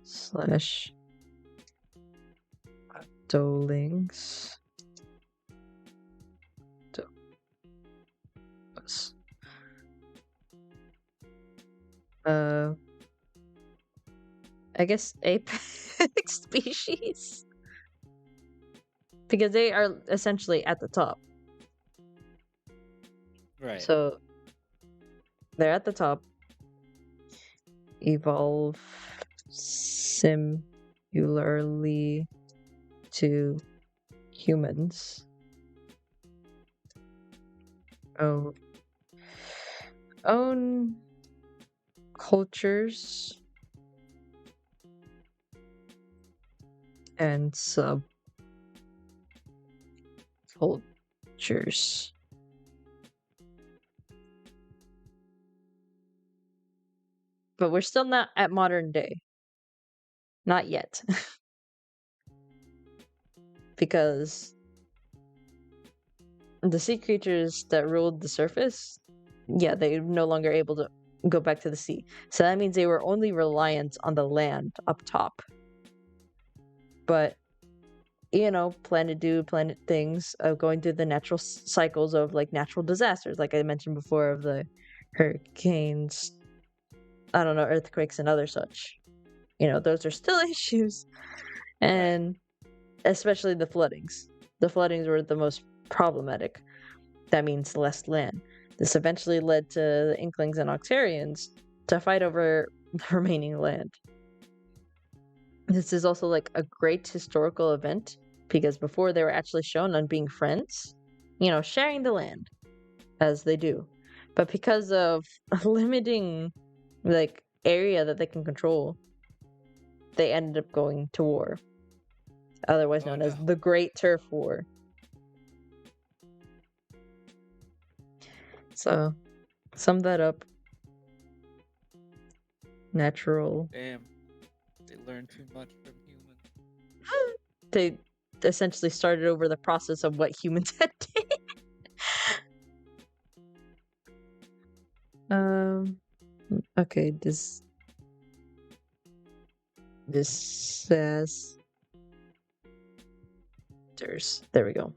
/ Octolings. I guess apex species, because they are essentially at the top. Right. So they're at the top. Evolve similarly to humans. Own cultures and subcultures. But we're still not at modern day. Not yet. Because the sea creatures that ruled the surface, yeah, they're no longer able to go back to the sea. So that means they were only reliant on the land up top. But planet do planet things of going through the natural cycles of like natural disasters, like I mentioned before, of the hurricanes, I don't know, earthquakes and other such. Those are still issues. And especially the floodings. The floodings were the most problematic. That means less land. This eventually led to the Inklings and Octarians to fight over the remaining land. This is also like a great historical event because before they were actually shown on being friends, sharing the land as they do. But because of limiting like area that they can control, they ended up going to war, otherwise known as the Great Turf War. So, sum that up. Natural. Damn. They learned too much from humans. They essentially started over the process of what humans had did. Okay, this says there we go.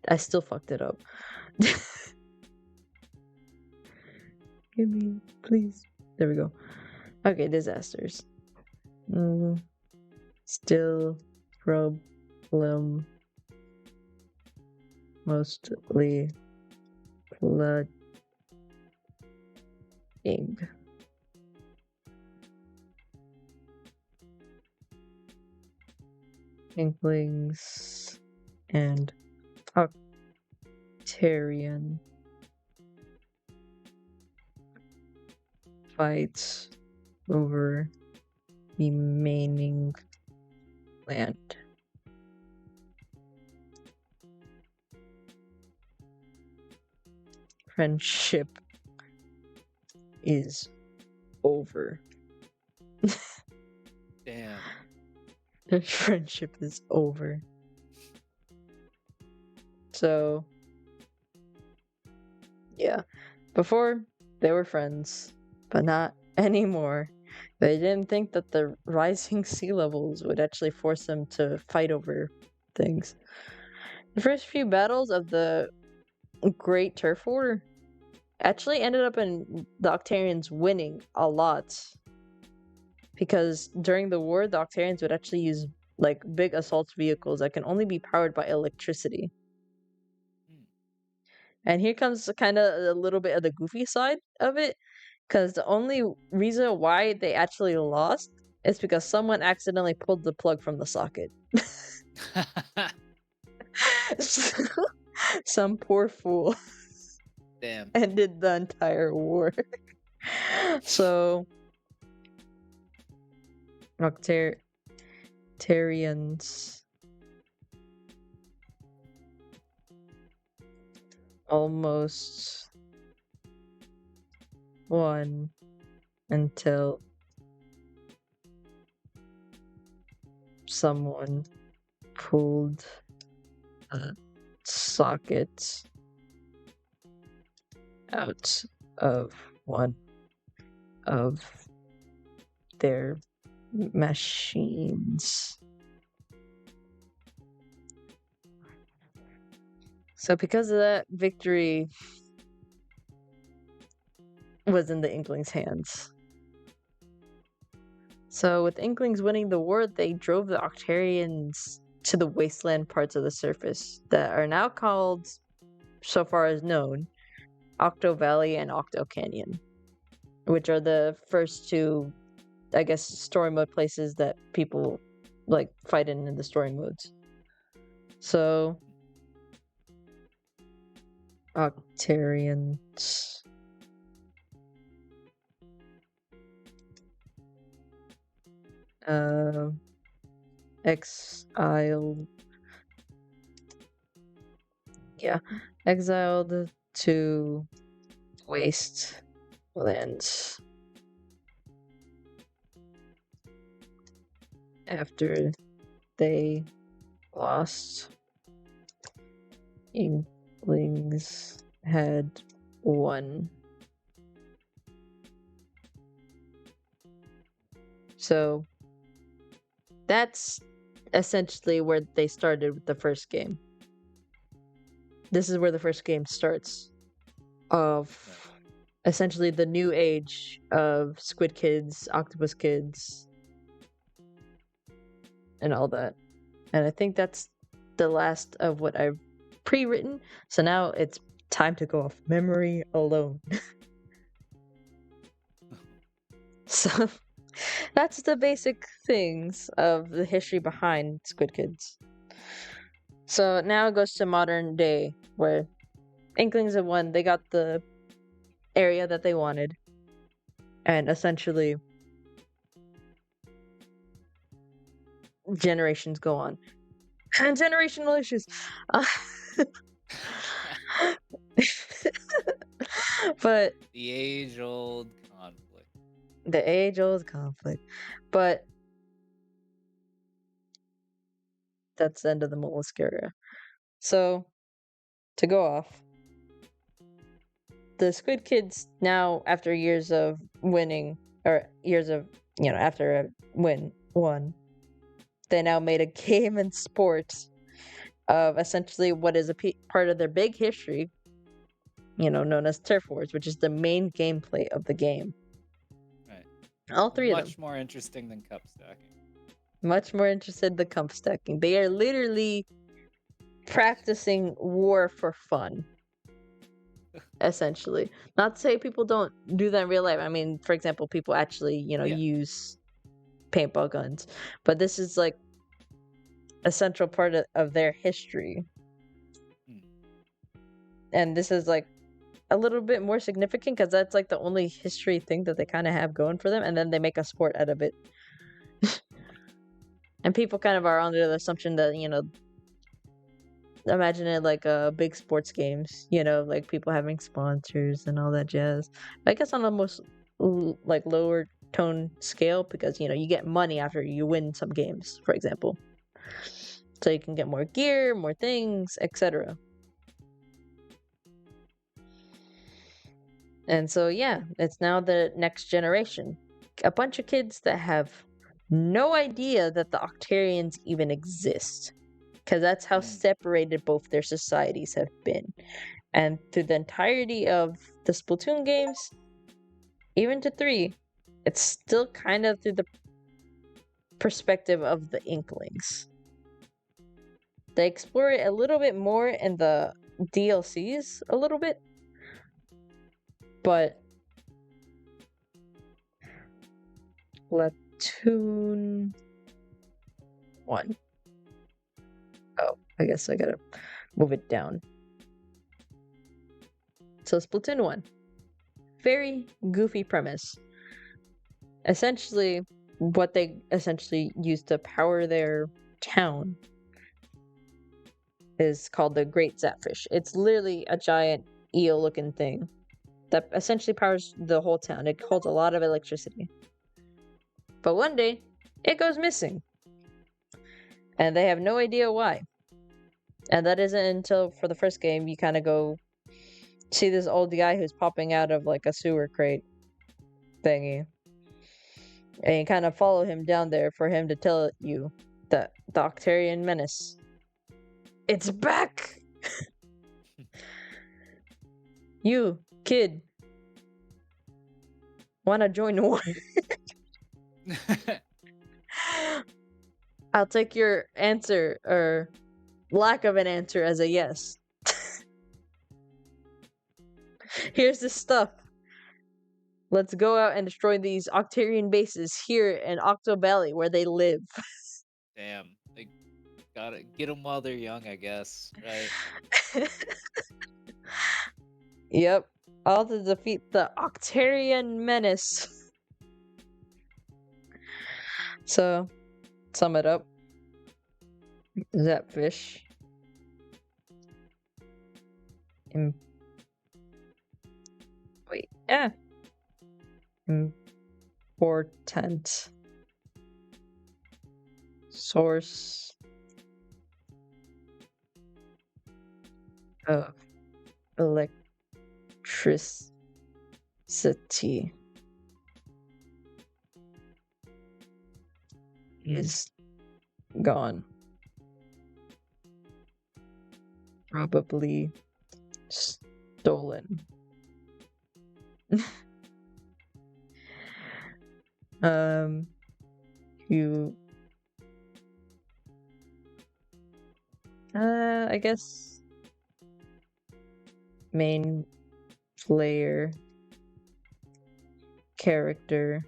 I still fucked it up. Give me, please. There we go. Okay, disasters. Still problem. Mostly flooding. Inklings and Octarian fights over remaining land. Friendship is over. Damn. The friendship is over. So, yeah. Before, they were friends, but not anymore. They didn't think that the rising sea levels would actually force them to fight over things. The first few battles of the Great Turf War actually ended up in the Octarians winning a lot. Because during the war, the Octarians would actually use like big assault vehicles that can only be powered by electricity. And here comes kind of a little bit of the goofy side of it. Because the only reason why they actually lost is because someone accidentally pulled the plug from the socket. Some poor fool. Damn. Ended the entire war. So, Octarians almost won until someone pulled a socket out of one of their machines. So because of that, victory was in the Inklings' hands. So with Inklings winning the war, they drove the Octarians to the wasteland parts of the surface that are now called, so far as known, Octo Valley and Octo Canyon, which are the first two, I guess, story mode places that people like fight in the story modes. So Octarians exiled to wastelands after they lost. Inklings had won. So that's essentially where they started with the first game. This is where the first game starts of essentially the new age of Squid Kids, Octopus Kids, and all that. And I think that's the last of what I've pre-written. So now it's time to go off memory alone. So that's the basic things of the history behind Squid Kids. So now it goes to modern day, where Inklings have won. They got the area that they wanted. And essentially, generations go on. And generational issues. But the age-old conflict. The age-old conflict. But that's the end of the mollusk area. So, to go off, the Squid Kids now, after years of winning, or years of, after a won, they now made a game and sport of essentially what is a part of their big history, known as Turf Wars, which is the main gameplay of the game. Right. All three of them. Much more interesting than cup stacking. Much more interested in the cup stacking. They are literally practicing war for fun. Essentially. Not to say people don't do that in real life. I mean, for example, people actually, use paintball guns. But this is like a central part of their history. And this is like a little bit more significant because that's like the only history thing that they kind of have going for them. And then they make a sport out of it. And people kind of are under the assumption that, imagine it like big sports games, like people having sponsors and all that jazz. I guess on a most like lower tone scale because, you get money after you win some games, for example. So you can get more gear, more things, etc. And so, yeah, it's now the next generation. A bunch of kids that have no idea that the Octarians even exist. Because that's how separated both their societies have been. And through the entirety of the Splatoon games, even to 3, it's still kind of through the perspective of the Inklings. They explore it a little bit more in the DLCs, a little bit. But Splatoon 1. Oh, I guess I gotta move it down. So Splatoon 1. Very goofy premise. Essentially, what they use to power their town is called the Great Zapfish. It's literally a giant eel-looking thing that essentially powers the whole town. It holds a lot of electricity. But one day, it goes missing. And they have no idea why. And that isn't until, for the first game, you kind of go see this old guy who's popping out of like a sewer crate thingy. And you kind of follow him down there for him to tell you that the Octarian menace, it's back! You, kid, wanna join the war? I'll take your answer, or lack of an answer, as a yes. Here's the stuff. Let's go out and destroy these Octarian bases here in Octo Valley, where they live. Damn. They gotta get them while they're young, I guess. Right? Yep. All to defeat the Octarian menace. So, sum it up. Zapfish. Important source of electricity is gone. Probably stolen. You I guess main player character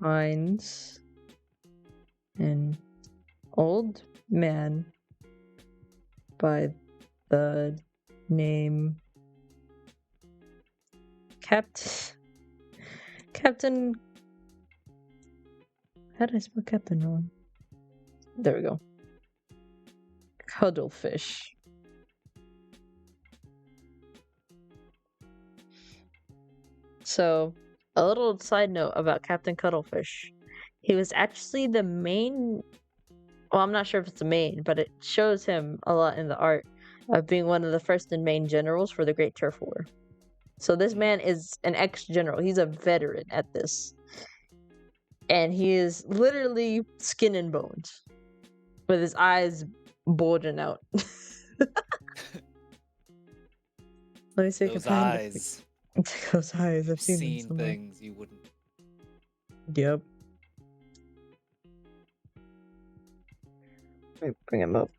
finds an old man by the name Captain. How did I spell Captain wrong? There we go. Cuddlefish. So, a little side note about Captain Cuddlefish. He was actually the main. Well, I'm not sure if it's the main, but it shows him a lot in the art of being one of the first and main generals for the Great Turf War. So this man is an ex-general. He's a veteran at this. And he is literally skin and bones. With his eyes bulging out. Let me see those eyes. Those eyes. I've seen things you wouldn't. Yep. Let me bring him up.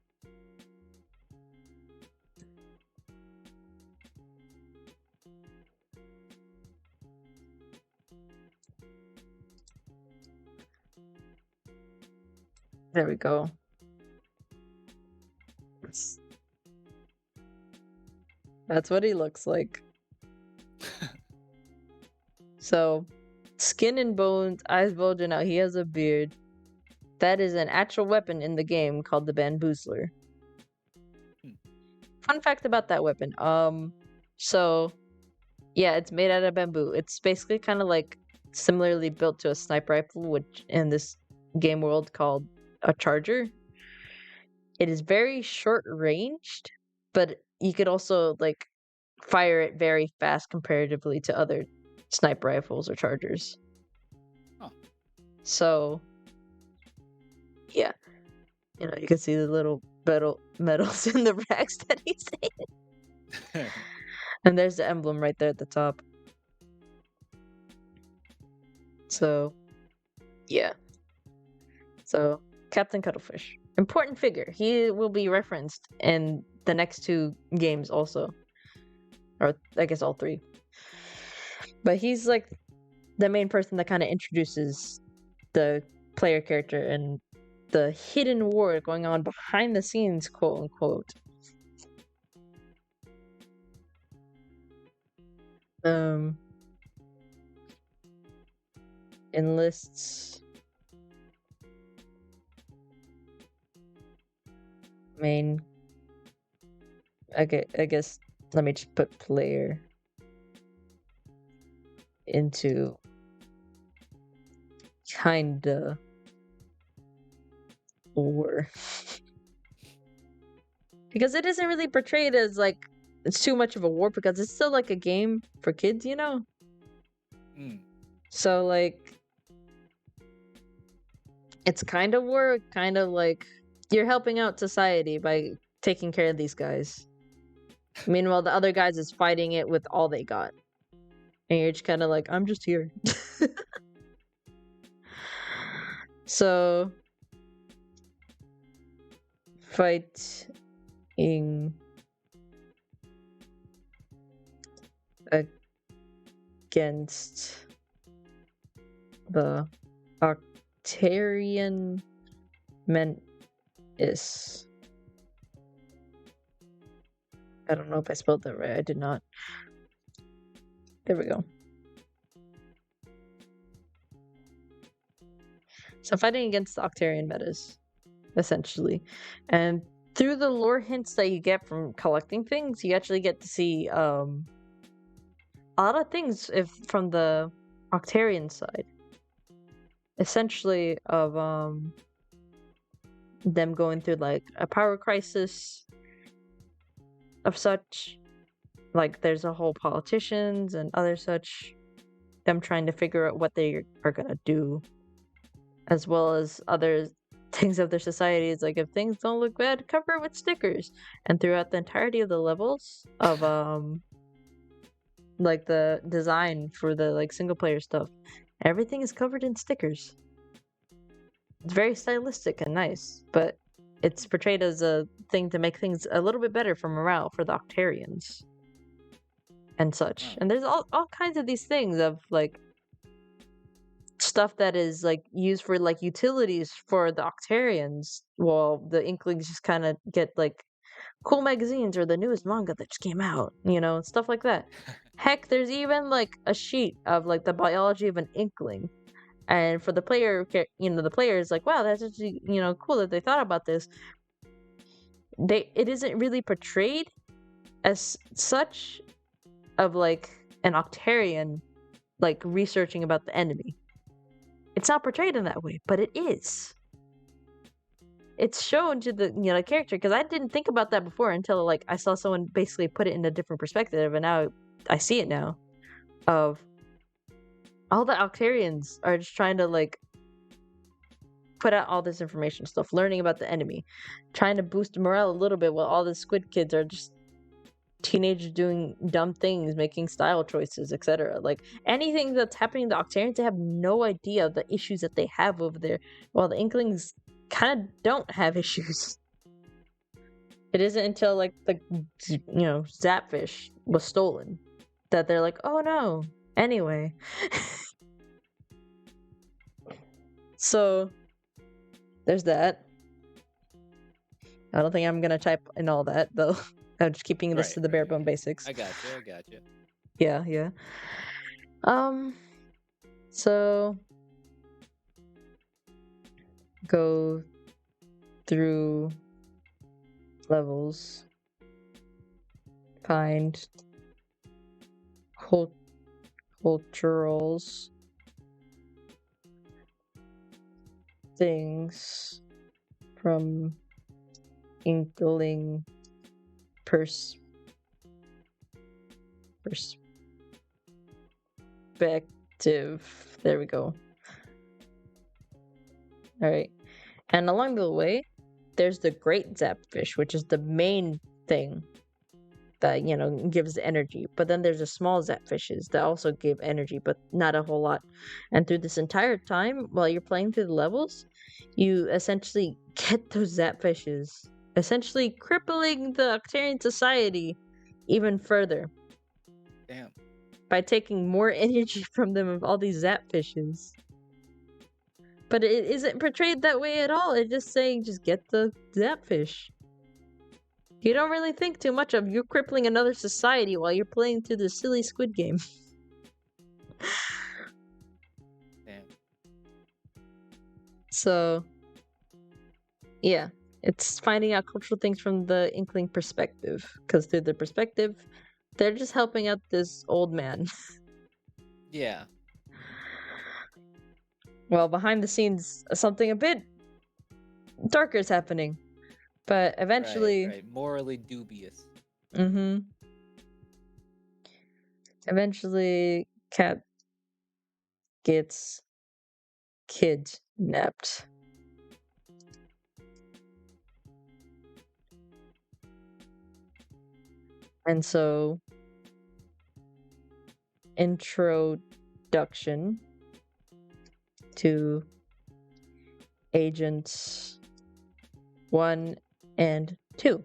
There we go. That's what he looks like. So, skin and bones, eyes bulging out. He has a beard. That is an actual weapon in the game called the Bamboozler. Fun fact about that weapon. So, yeah, it's made out of bamboo. It's basically kind of like similarly built to a sniper rifle, which in this game world called a charger. It is very short ranged, but you could also like fire it very fast comparatively to other sniper rifles or chargers. Oh. So yeah, you know, you can see the little medals in the racks that he's in. And there's the emblem right there at the top. So yeah. So Captain Cuttlefish. Important figure. He will be referenced in the next two games also. Or I guess all three. But he's like the main person that kind of introduces the player character and the hidden war going on behind the scenes, quote unquote. Enlists main. I guess let me just put player into kinda war. Because it isn't really portrayed as like it's too much of a war because it's still like a game for kids, you know? So like it's kind of war, kind of like you're helping out society by taking care of these guys. Meanwhile, the other guys is fighting it with all they got. And you're just kind of like, I'm just here. So, fighting against the Octarian Menace. I don't know if I spelled that right. I did not. There we go. So fighting against the Octarian metas, essentially. And through the lore hints that you get from collecting things, you actually get to see a lot of things from the Octarian side. Essentially of them going through like a power crisis of such. Like there's a whole politicians and other such, them trying to figure out what they are gonna do. as well as other things of their society. It's like if things don't look bad, cover it with stickers. And throughout the entirety of the levels of like the design for the like single player stuff, everything is covered in stickers. It's very stylistic and nice, but it's portrayed as a thing to make things a little bit better for morale for the Octarians and such. Oh. And there's all kinds of these things of like stuff that is like used for like utilities for the Octarians, while the Inklings just kind of get like cool magazines or the newest manga that just came out, you know, stuff like that. Heck, there's even like a sheet of like the biology of an Inkling. And for the player, you know, the player is like, wow, that's actually, you know, cool that they thought about this. It isn't really portrayed as such of like an Octarian like researching about the enemy. It's not portrayed in that way, but it is. It's shown to the, you know, character, because I didn't think about that before until like I saw someone basically put it in a different perspective, and now I see it now. Of all the Octarians are just trying to like put out all this information stuff, learning about the enemy, trying to boost morale a little bit, while all the Squid Kids are just teenagers doing dumb things, making style choices, etc. Like anything that's happening to Octarians, they have no idea of the issues that they have over there, while the Inklings kind of don't have issues. It isn't until like the, you know, Zapfish was stolen that they're like, oh no. Anyway. So there's that. I don't think I'm gonna type in all that though. I'm just keeping this to the bare bone basics. I got you. Yeah. So go through levels, find culturals, things from Inkling perspective. There we go. All right. And along the way, there's the Great Zapfish, which is the main thing that, you know, gives energy. But then there's the small Zapfishes that also give energy, but not a whole lot. And through this entire time, while you're playing through the levels, you essentially get those Zapfishes, essentially crippling the Octarian society even further. Damn. By taking more energy from them of all these Zapfishes. But it isn't portrayed that way at all. It's just saying, just get the Zapfish. You don't really think too much of you crippling another society while you're playing through the silly Squid Game. Damn. So, yeah. It's finding out cultural things from the Inkling perspective. Because through their perspective, they're just helping out this old man. Yeah. Well, behind the scenes, something a bit darker is happening. But eventually... Right. Morally dubious. Mm-hmm. Eventually, Cat gets kidnapped. And so... Introduction to Agents 1 and 2.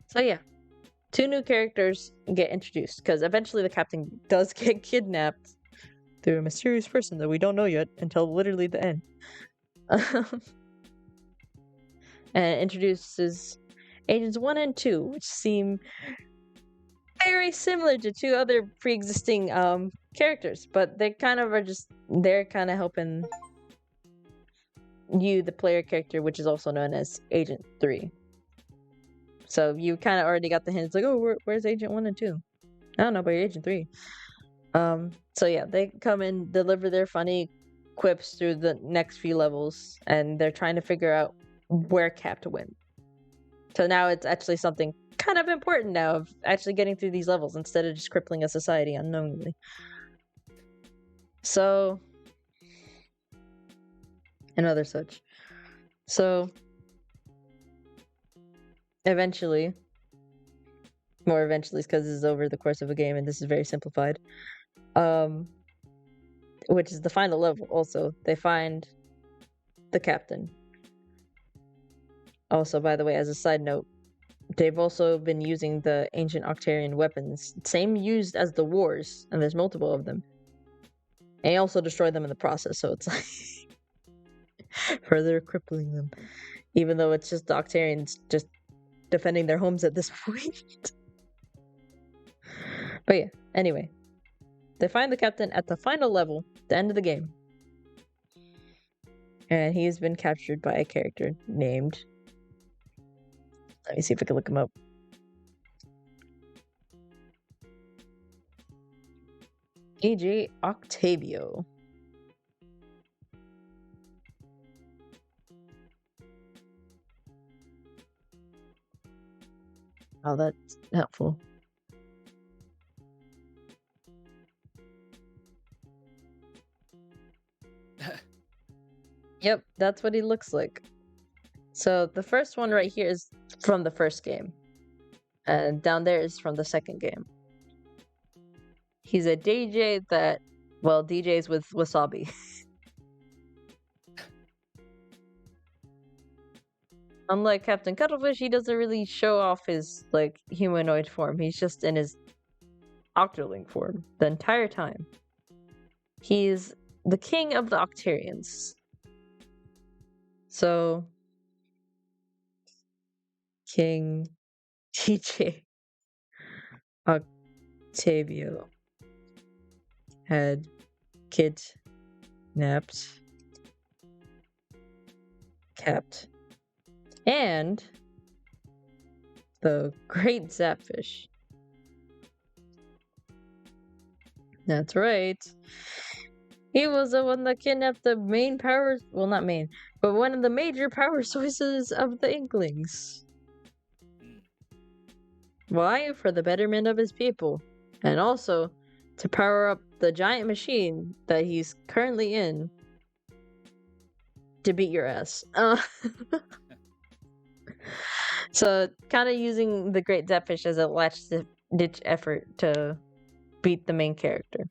So yeah, 2 new characters get introduced, because eventually the captain does get kidnapped through a mysterious person that we don't know yet until literally the end. And introduces Agents 1 and 2, which seem very similar to 2 other pre-existing characters, but they kind of are just, they're kind of helping you, the player character, which is also known as Agent 3. So you kind of already got the hints, like, oh, where's Agent 1 and 2? I don't know, but you're Agent 3. So yeah, they come and deliver their funny quips through the next few levels, and they're trying to figure out where Cap went. So now it's actually something kind of important now, of actually getting through these levels instead of just crippling a society unknowingly. So, and other such. So, eventually, more eventually, because this is over the course of a game, and this is very simplified. Which is the final level. Also, they find the captain. Also, by the way, as a side note, they've also been using the ancient Octarian weapons, same used as the wars, and there's multiple of them. And he also destroyed them in the process, so it's like further crippling them. Even though it's just the Octarians just defending their homes at this point. But yeah, anyway. They find the captain at the final level, the end of the game. And he's been captured by a character named... Let me see if I can look him up. DJ Octavio. Oh, that's helpful. Yep, that's what he looks like. So the first one right here is from the first game. And down there is from the second game. He's a DJ that, well, DJs with Wasabi. Unlike Captain Cuttlefish, he doesn't really show off his, like, humanoid form. He's just in his Octoling form the entire time. He's the king of the Octarians. So, King DJ Octavio had kidnapped, kept, and the Great Zapfish. That's right. He was the one that kidnapped the main power, well, not main, but one of the major power sources of the Inklings. Why? For the betterment of his people. And also to power up the giant machine that he's currently in to beat your ass. So kind of using the Great Zapfish as a last-ditch effort to beat the main character.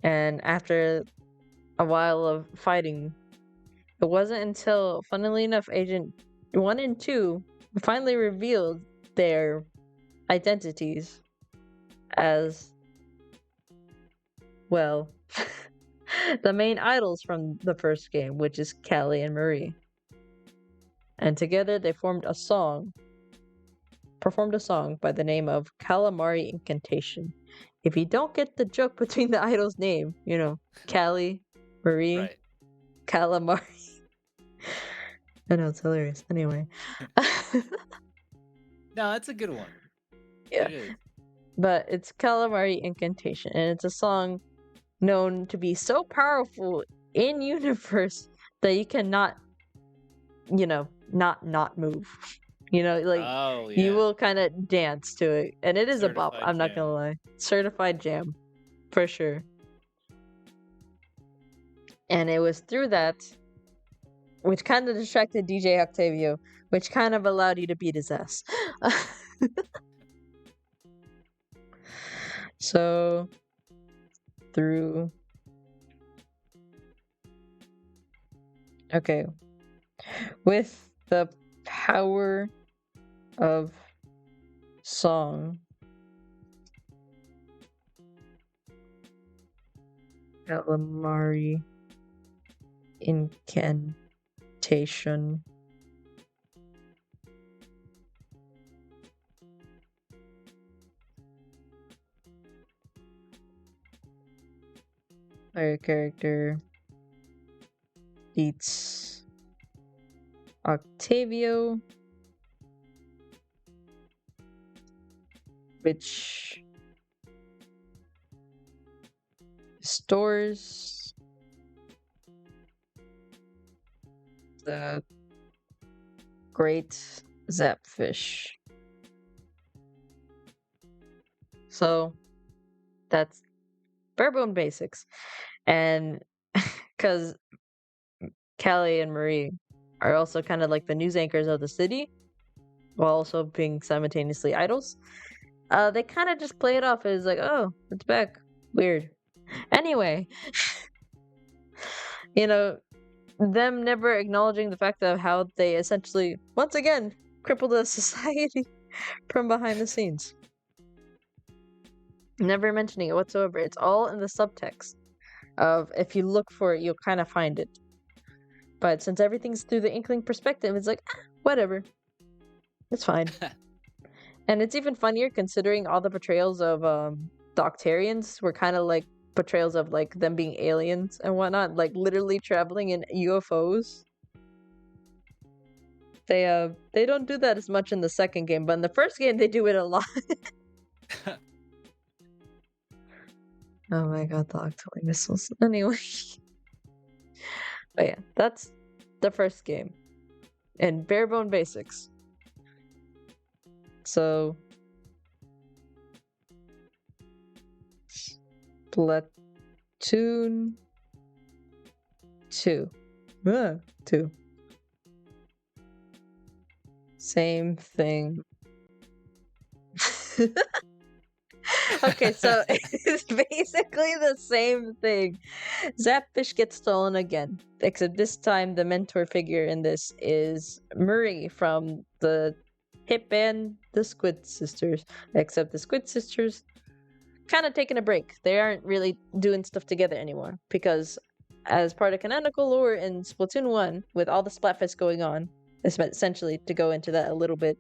And after a while of fighting, it wasn't until, funnily enough, Agent 1 and 2 finally revealed their identities as, well, the main idols from the first game, which is Callie and Marie. And together they performed a song by the name of Calamari Incantation. If you don't get the joke between the idol's name, you know, Callie, Marie, right. Calamari. I know, it's hilarious. Anyway. No, that's a good one. Yeah. It is. But it's Calamari Incantation, and it's a song known to be so powerful in universe that you cannot, you know, not move. You know, like, you will kind of dance to it. And it is certified a bop, I'm not gonna lie. Certified jam. For sure. And it was through that, which kind of distracted DJ Octavio, which kind of allowed you to beat his ass. So, through... Okay. With the power of song, Calamari Incantation, player character beats Octavio, which stores the Great Zapfish. So that's bare bone basics. And because Callie and Marie are also kind of like the news anchors of the city, while also being simultaneously idols, they kind of just play it off as like, oh, it's back. Weird. Anyway, you know, them never acknowledging the fact of how they essentially, once again, crippled the society from behind the scenes. Never mentioning it whatsoever. It's all in the subtext of if you look for it, you'll kind of find it. But since everything's through the Inkling perspective, it's like, whatever. It's fine. And it's even funnier considering all the portrayals of the Octarians were kind of like portrayals of like them being aliens and whatnot, like literally traveling in UFOs. They don't do that as much in the second game, but in the first game they do it a lot. Oh my god, the Octoling missiles. Anyway. But yeah, that's the first game. And bare bone basics. So Splatoon 2. 2. Same thing. Okay, so it's basically the same thing. Zapfish gets stolen again. Except this time the mentor figure in this is Marie from the hit band The Squid Sisters. Except the Squid Sisters kind of taking a break. They aren't really doing stuff together anymore. Because as part of canonical lore in Splatoon 1, with all the Splatfest going on, essentially to go into that a little bit,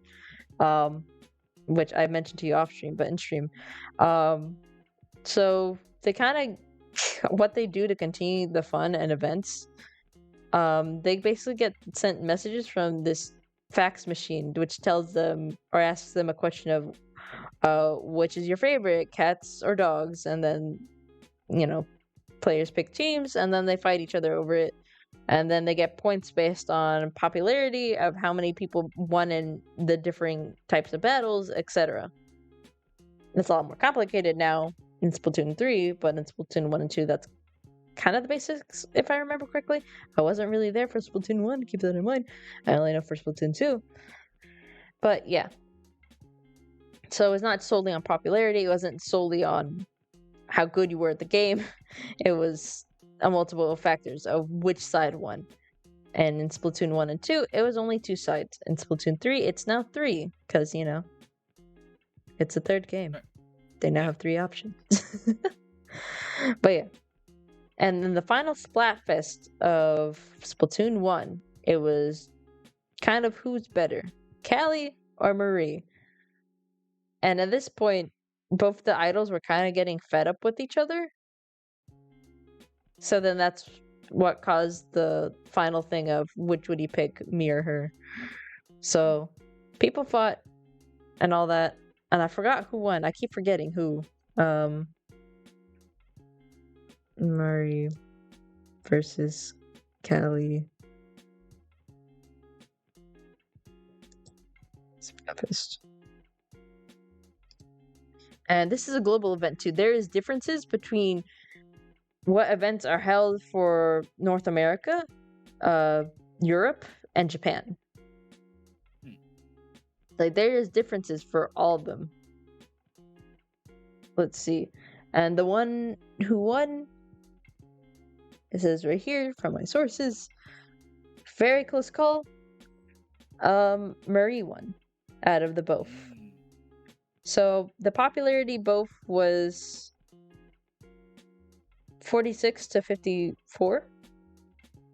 which I mentioned to you off stream, but in stream. So they kind of, what they do to continue the fun and events, they basically get sent messages from this fax machine, which tells them or asks them a question of, which is your favorite, cats or dogs? And then, players pick teams, and then they fight each other over it. And then they get points based on popularity of how many people won in the differing types of battles, etc. It's a lot more complicated now in Splatoon 3, but in Splatoon 1 and 2, that's kind of the basics, if I remember correctly. I wasn't really there for Splatoon 1, keep that in mind. I only know for Splatoon 2. But yeah. So it's not solely on popularity, it wasn't solely on how good you were at the game. It was a multiple of factors of which side won. And in Splatoon 1 and 2, it was only 2 sides. In Splatoon 3, it's now 3, because, it's a third game. They now have 3 options. But yeah. And then the final Splatfest of Splatoon 1, it was kind of who's better, Callie or Marie. And at this point, both the idols were kind of getting fed up with each other. So then that's what caused the final thing of which would he pick, me or her. So people fought and all that. And I forgot who won. I keep forgetting who. Marie versus Callie. And this is a global event too. There is differences between what events are held for North America, Europe, and Japan. Like, there is differences for all of them. Let's see. And the one who won, it says right here from my sources, very close call, Marie won out of the both. So the popularity both was 46 to 54,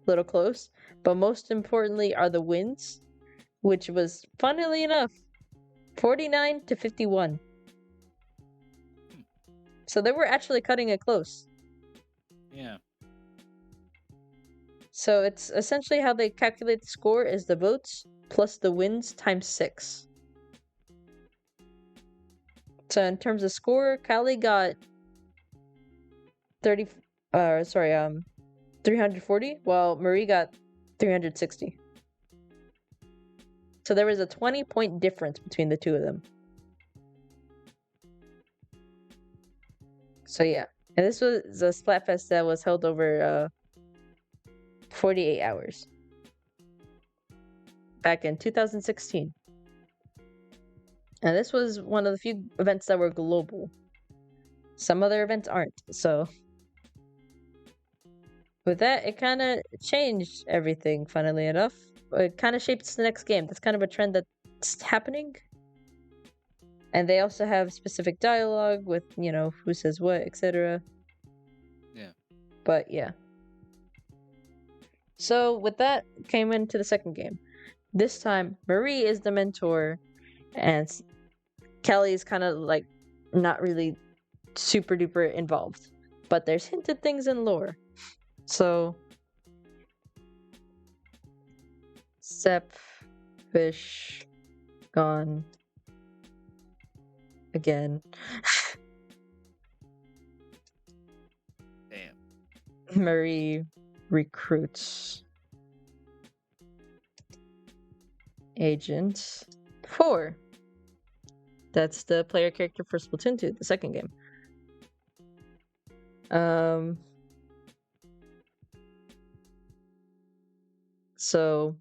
little close, but most importantly are the wins, which was, funnily enough, 49 to 51. So they were actually cutting it close. Yeah. So it's essentially how they calculate the score is the votes plus the wins times 6. So in terms of score, Callie got 340, while Marie got 360. So there was a 20-point difference between the two of them. So yeah, And this was a Splatfest that was held over 48 hours back in 2016. And this was one of the few events that were global. Some other events aren't. So with that, it kind of changed everything, funnily enough. It kind of shapes the next game. That's kind of a trend that's happening. And they also have specific dialogue with, who says what, etc. Yeah. But yeah. So with that, came into the second game. This time, Marie is the mentor, and Kelly's kind of like not really super duper involved. But there's hinted things in lore. So Zephfish gone again. Damn. Marie recruits Agent 4. That's the player character for Splatoon 2, the second game. So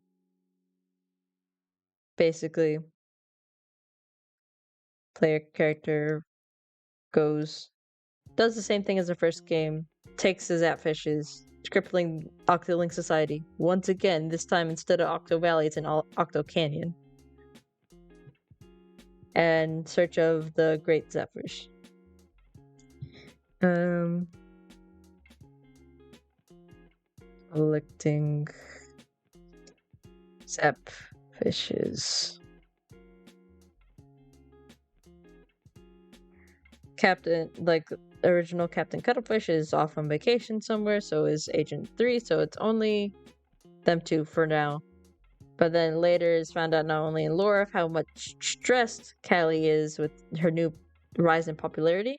basically, player character does the same thing as the first game, takes his Zapfishes, crippling Octolink Society. Once again, this time instead of Octo Valley, it's in Octo Canyon. And search of the Great Zapfish. Collecting Zapfishes. Original Captain Cuttlefish is off on vacation somewhere, so is Agent 3, so it's only them two for now. But then later is found out not only in lore of how much stressed Callie is with her new rise in popularity,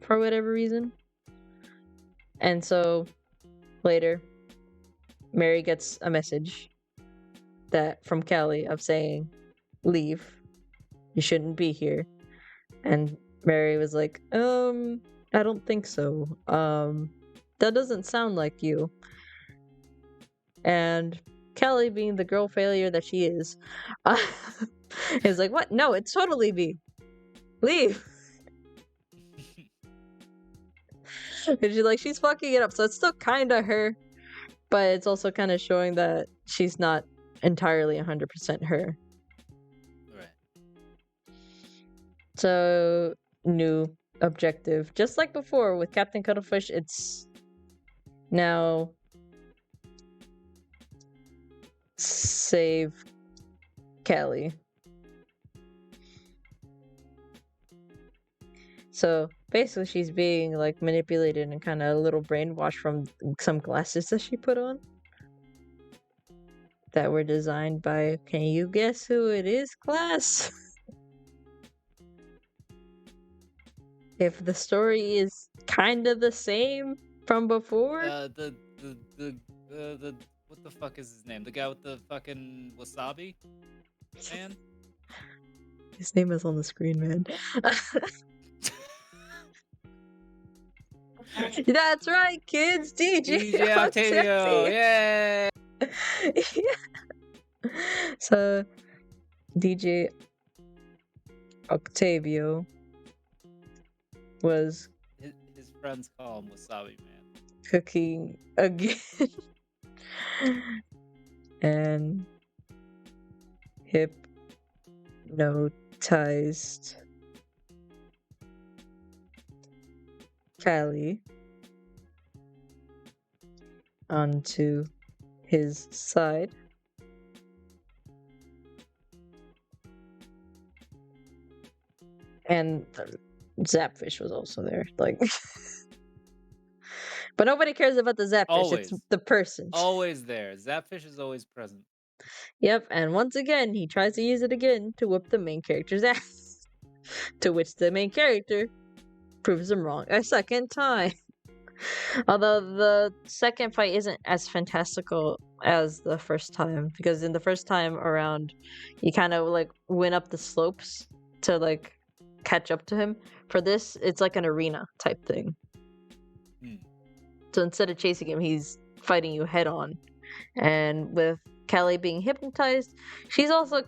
for whatever reason. And so later, Mary gets a message from Callie of saying, leave, you shouldn't be here. And Mary was like, I don't think so. That doesn't sound like you. And Kelly, being the girl failure that she is like, what? No, it's totally me. Leave. And she's fucking it up. So it's still kind of her, but it's also kind of showing that she's not entirely 100% her. Right. So, new objective. Just like before with Captain Cuttlefish, it's now save Callie. So basically she's being like manipulated and kind of a little brainwashed from some glasses that she put on that were designed by, can you guess who it is, class? If the story is kind of the same from before. The what the fuck is his name? The guy with the fucking wasabi man? His name is on the screen, man. That's right, kids. DJ Octavio. Yay! So DJ Octavio was his friends call him Wasabi Man. Cooking again. And hypnotized Callie onto his side. And Zapfish was also there. But nobody cares about the Zapfish. Always. It's the person. Always there. Zapfish is always present. Yep, and once again, he tries to use it again to whip the main character's ass. To which the main character proves him wrong a second time. Although the second fight isn't as fantastical as the first time, because in the first time around, you kind of went up the slopes to catch up to him. For this, it's like an arena type thing. So instead of chasing him, he's fighting you head on. And with Callie being hypnotized, she's also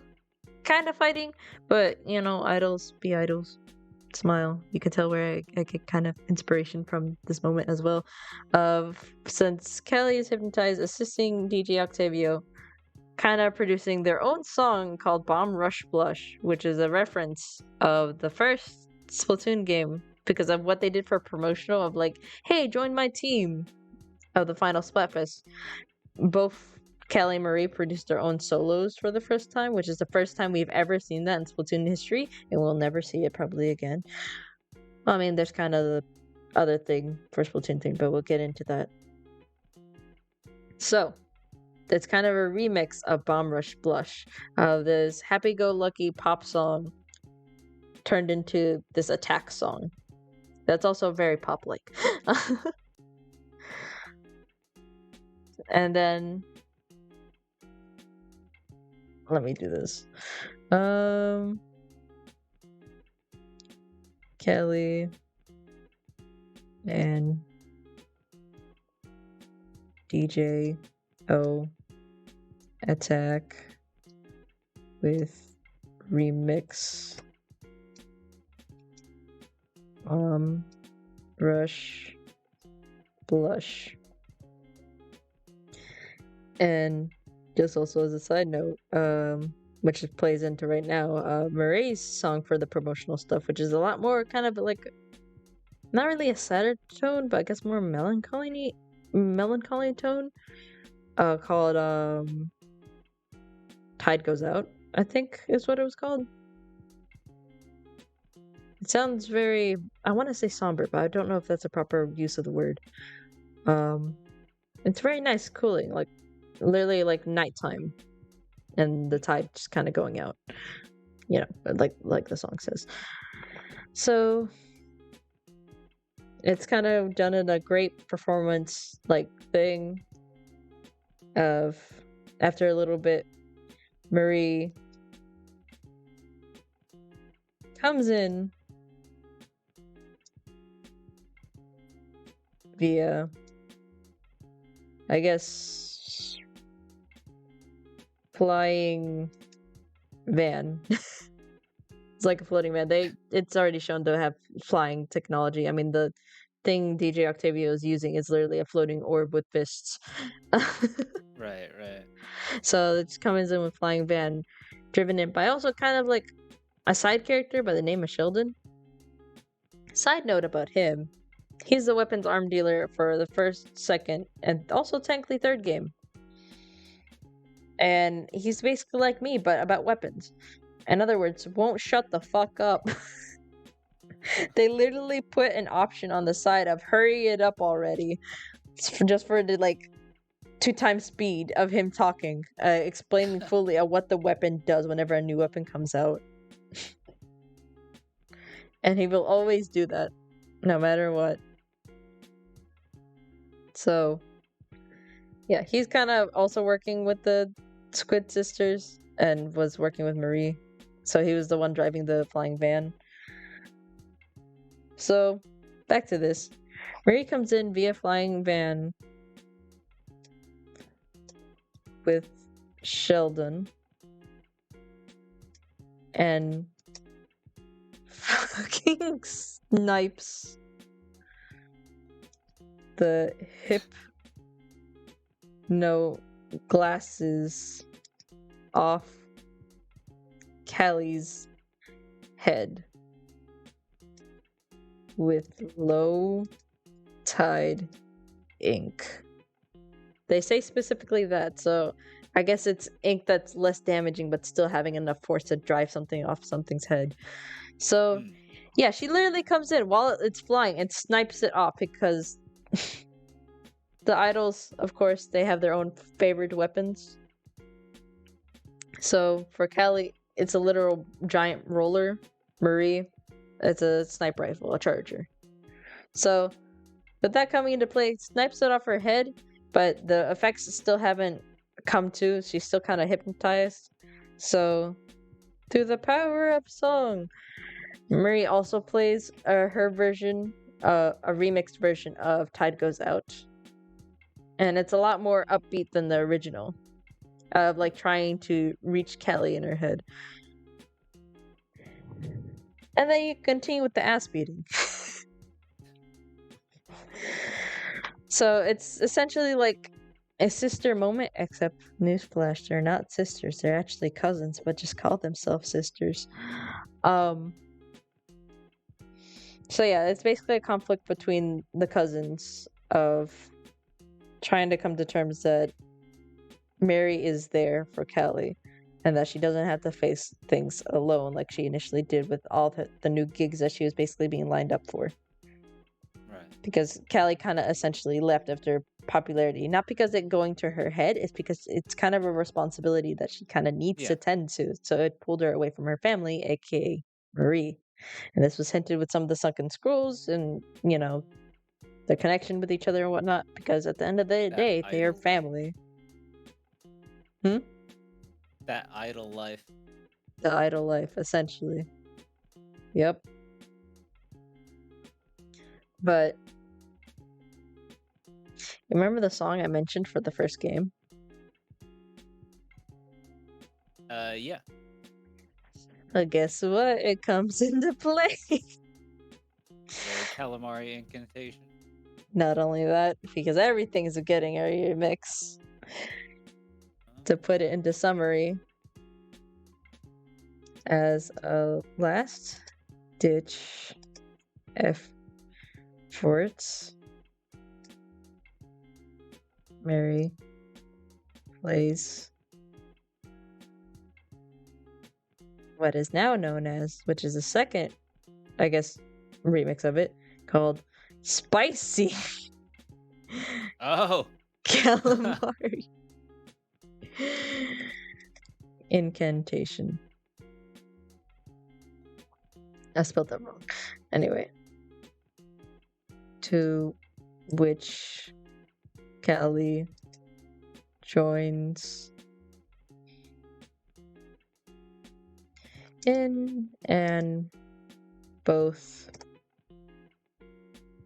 kind of fighting, but you know, idols be idols. Smile. You could tell where I get kind of inspiration from this moment as well. Since Callie is hypnotized, assisting DJ Octavio, kind of producing their own song called Bomb Rush Blush, which is a reference of the first Splatoon game because of what they did for promotional of like, hey, join my team of the final Splatfest. Both Callie and Marie produced their own solos for the first time, which is the first time we've ever seen that in Splatoon history, and we'll never see it probably again. Well, I mean, there's kind of the other thing for Splatoon thing, but we'll get into that. So, it's kind of a remix of Bomb Rush Blush, of this happy-go-lucky pop song turned into this attack song. That's also very pop-like. And then let me do this. Kelly and DJ O attack with remix Rush Blush. And just also as a side note, which plays into right now, Marie's song for the promotional stuff, which is a lot more kind of like, not really a sadder tone, but I guess more melancholy tone, called Tide Goes Out, I think is what it was called. It sounds very, I want to say somber, but I don't know if that's a proper use of the word. It's very nice, cooling, like literally like nighttime and the tide just kind of going out, you know, like the song says. So it's kind of done in a great performance like thing of, after a little bit, Marie comes in via, I guess, flying van. It's like a floating van. It's already shown to have flying technology. I mean, the thing DJ Octavio is using is literally a floating orb with fists. Right. So it just comes in with flying van, driven in by also kind of like a side character by the name of Sheldon. Side note about him, he's the weapons arm dealer for the first, second, and also technically third game. And he's basically like me, but about weapons. In other words, won't shut the fuck up. They literally put an option on the side of hurry it up already. Just for the like 2x speed of him talking, explaining fully what the weapon does whenever a new weapon comes out. And he will always do that, no matter what. So, yeah, he's kind of also working with the Squid Sisters and was working with Marie. So he was the one driving the flying van. So, back to this. Marie comes in via flying van with Sheldon and fucking snipes the no glasses off Callie's head with low tide ink. They say specifically that, so I guess it's ink that's less damaging but still having enough force to drive something off something's head. So yeah, she literally comes in while it's flying and snipes it off because the idols, of course, they have their own favorite weapons. So for Callie, it's a literal giant roller. Marie, it's a sniper rifle, a charger. So with that coming into play, snipes it off her head, but the effects still haven't come to. She's still kind of hypnotized. So through the power up song, Marie also plays her version, a remixed version of Tide Goes Out. And it's a lot more upbeat than the original, of like trying to reach Kelly in her head. And then you continue with the ass beating. So it's essentially like a sister moment, except newsflash, they're not sisters. They're actually cousins, but just call themselves sisters. So yeah, it's basically a conflict between the cousins of trying to come to terms that Mary is there for Kelly and that she doesn't have to face things alone like she initially did with all the new gigs that she was basically being lined up for. Right. Because Callie kind of essentially left after popularity, not because it going to her head, it's because it's kind of a responsibility that she kind of needs to tend to. So it pulled her away from her family, aka Marie. And this was hinted with some of the sunken scrolls and, you know, the connection with each other and whatnot, because at the end of the day, they are family. That idle life. The idle life, essentially. Yep. But remember the song I mentioned for the first game? Yeah. Well, guess what? It comes into play. The calamari incantation. Not only that, because everything is getting a remix. To put it into summary, as a last ditch effort, Mary plays what is now known as, which is the second, I guess, remix of it, called Spicy Calamari Incantation. I spelled that wrong. Anyway. To which Callie joins in and both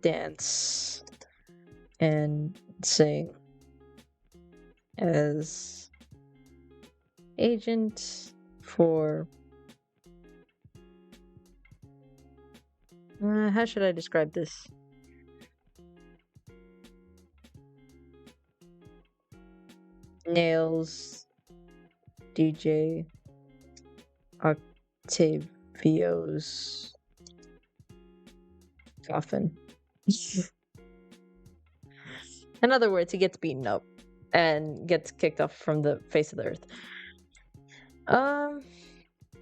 dance and sing as agent for how should I describe this? Nails DJ Octavio's coffin. In other words, he gets beaten up and gets kicked off from the face of the earth.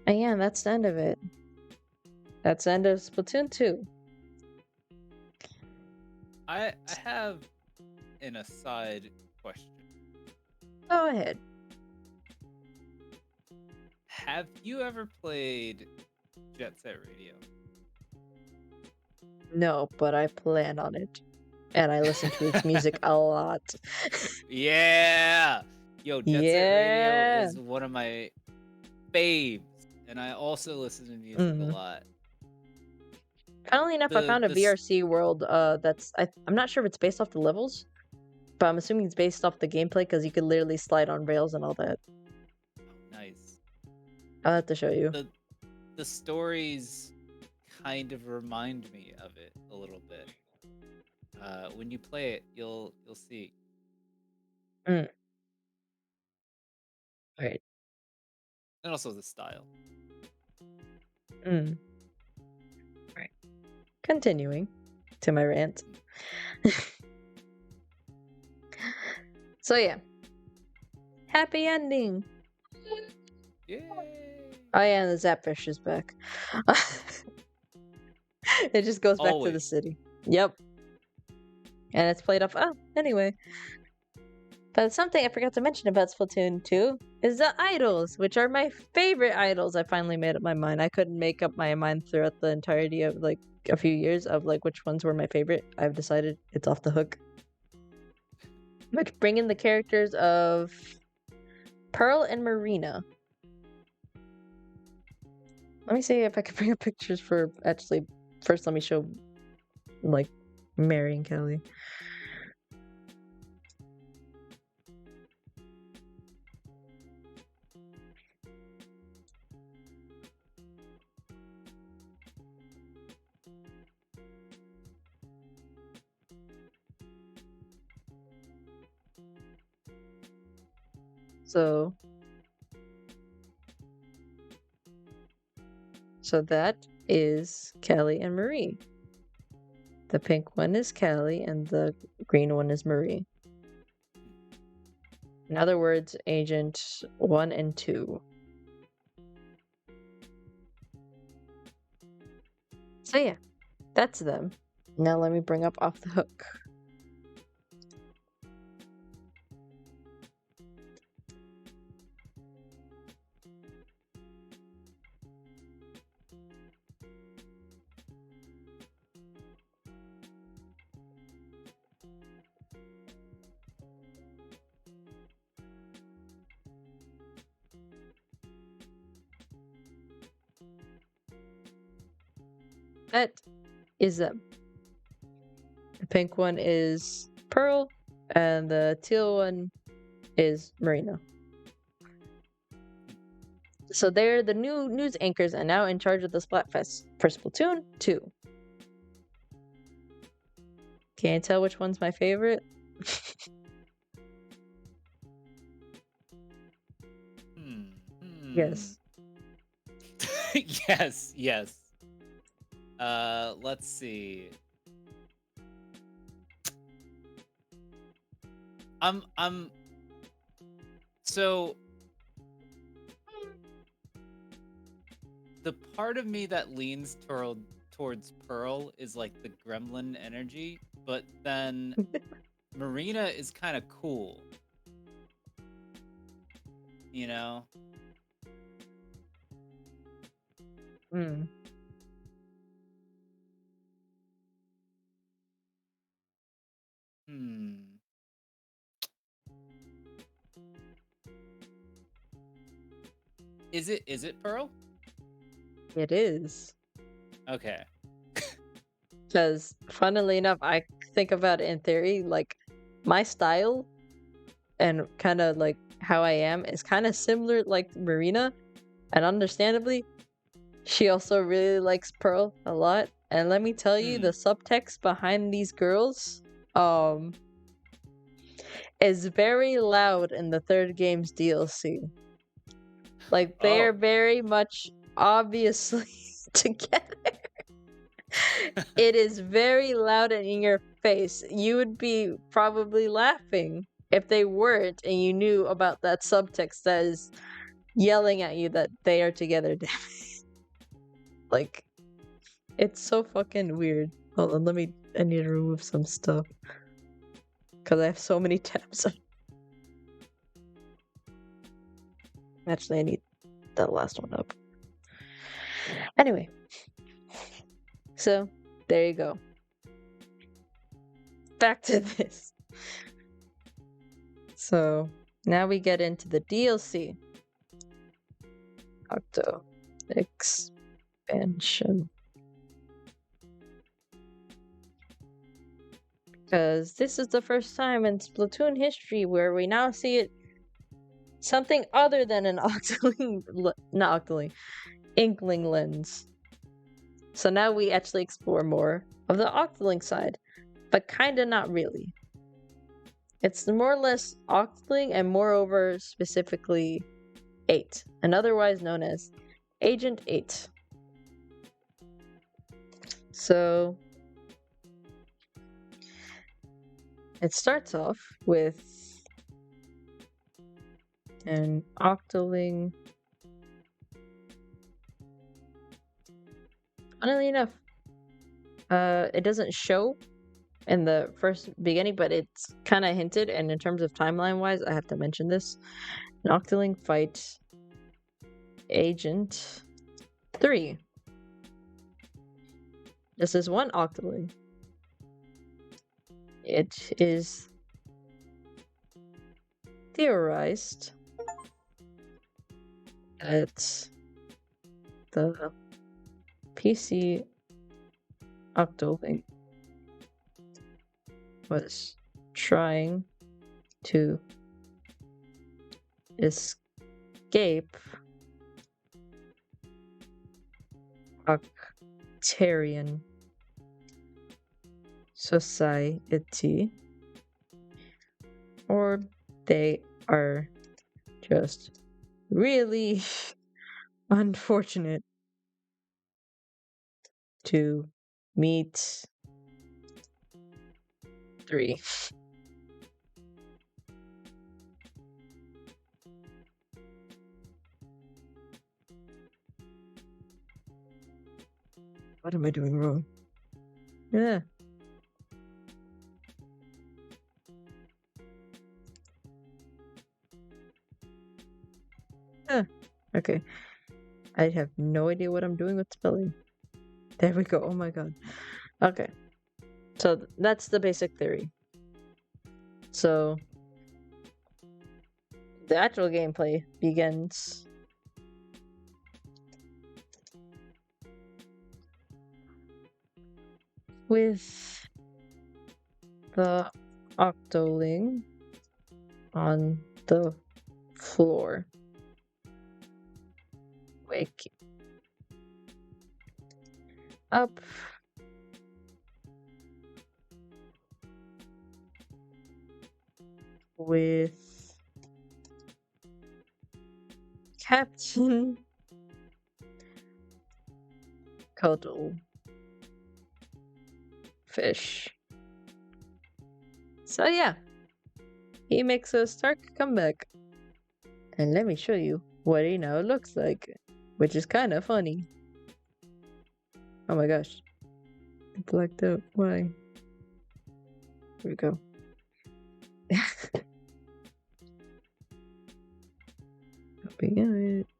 Yeah, that's the end of it. That's the end of Splatoon 2. I have an aside question. Go ahead. Have you ever played Jet Set Radio? No, but I plan on it. And I listen to its music a lot. Yeah! Yo, Jet Set Radio is one of my faves. And I also listen to music a lot. Funnily enough, I found a VRC world that's... I'm not sure if it's based off the levels. But I'm assuming it's based off the gameplay because you could literally slide on rails and all that. Nice. I'll have to show you. The stories kind of remind me of it a little bit. When you play it, you'll see. Right. And also the style. Right. Continuing to my rant. So yeah. Happy ending. Yay. Oh yeah, and the Zapfish is back. It just goes back to the city. Yep. And it's played off. Oh, anyway. But something I forgot to mention about Splatoon 2 is the idols, which are my favorite idols. I finally made up my mind. I couldn't make up my mind throughout the entirety of like a few years of like which ones were my favorite. I've decided it's Off the Hook. Which bring in the characters of Pearl and Marina. Let me see if I can bring up pictures for actually. First, let me show like Mary and Kelly. So that is Kelly and Marie. The pink one is Kelly and the green one is Marie. In other words, Agent 1 and 2. So yeah, that's them. Now let me bring up Off the Hook. That is them. The pink one is Pearl, and the teal one is Marina. So they're the new news anchors and now in charge of the Splatfest for Splatoon 2. Can you tell which one's my favorite? Yes. Yes. Let's see. So the part of me that leans towards Pearl is like the gremlin energy, but then Marina is kind of cool. You know? Is it Pearl? It is. Okay. Because, funnily enough, I think about it in theory, like, my style and kind of like how I am is kind of similar like Marina, and understandably, she also really likes Pearl a lot. And let me tell you, the subtext behind these girls, is very loud in the third game's DLC. Like, they're very much obviously together. It is very loud and in your face. You would be probably laughing if they weren't and you knew about that subtext that is yelling at you that they are together. Like, it's so fucking weird. Hold on, I need to remove some stuff. Because I have so many tabs. Actually, I need that last one up. Anyway. So, there you go. Back to this. So, now we get into the DLC. Octo expansion. Because this is the first time in Splatoon history where we now see it something other than an Inkling lens. So now we actually explore more of the Octoling side, but kinda not really. It's more or less Octoling and moreover specifically 8, and otherwise known as Agent 8. So it starts off with an Octoling. Funnily enough, it doesn't show in the first beginning, but it's kind of hinted, and in terms of timeline-wise, I have to mention this. An Octoling fight Agent 3. This is one Octoling. It is theorized that the PC Octolink was trying to escape Octarian society, or they are just really unfortunate to meet 3. What am I doing wrong? Yeah. Okay. I have no idea what I'm doing with spelling. There we go. Oh my god. Okay. So that's the basic theory. So the actual gameplay begins with the Octoling on the floor, waking up with Captain Cuddle Fish. So yeah, he makes a stark comeback. And let me show you what he now looks like, which is kind of funny. Oh my gosh. I blacked out. Why? Here we go.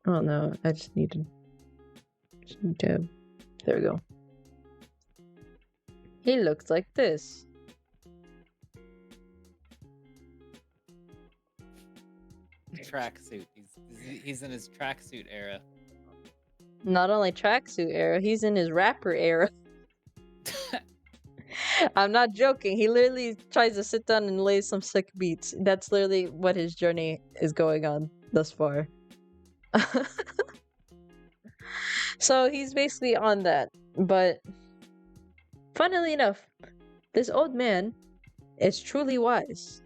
Oh no, I just need to. There we go. He looks like this. Tracksuit. He's in his tracksuit era. Not only tracksuit era, he's in his rapper era. I'm not joking. He literally tries to sit down and lay some sick beats. That's literally what his journey is going on thus far. So he's basically on that. But funnily enough, this old man is truly wise.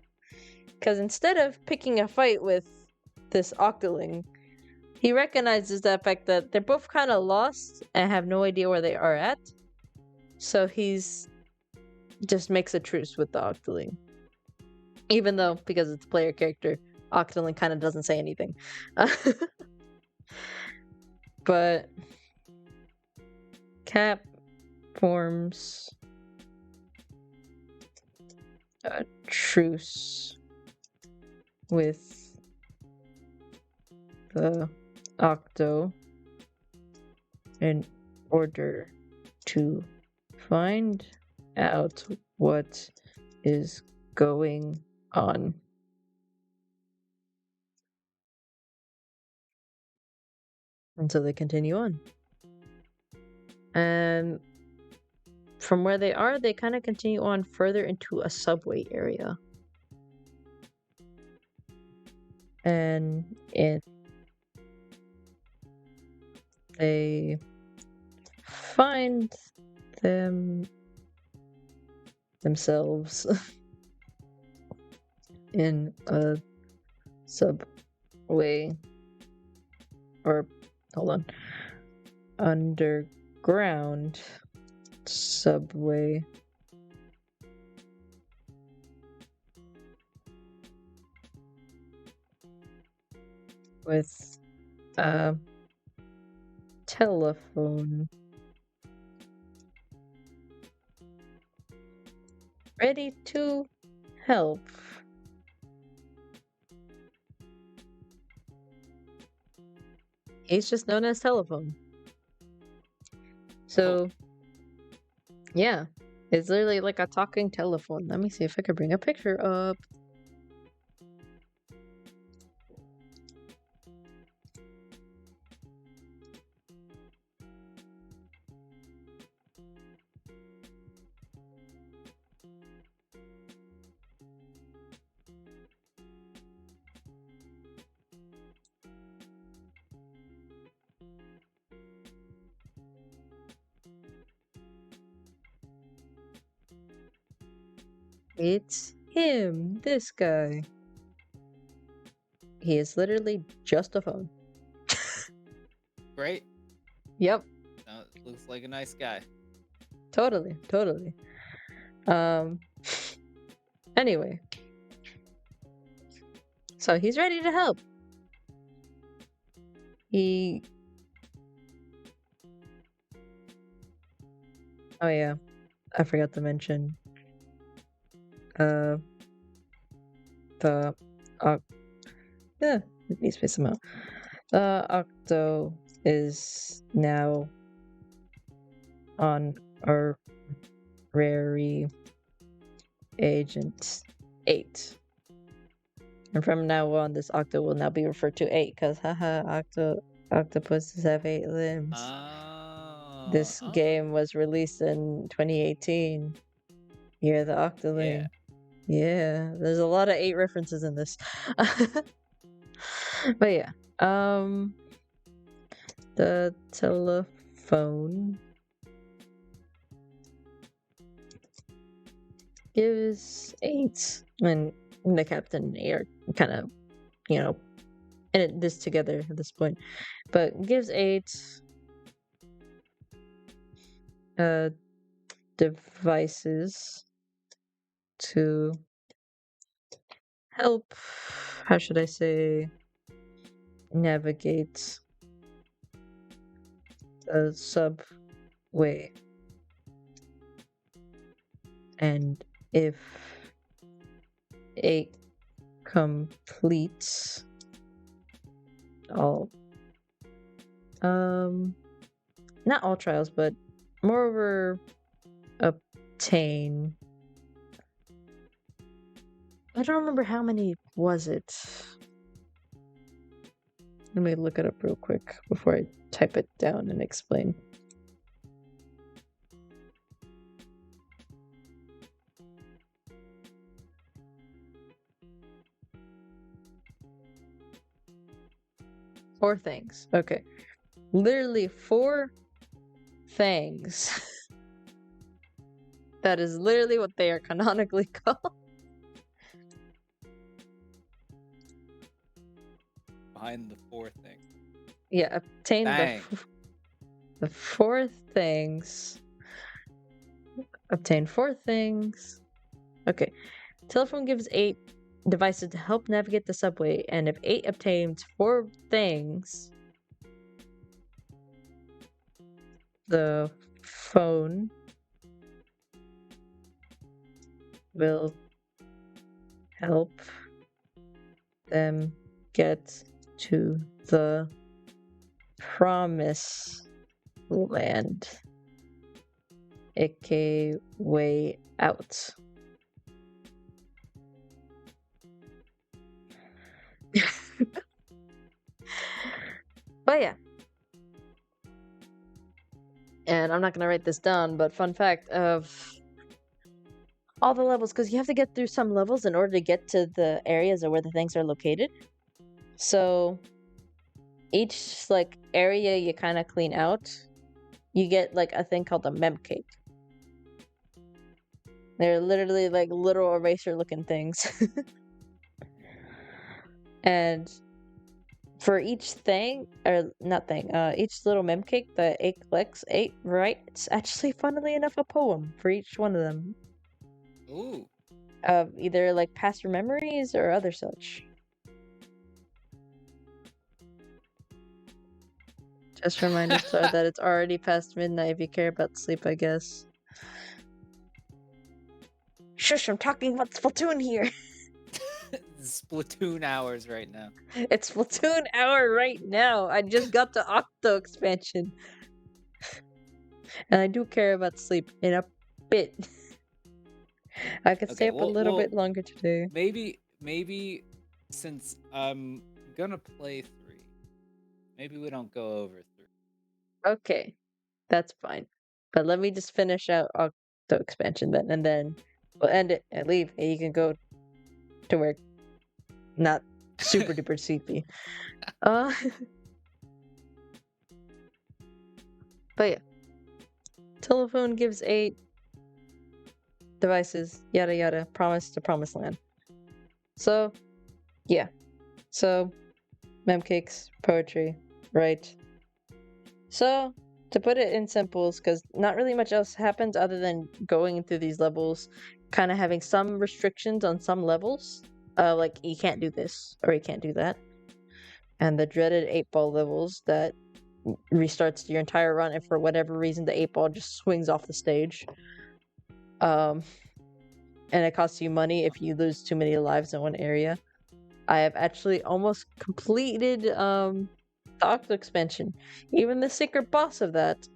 Because instead of picking a fight with this Octoling, he recognizes the fact that they're both kind of lost and have no idea where they are at. So he's just makes a truce with the Octoling. Even though, because it's a player character, Octoling kind of doesn't say anything. But Cap forms a truce with the Octo in order to find out what is going on. And so they continue on. And from where they are, they kind of continue on further into a subway area. And they find themselves in a subway, or hold on, underground subway with a telephone ready to help. He's just known as Telephone. So, yeah, it's literally like a talking telephone. Let me see if I can bring a picture up. It's him, this guy. He is literally just a phone. Great. Yep, Looks like a nice guy. totally. Anyway. So he's ready to help. Oh yeah, I forgot to mention. Yeah, let me space them out. Octo is now Honorary Agent 8. And from now on, this Octo will now be referred to 8, because haha, octopuses have 8 limbs. This game was released in 2018. You're the Octoling. Yeah, there's a lot of 8 references in this. But yeah, the telephone gives 8, and the captain and 8 are kind of, in this together at this point, but gives 8 devices to help, how should I say, navigate the subway. And if 8 completes all, not all trials, but moreover obtain, I don't remember how many was it. Let me look it up real quick before I type it down and explain. Four things. Okay. Literally 4 things. That is literally what they are canonically called. Behind the 4 thing. Yeah, obtain the 4 things. Obtain 4 things. Okay. Telephone gives 8 devices to help navigate the subway, and if 8 obtains 4 things, the phone will help them get to the promised land, aka way out. But yeah. And I'm not gonna write this down, but fun fact of all the levels, because you have to get through some levels in order to get to the areas or where the things are located. So each area you kind of clean out, you get a thing called a mem cake. They're literally little eraser looking things. And for each thing, or not thing, each little mem cake that 8 collects, 8 writes actually, funnily enough, a poem for each one of them. Ooh. Of either past memories or other such. Just remind us that it's already past midnight if you care about sleep, I guess. Shush, I'm talking about Splatoon here. Splatoon hours right now. It's Splatoon hour right now. I just got the Octo expansion. And I do care about sleep in a bit. I could stay up a little bit longer today. Maybe since I'm gonna play 3, maybe we don't go over 3. Okay, that's fine. But let me just finish out Octo expansion then, and then we'll end it and leave, and you can go to work. Not super duper sleepy. But yeah. Telephone gives 8 devices, yada yada, promise to promised land. So, yeah. So, memcakes, poetry, right? So, to put it in simples, because not really much else happens other than going through these levels, kind of having some restrictions on some levels. Like, you can't do this, or you can't do that. And the dreaded 8-ball levels that restarts your entire run, and for whatever reason, the 8-ball just swings off the stage. And it costs you money if you lose too many lives in one area. I have actually almost completed the Octo expansion, even the secret boss of that,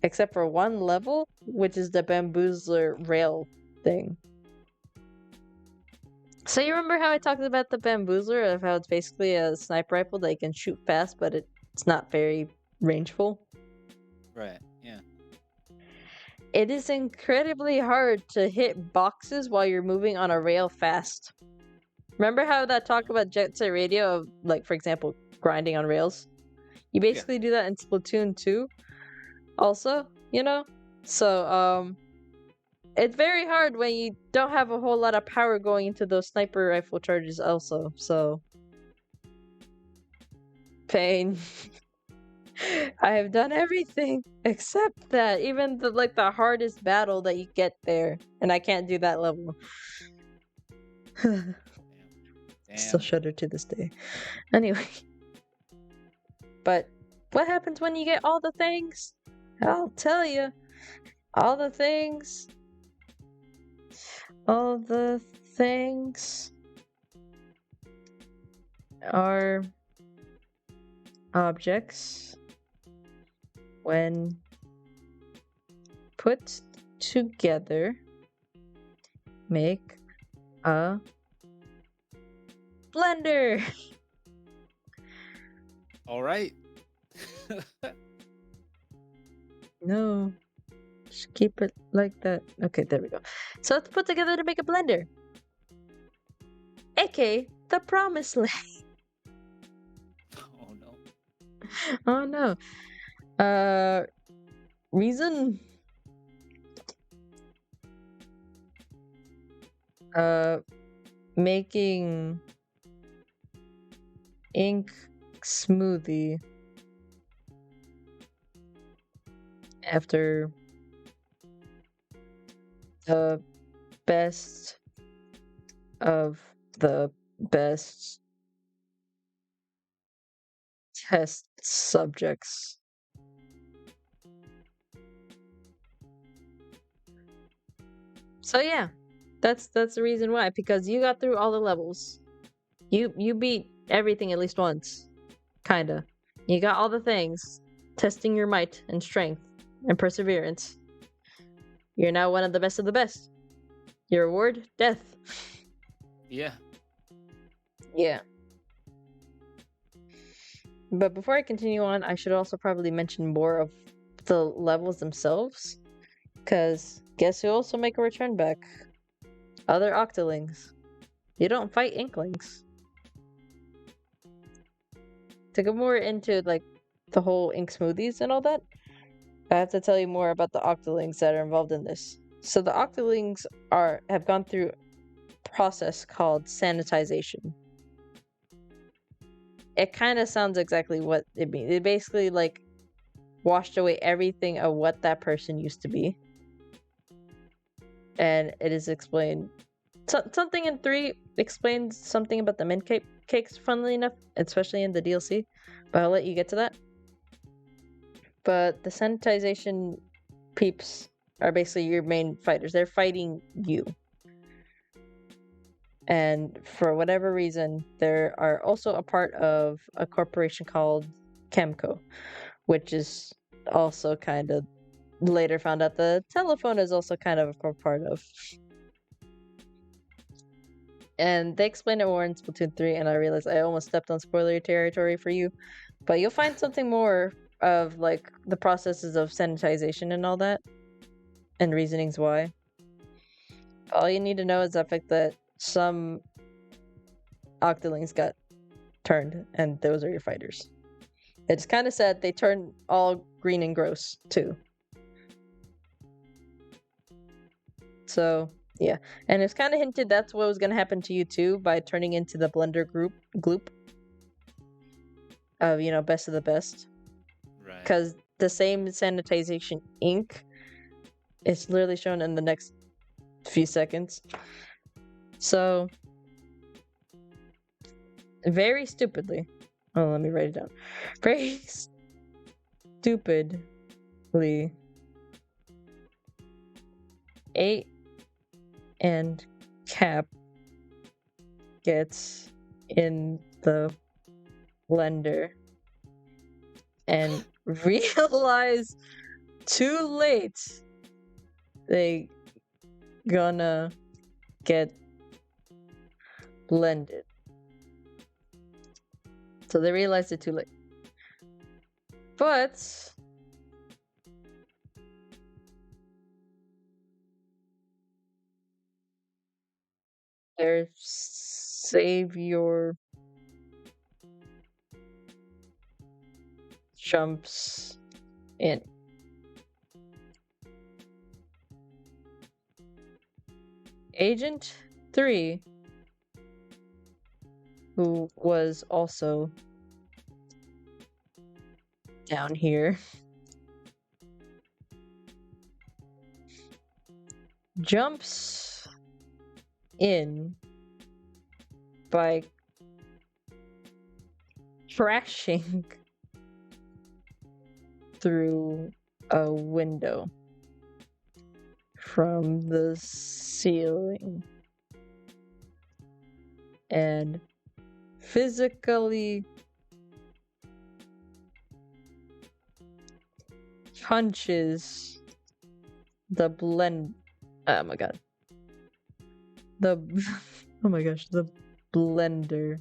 except for one level, which is the Bamboozler rail thing. So you remember how I talked about the Bamboozler, of how it's basically a sniper rifle that you can shoot fast, but it's not very rangeful? Right, yeah. It is incredibly hard to hit boxes while you're moving on a rail fast. Remember how that talk about Jet Set Radio of, like, for example, grinding on rails? You basically do that in Splatoon 2 also, you know? So, it's very hard when you don't have a whole lot of power going into those sniper rifle charges also, so... Pain. I have done everything except that, even the hardest battle that you get there, and I can't do that level. Damn. Still shudder to this day. Anyway. But what happens when you get all the things? I'll tell you. All the things. All the things are objects when put together make a blender. All right. No. Just keep it like that. Okay, there we go. So let's put together to make a blender. aka the promised land. Oh no. Oh no. Reason? Making ink smoothie after the best of the best test subjects. So yeah, that's the reason why, because you got through all the levels. You beat everything at least once. Kinda. You got all the things, testing your might and strength and perseverance. You're now one of the best of the best. Your reward? Death. Yeah. Yeah. But before I continue on, I should also probably mention more of the levels themselves. Because guess who also make a return back? Other Octolings. You don't fight Inklings. To go more into, like, the whole ink smoothies and all that, I have to tell you more about the Octolings that are involved in this. So the Octolings have gone through a process called sanitization. It kind of sounds exactly what it means. It basically, like, washed away everything of what that person used to be. And it is explained. Something in 3 explains something about the mint cakes, funnily enough, especially in the DLC. But I'll let you get to that. But the sanitization peeps are basically your main fighters. They're fighting you. And for whatever reason, they are also a part of a corporation called Chemco, which is also kind of later found out the telephone is also kind of a part of. And they explain it more in Splatoon 3, and I realized I almost stepped on spoiler territory for you. But you'll find something more of, like, the processes of sanitization and all that, and reasonings why. All you need to know is the fact that some Octolings got turned, and those are your fighters. It's kind of sad they turned all green and gross, too. So, Yeah, and it's kind of hinted that's what was gonna happen to you too by turning into the blender gloop of best of the best, Right. because the same sanitization ink is literally shown in the next few seconds. So very stupidly, oh, let me write it down. Very stupidly, 8 and Cap gets in the blender and realize too late they gonna get blended. So they realized it too late. But their savior jumps in. Agent 3, who was also down here, jumps in by crashing through a window from the ceiling and physically punches the oh my god, the oh my gosh, the blender,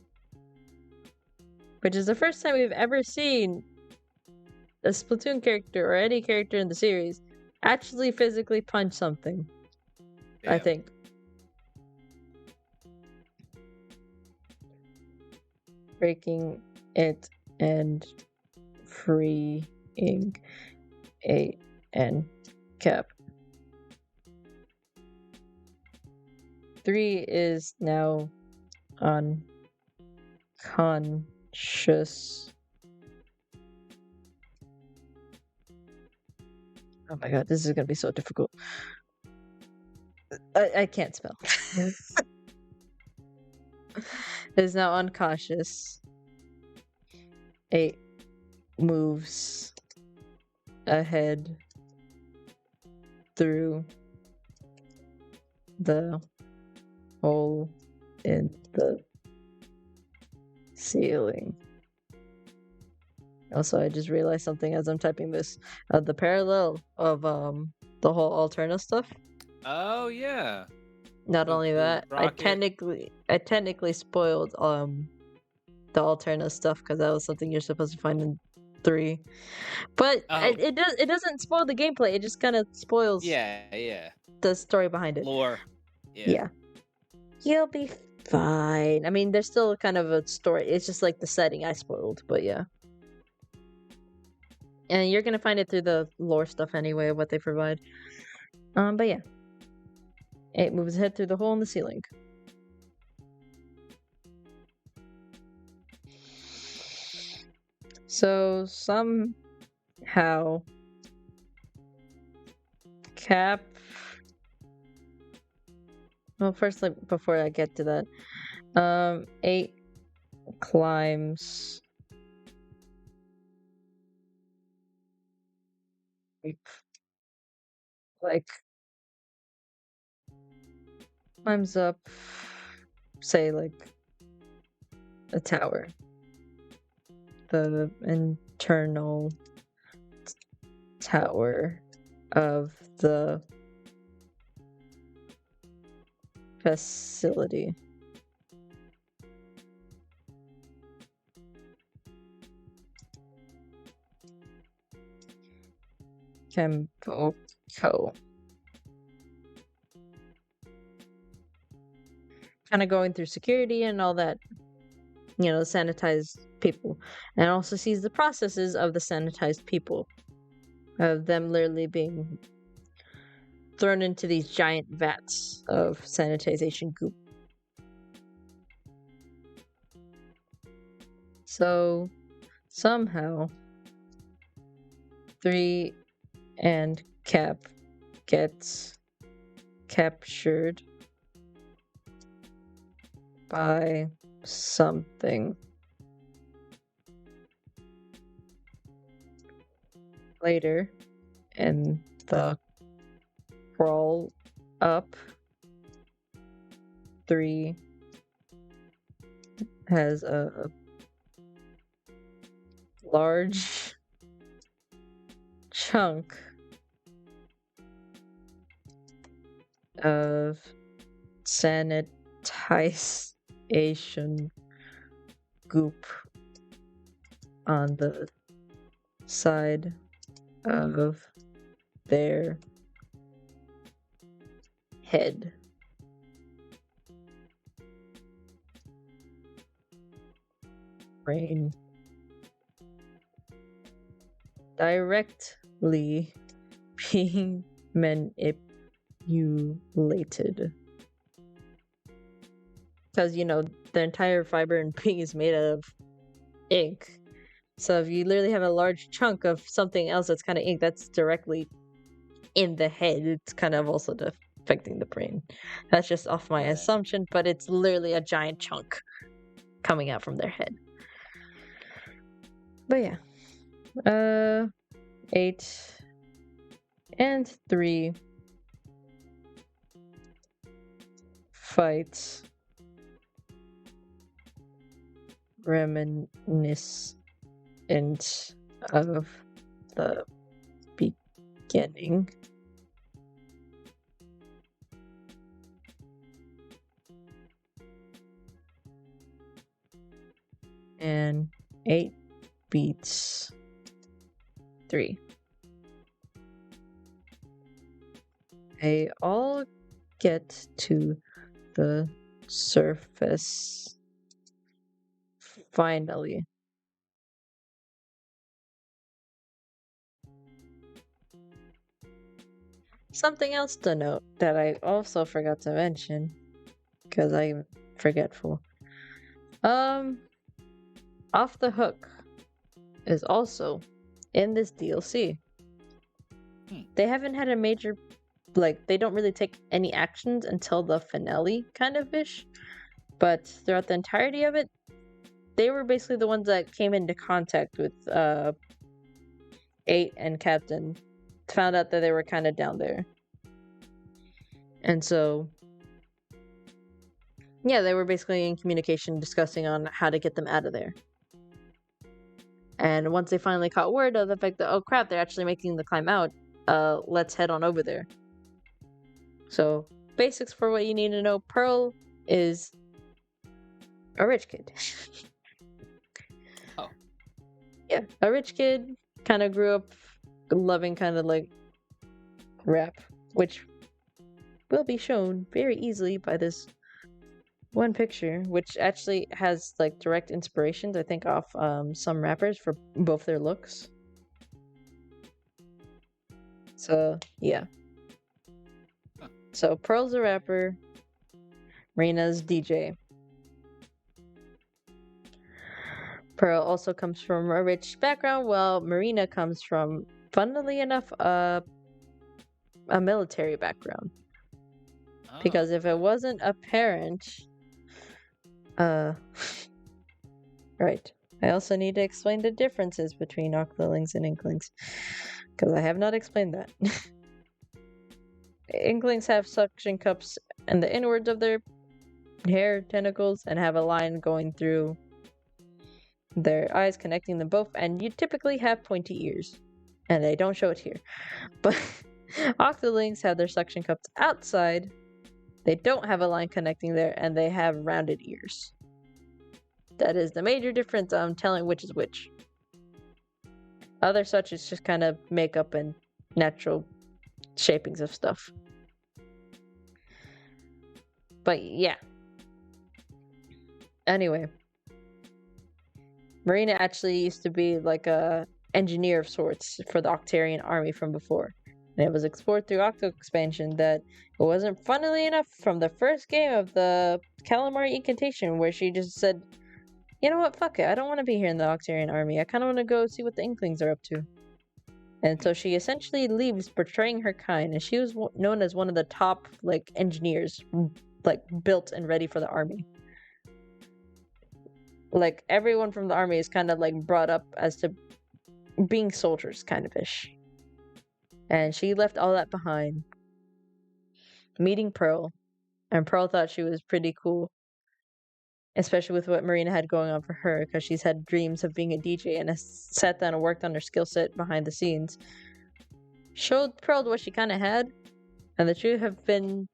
which is the first time we've ever seen a Splatoon character or any character in the series actually physically punch something. I think. Breaking it and freeing a and Cap. 3 is now unconscious. Oh my god, this is gonna be so difficult. I can't spell. Is now unconscious. 8 moves ahead through the hole in the ceiling. Also, I just realized something as I'm typing this. The parallel of the whole Alterna stuff. Oh yeah. Not only that, I technically spoiled the Alterna stuff because that was something you're supposed to find in 3. But it doesn't spoil the gameplay. It just kind of spoils the story behind it. Lore. Yeah. You'll be fine. I mean, there's still kind of a story. It's just like the setting I spoiled, but yeah. And you're gonna find it through the lore stuff anyway, what they provide. But yeah. 8 moves ahead through the hole in the ceiling. So somehow Cap. Well, first, before I get to that, 8 climbs climbs up, say like a tower, the internal tower of the facility. Kempo Co. Kind of going through security and all that, sanitized people, and also sees the processes of the sanitized people, of them literally being thrown into these giant vats of sanitization goop. So somehow 3 and Cap gets captured by something. Later in the crawl up, 3 has a large chunk of sanitization goop on the side of their head. Brain. Directly being manipulated. Because, you know, the entire fiber in ping is made out of ink. So if you literally have a large chunk of something else that's kind of ink, that's directly in the head. It's kind of also affecting the brain. That's just off my assumption, but it's literally a giant chunk coming out from their head. But yeah. 8 and 3 fights reminiscent of the beginning. And 8 beats 3. They all get to the surface finally. Something else to note that I also forgot to mention because I'm forgetful. Off the Hook is also in this DLC. They haven't had a major, like, they don't really take any actions until the finale, kind of ish. But throughout the entirety of it, they were basically the ones that came into contact with 8 and Captain. Found out that they were kind of down there. And so, yeah, they were basically in communication discussing on how to get them out of there. And once they finally caught word of the fact that, oh crap, they're actually making the climb out, let's head on over there. So, basics for what you need to know. Pearl is a rich kid. Oh. Yeah, a rich kid, kind of grew up loving kind of like rap, which will be shown very easily by this one picture, which actually has like direct inspirations, I think, off some rappers for both their looks. So, yeah. So, Pearl's a rapper, Marina's DJ. Pearl also comes from a rich background, while Marina comes from, funnily enough, a military background. Oh. Because if it wasn't apparent, right. I also need to explain the differences between Octolings and Inklings, because I have not explained that. Inklings have suction cups in the inwards of their hair tentacles and have a line going through their eyes connecting them both, and you typically have pointy ears. And they don't show it here. But Octolings have their suction cups outside. They don't have a line connecting there, and they have rounded ears. That is the major difference. I'm telling which is which. Other such is just kind of makeup and natural shapings of stuff. But yeah. Anyway. Marina actually used to be like a engineer of sorts for the Octarian army from before. And it was explored through Octo expansion that it wasn't, funnily enough, from the first game of the Calamari Incantation, where she just said, you know what, fuck it, I don't want to be here in the Octarian army. I kind of want to go see what the Inklings are up to. And so she essentially leaves, betraying her kind, and she was known as one of the top, like, engineers, like, built and ready for the army. Like, everyone from the army is kind of, like, brought up as to being soldiers, kind of ish. And she left all that behind, meeting Pearl, and Pearl thought she was pretty cool, especially with what Marina had going on for her, because she's had dreams of being a DJ and has sat down and worked on her skill set behind the scenes. Showed Pearl what she kind of had, and the two have been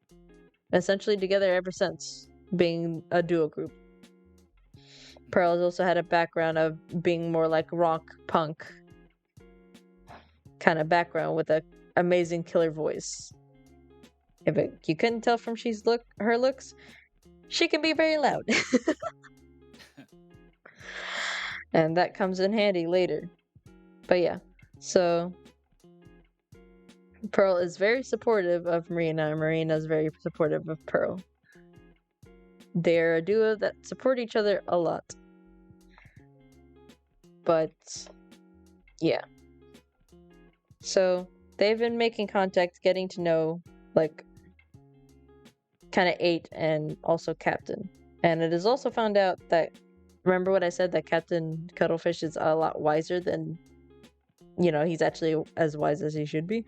essentially together ever since, being a duo group. Pearl has also had a background of being more like rock punk kind of background with an amazing killer voice. If you couldn't tell from her looks, she can be very loud. And that comes in handy later. But yeah, so Pearl is very supportive of Marina, and Marina is very supportive of Pearl. They're a duo that support each other a lot. But yeah. So they've been making contact, getting to know, like, kind of 8 and also Captain. And it is also found out that, remember what I said, that Captain Cuttlefish is a lot wiser than, he's actually as wise as he should be.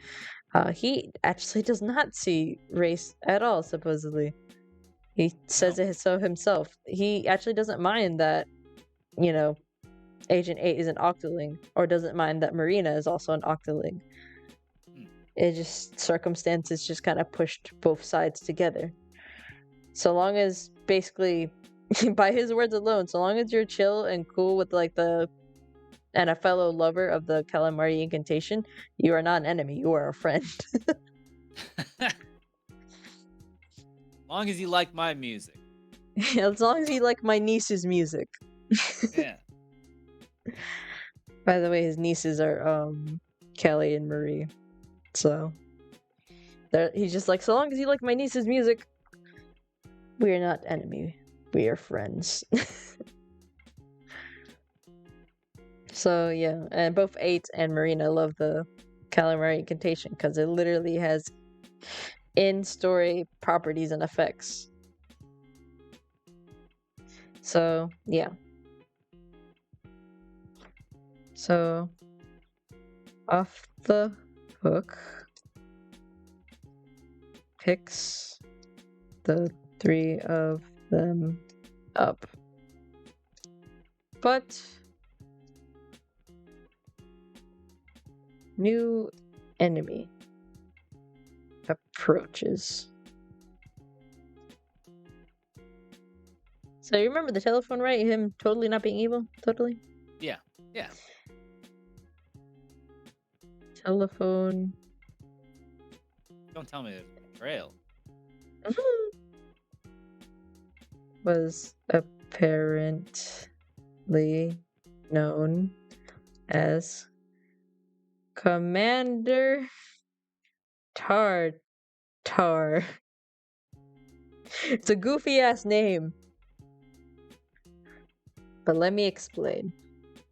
He actually does not see race at all, supposedly. He says it so himself. He actually doesn't mind that, Agent 8 is an Octoling, or doesn't mind that Marina is also an Octoling. It just, circumstances just kind of pushed both sides together. So long as, basically, by his words alone, so long as you're chill and cool with, like, and a fellow lover of the Calamari Incantation, you are not an enemy, you are a friend. As long as you like my music. As long as you like my niece's music. Yeah. By the way, his nieces are Kelly and Marie. So he's just like, so long as you like my niece's music, we are not enemy. We are friends. So yeah, and both 8 and Marina love the Calamari Incantation because it literally has in-story properties and effects. So yeah. So Off the Hook picks the 3 of them up. But new enemy approaches. So you remember the telephone, right? Him totally not being evil? Totally? Yeah. Yeah. Telephone. Don't tell me there's betrayal. Was apparently known as Commander Tartar. It's a goofy ass name. But let me explain.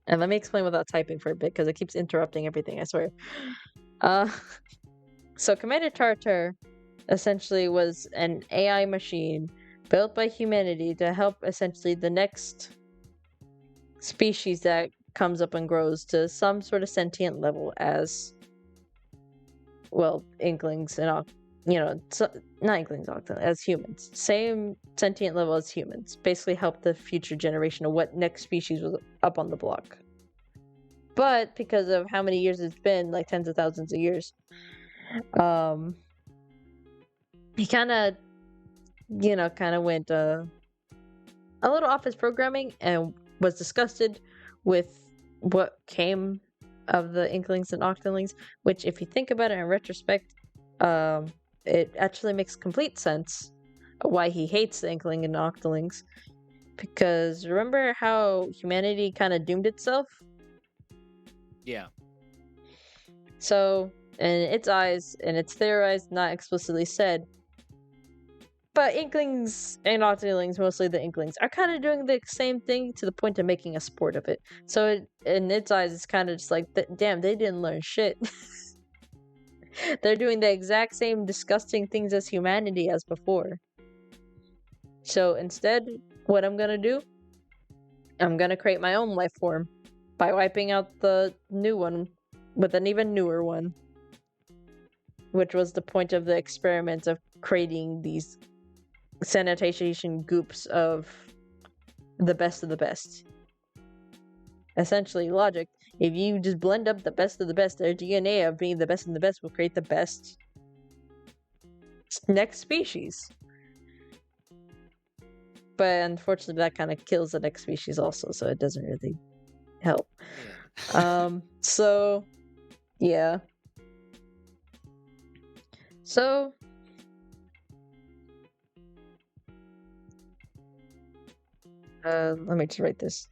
And let me explain without typing for a bit because it keeps interrupting everything, I swear. So Commander Tartar essentially was an AI machine built by humanity to help essentially the next species that comes up and grows to some sort of sentient level as, well, Inklings and, not Inklings, as humans. Same sentient level as humans. Basically help the future generation of what next species was up on the block. But because of how many years it's been, like tens of thousands of years, he kind of went a little off his programming and was disgusted with what came of the Inklings and Octolings, which, if you think about it in retrospect, it actually makes complete sense why he hates the Inkling and Octolings. Because remember how humanity kind of doomed itself? Yeah. So in its eyes, and it's theorized, not explicitly said. But Inklings and Octolings, mostly the Inklings, are kind of doing the same thing to the point of making a sport of it. So in its eyes, it's kind of just like, damn, they didn't learn shit. They're doing the exact same disgusting things as humanity as before. So instead, what I'm gonna do, I'm gonna create my own life form by wiping out the new one with an even newer one. Which was the point of the experiment of creating these sanitization goops of the best of the best. Essentially, logic. If you just blend up the best of the best, their DNA of being the best of the best will create the best next species. But unfortunately, that kind of kills the next species also, so it doesn't really help. So, yeah. So, let me just write this.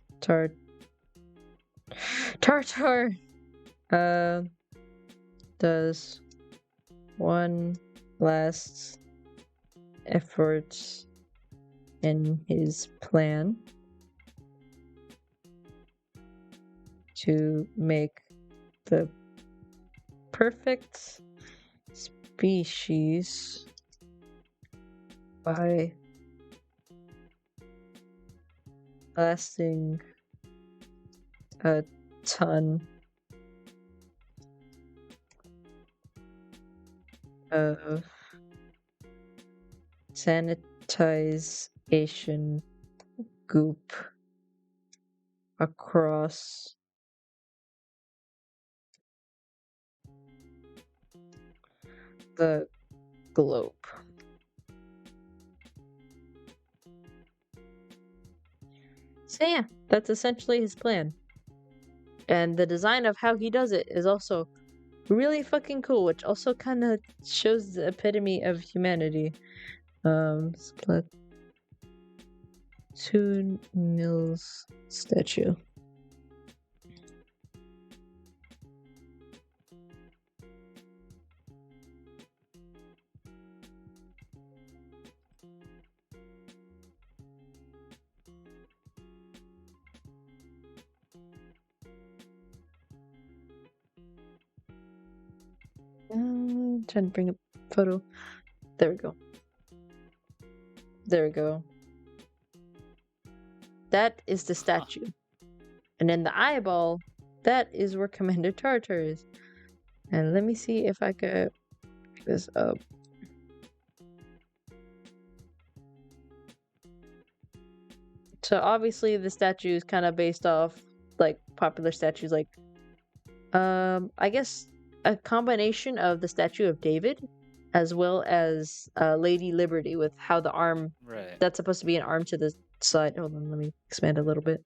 Tartar does one last effort in his plan to make the perfect species by lasting a ton of sanitization goop across the globe. So yeah, that's essentially his plan. And the design of how he does it is also really fucking cool, which also kind of shows the epitome of humanity. Splatoon Mills statue. Trying to bring up photo. There we go. There we go. That is the statue. And then the eyeball, that is where Commander Tartar is. And let me see if I could pick this up. So obviously the statue is kind of based off like popular statues like I guess a combination of the statue of David as well as Lady Liberty with how the arm that's supposed to be an arm to the side. Hold on, let me expand a little bit.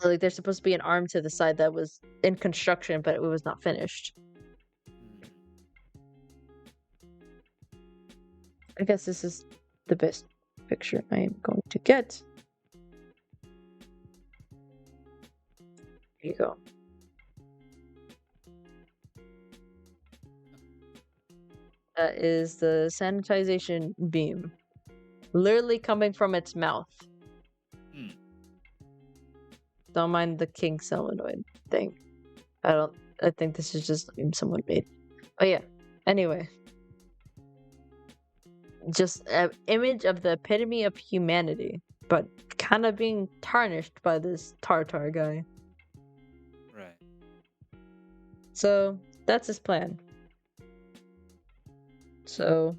Like there's supposed to be an arm to the side that was in construction but it was not finished. I guess this is the best picture I am going to get. Here you go. That is the sanitization beam. Literally coming from its mouth. Don't mind the king solenoid thing. I think this is just someone made. Oh yeah. Anyway. Just an image of the epitome of humanity, but kind of being tarnished by this Tartar guy. Right. So that's his plan. So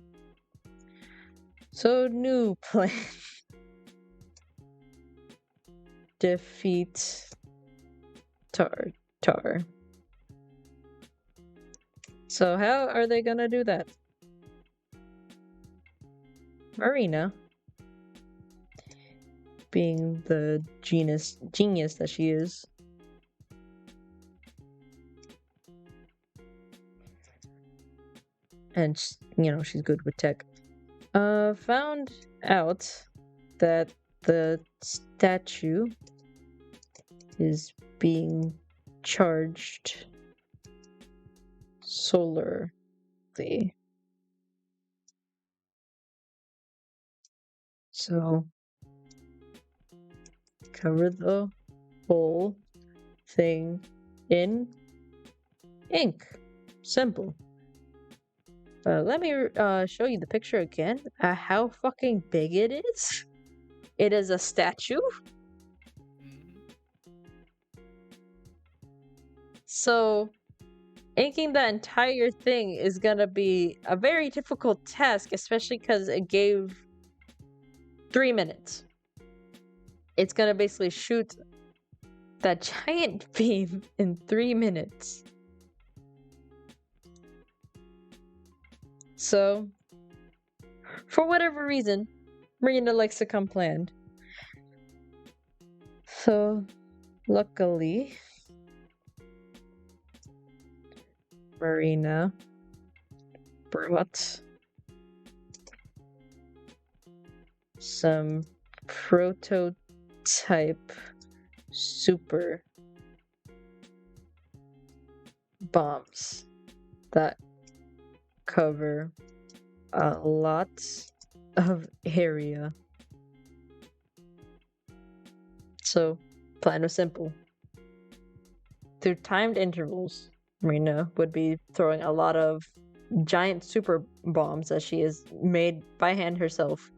new plan. Defeat Tartar. So how are they gonna do that? Marina, being the genius that she is, and she's good with tech, found out that the statue is being charged solarly. So cover the whole thing in ink. Simple. Let me show you the picture again. How fucking big it is. It is a statue. So inking the entire thing is gonna be a very difficult task, especially because it gave 3 minutes. It's gonna basically shoot that giant beam in 3 minutes. So, for whatever reason, Marina likes to come planned. So, luckily, Marina brought some prototype super bombs that cover a lot of area. So, plan was simple. Through timed intervals, Marina would be throwing a lot of giant super bombs that she has made by hand herself.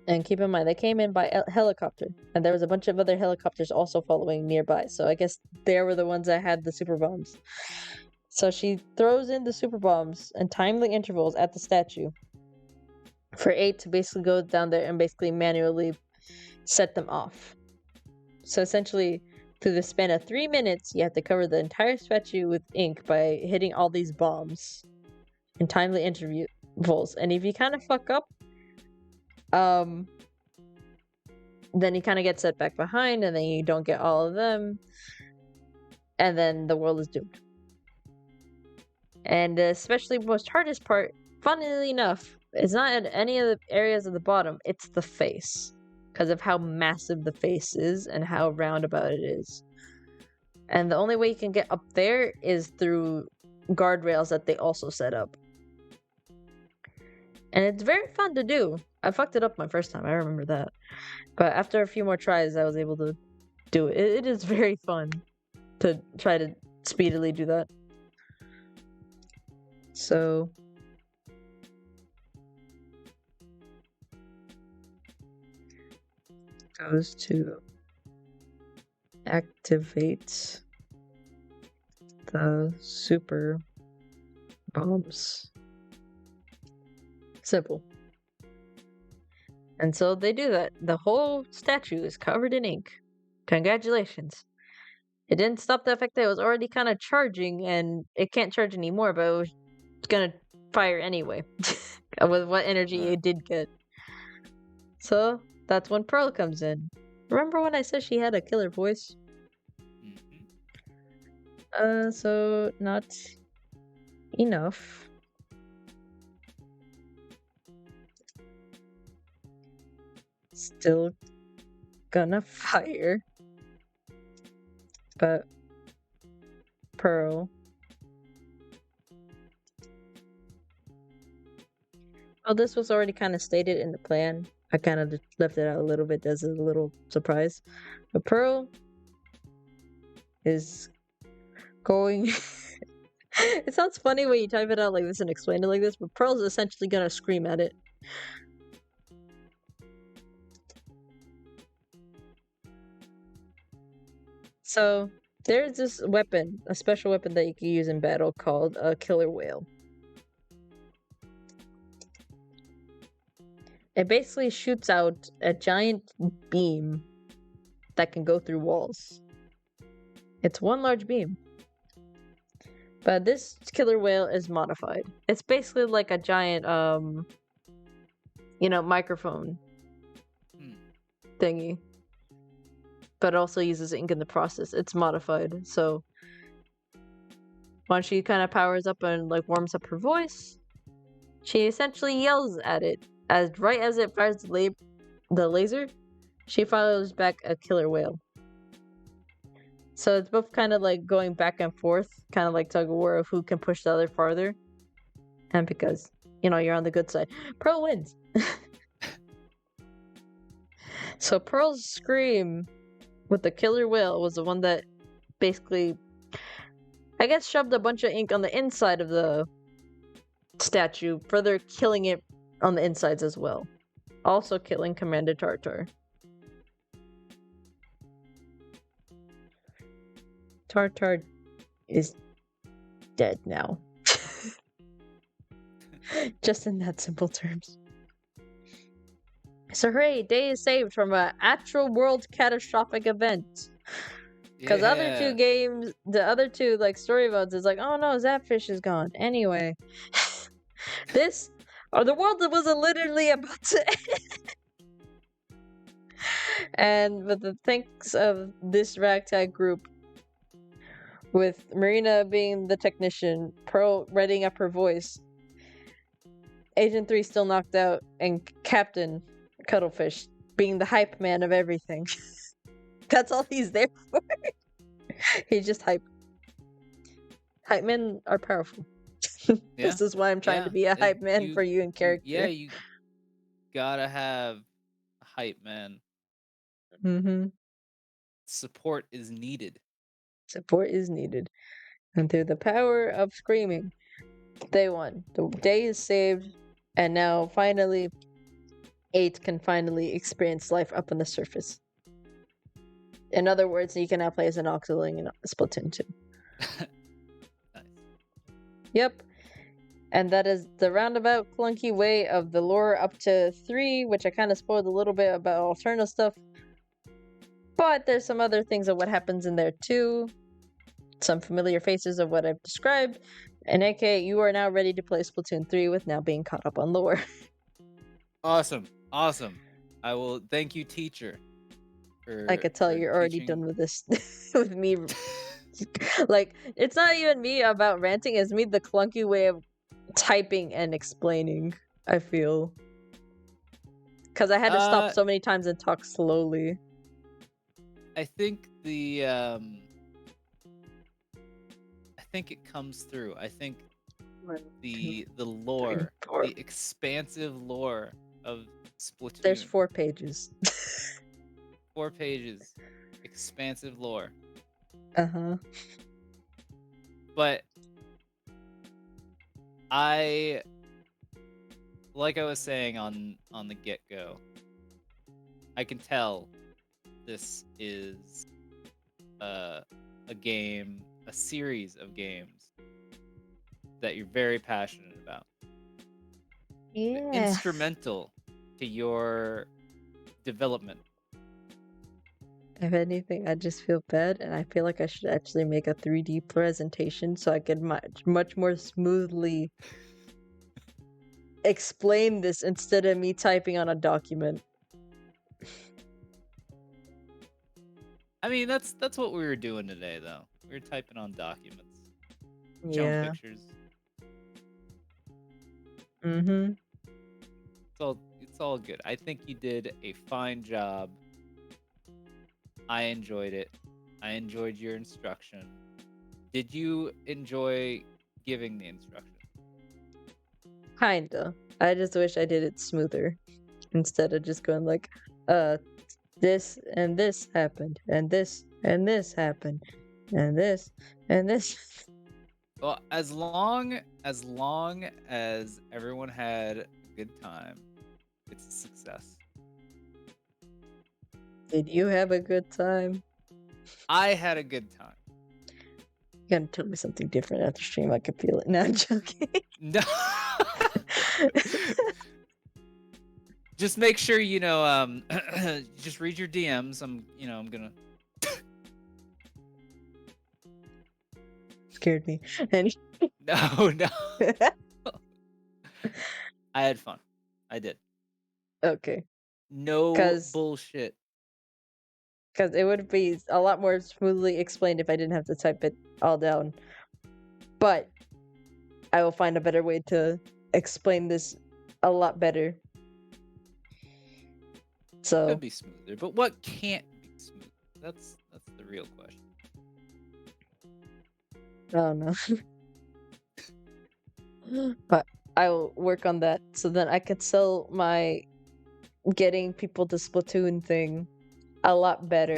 And keep in mind, they came in by helicopter, and there was a bunch of other helicopters also following nearby. So I guess they were the ones that had the super bombs. So she throws in the super bombs in timely intervals at the statue for 8 to basically go down there and basically manually set them off. So essentially, through the span of 3 minutes, you have to cover the entire statue with ink by hitting all these bombs in timely intervals. And if you kind of fuck up, then you kind of get set back behind, and then you don't get all of them, and then the world is doomed. And especially the most hardest part, funnily enough, is not at any of the areas at the bottom, it's the face. Because of how massive the face is and how roundabout it is. And the only way you can get up there is through guardrails that they also set up. And it's very fun to do. I fucked it up my first time, I remember that. But after a few more tries, I was able to do it. It is very fun to try to speedily do that. So... goes to activate the super bombs. Simple. And so they do that. The whole statue is covered in ink. Congratulations. It didn't stop the effect that it was already kind of charging, and it can't charge anymore, but it was gonna fire anyway. With what energy it did get. So, that's when Pearl comes in. Remember when I said she had a killer voice? So not enough. Still gonna fire. But Pearl. Well, this was already kind of stated in the plan. I kind of left it out a little bit as a little surprise. But Pearl is going... It sounds funny when you type it out like this and explain it like this, but Pearl's essentially gonna scream at it. So, there's this weapon, a special weapon that you can use in battle called a killer whale. It basically shoots out a giant beam that can go through walls. It's one large beam. But this killer whale is modified. It's basically like a giant, microphone thingy. But it also uses ink in the process. It's modified, so once she kind of powers up and warms up her voice, she essentially yells at it. Right as it fires the laser, she fires back a killer whale. So it's both kind of like going back and forth, kind of like tug of war of who can push the other farther. And because, you're on the good side. Pearl wins. So Pearl's scream with the killer whale was the one that basically, I guess, shoved a bunch of ink on the inside of the statue, further killing it on the insides as well. Also killing Commander Tartar. Tartar is dead now. Just in that simple terms. So hooray, day is saved from an actual world catastrophic event. Because the other two games, the other two like story modes is like, oh no, Zapfish is gone. Anyway. The world was literally about to end. And with the thanks of this ragtag group, with Marina being the technician, Pearl readying up her voice, Agent 3 still knocked out, and Captain Cuttlefish being the hype man of everything. That's all he's there for. He's just hype. Hype men are powerful. This is why I'm trying to be a hype man for you in character. Yeah, you gotta have a hype man. Mm-hmm. Support is needed. Support is needed. And through the power of screaming, they won. The day is saved, and now finally 8 can finally experience life up on the surface. In other words, you can now play as an Octoling in Splatoon 2. Nice. Yep. And that is the roundabout, clunky way of the lore up to 3, which I kind of spoiled a little bit about alternative stuff. But there's some other things of what happens in there too. Some familiar faces of what I've described. And AK, you are now ready to play Splatoon 3 with now being caught up on lore. Awesome. I will thank you, teacher. I could tell you're already done with this. With me. Like, it's not even me about ranting, it's me the clunky way of typing and explaining, I feel. Because I had to stop so many times and talk slowly. I think I think it comes through. I think the lore, the expansive lore of Splatoon. There's 4 pages. 4 pages. Expansive lore. Uh-huh. But like I was saying on the get-go, I can tell this is a game, a series of games that you're very passionate about. Yeah. Instrumental to your development. If anything, I just feel bad, and I feel like I should actually make a 3D presentation so I could much more smoothly explain this instead of me typing on a document. I mean, that's what we were doing today, though. We were typing on documents, showing pictures. Mm-hmm. It's all good. I think you did a fine job. I enjoyed it. I enjoyed your instruction. Did you enjoy giving the instruction? Kinda. I just wish I did it smoother instead of just going like, this and this happened, and this and this happened, and this and this. Well, as long as everyone had a good time, it's a success. Did you have a good time? I had a good time. You gotta tell me something different after stream. I can feel it. No, I'm joking. No. Just make sure just read your DMs. I'm gonna. Scared me. And No. I had fun. I did. Okay. No bullshit. Because it would be a lot more smoothly explained if I didn't have to type it all down. But I will find a better way to explain this a lot better. So Could be smoother, but what can't be smooth? That's the real question. don't know. But I will work on that so then I could sell my getting people to Splatoon thing a lot better.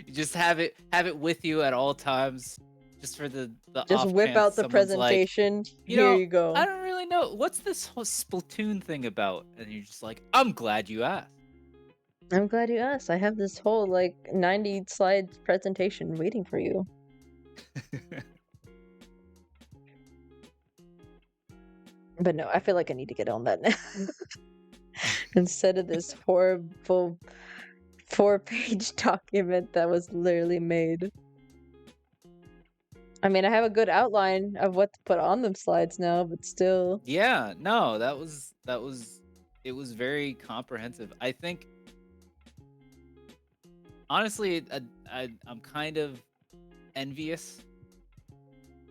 You just have it with you at all times, just for the Just off whip chance out the someone's like, presentation. you Here know, you go. I don't really know what's this whole Splatoon thing about, and you're just like, I'm glad you asked. I'm glad you asked. I have this whole like 90 slide presentation waiting for you. But no, I feel like I need to get on that now. Instead of this horrible 4-page document that was literally made. I mean, I have a good outline of what to put on them slides now, but still. Yeah, no, it was very comprehensive. I think honestly, I'm kind of envious,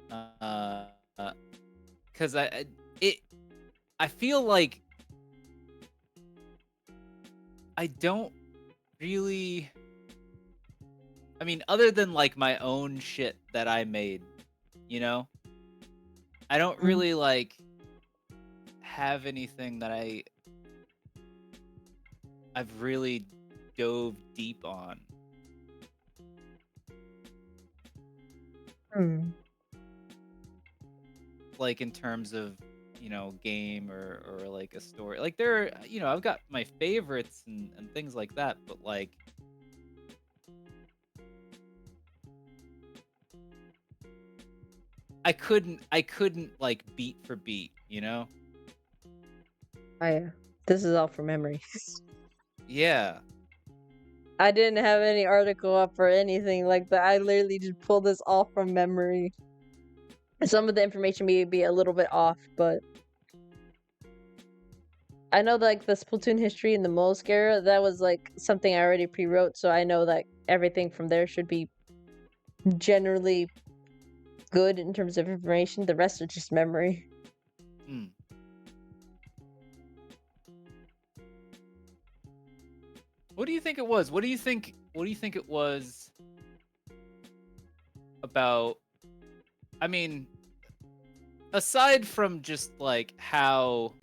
because I feel like I don't really. I mean, other than like my own shit that I made, you know, I don't really like have anything that I've really dove deep on. Like in terms of, game or like a story. Like there are, I've got my favorites and things like that, but like I couldn't like beat for beat, This is all from memory. Yeah. I didn't have any article up or anything like that. I literally just pulled this all from memory. Some of the information may be a little bit off, but I know like the Splatoon history and the Mollusk era, that was like something I already pre-wrote, so I know that everything from there should be generally good in terms of information. The rest are just memory. What do you think it was? What do you think it was about? I mean, aside from just like how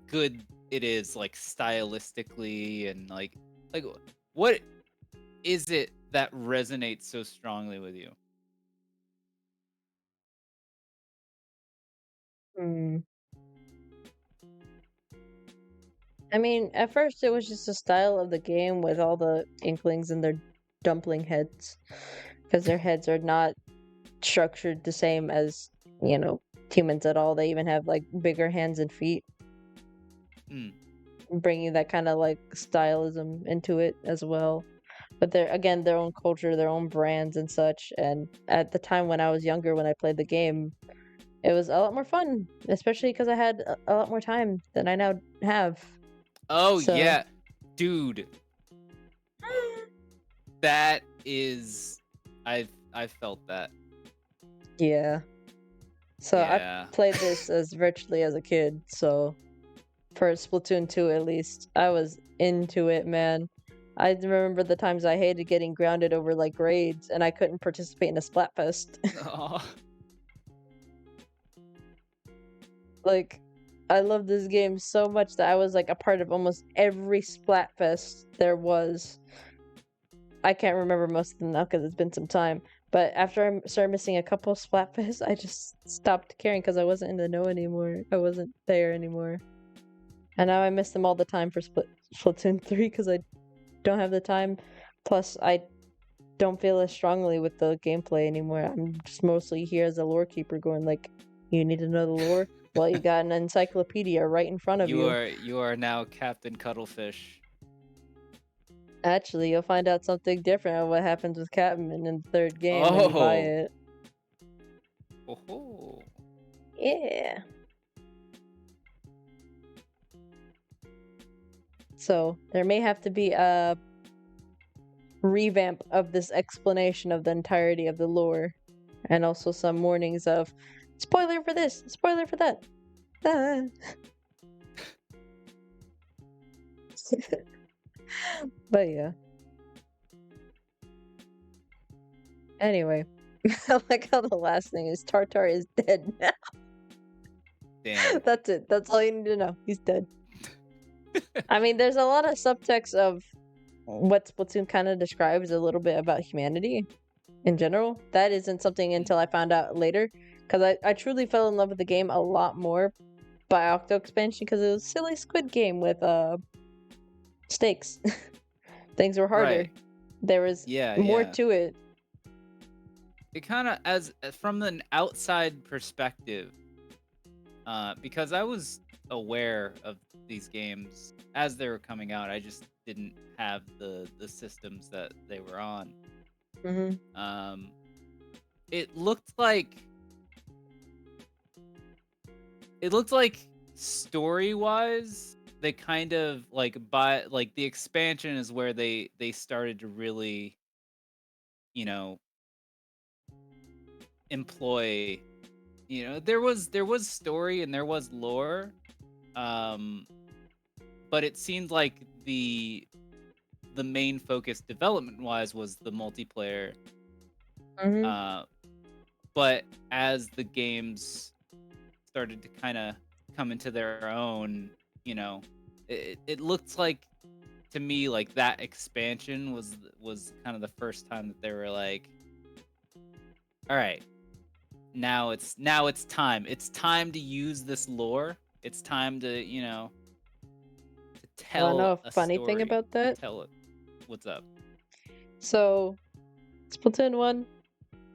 good it is, like stylistically, and like what is it that resonates so strongly with you? I mean, at first it was just the style of the game with all the Inklings and their dumpling heads, because their heads are not structured the same as, humans at all. They even have like bigger hands and feet, bringing that kind of like stylism into it as well. But they're again their own culture, their own brands and such. And at the time when I was younger, when I played the game, it was a lot more fun, especially because I had a lot more time than I now have. Oh yeah, dude. That is, I felt that. Yeah. So I played this as virtually as a kid, so for Splatoon 2 at least, I was into it, man. I remember the times I hated getting grounded over like grades and I couldn't participate in a Splatfest. Like, I love this game so much that I was like a part of almost every Splatfest there was. I can't remember most of them now because it's been some time. But after I started missing a couple Splatfests, I just stopped caring because I wasn't in the know anymore. I wasn't there anymore. And now I miss them all the time for Splatoon 3 because I don't have the time. Plus, I don't feel as strongly with the gameplay anymore. I'm just mostly here as a lore keeper going like, you need to know the lore? Well, you got an encyclopedia right in front of you. You are now Captain Cuttlefish. Actually, you'll find out something different of what happens with Catman in the third game when you buy it. Oh. Yeah. So, there may have to be a revamp of this explanation of the entirety of the lore. And also some warnings of, spoiler for this, spoiler for that. Ah. But yeah. Anyway, I like how the last thing is Tartar is dead now. Damn. That's it. That's all you need to know. He's dead. I mean, there's a lot of subtext of what Splatoon kind of describes a little bit about humanity in general. That isn't something until I found out later, because I truly fell in love with the game a lot more by Octo Expansion because it was a silly Squid Game with stakes. Things were harder. Right. There was more to it. It kind of, as from an outside perspective, because I was aware of these games as they were coming out. I just didn't have the systems that they were on. Mm-hmm. It looked like story-wise, they kind of like the expansion is where they started to really, you know, employ, you know, there was story and there was lore, but it seemed like the main focus development-wise was the multiplayer. Mm-hmm. But as the games started to kind of come into their own, you know, it looked like to me like that expansion was kind of the first time that they were like, all right, now it's time. It's time to use this lore. It's time to, you know, to tell Wanna know a funny story, thing about that? tell it. What's up? So, Splatoon 1,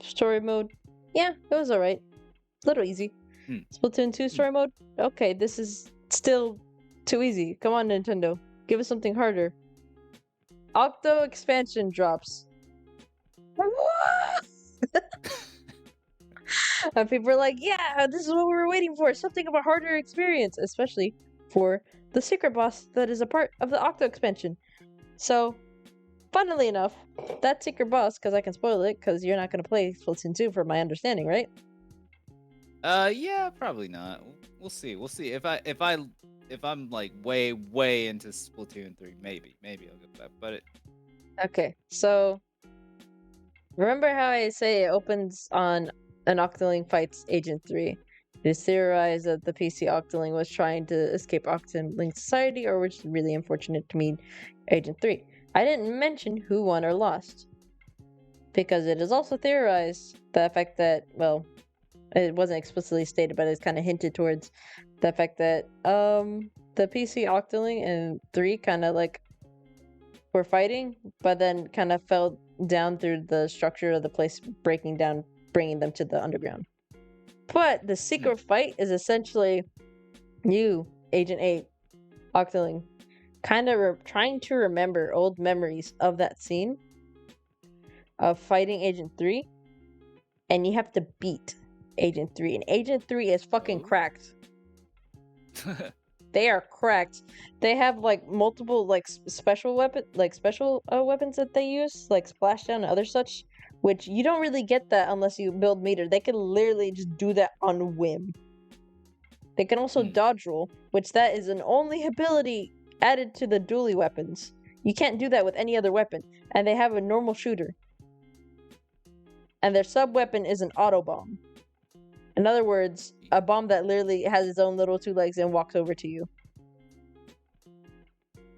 story mode, yeah, it was alright. A little easy. Splatoon 2 story mode, okay, this is still too easy. Come on, Nintendo. Give us something harder. Octo expansion drops. And people are like, yeah, this is what we were waiting for. Something of a harder experience, especially for the secret boss that is a part of the Octo expansion. So, funnily enough, that secret boss, because I can spoil it, because you're not going to play Splatoon 2 from my understanding, right? Yeah, probably not. We'll see. We'll see. If I'm like way into Splatoon 3, maybe I'll get that. But okay, so remember how I say it opens on an Octoling fights Agent 3? It is theorized that the PC Octoling was trying to escape Octoling society, or which is really unfortunate to meet Agent 3. I didn't mention who won or lost, because it is also theorized the fact that, well, it wasn't explicitly stated, but it's kind of hinted towards the fact that the PC Octoling and 3 kind of like were fighting, but then kind of fell down through the structure of the place breaking down, bringing them to the underground. But the secret fight is essentially you, Agent 8, Octoling, kind of trying to remember old memories of that scene of fighting Agent 3, and you have to beat Agent 3, and Agent 3 is fucking cracked. They are cracked. They have like multiple like special weapons that they use, like splashdown and other such, which you don't really get that unless you build meter. They can literally just do that on whim. They can also dodge roll, which that is an only ability added to the dually weapons. You can't do that with any other weapon, and they have a normal shooter. And their sub weapon is an auto bomb. In other words, a bomb that literally has its own little 2 legs and walks over to you.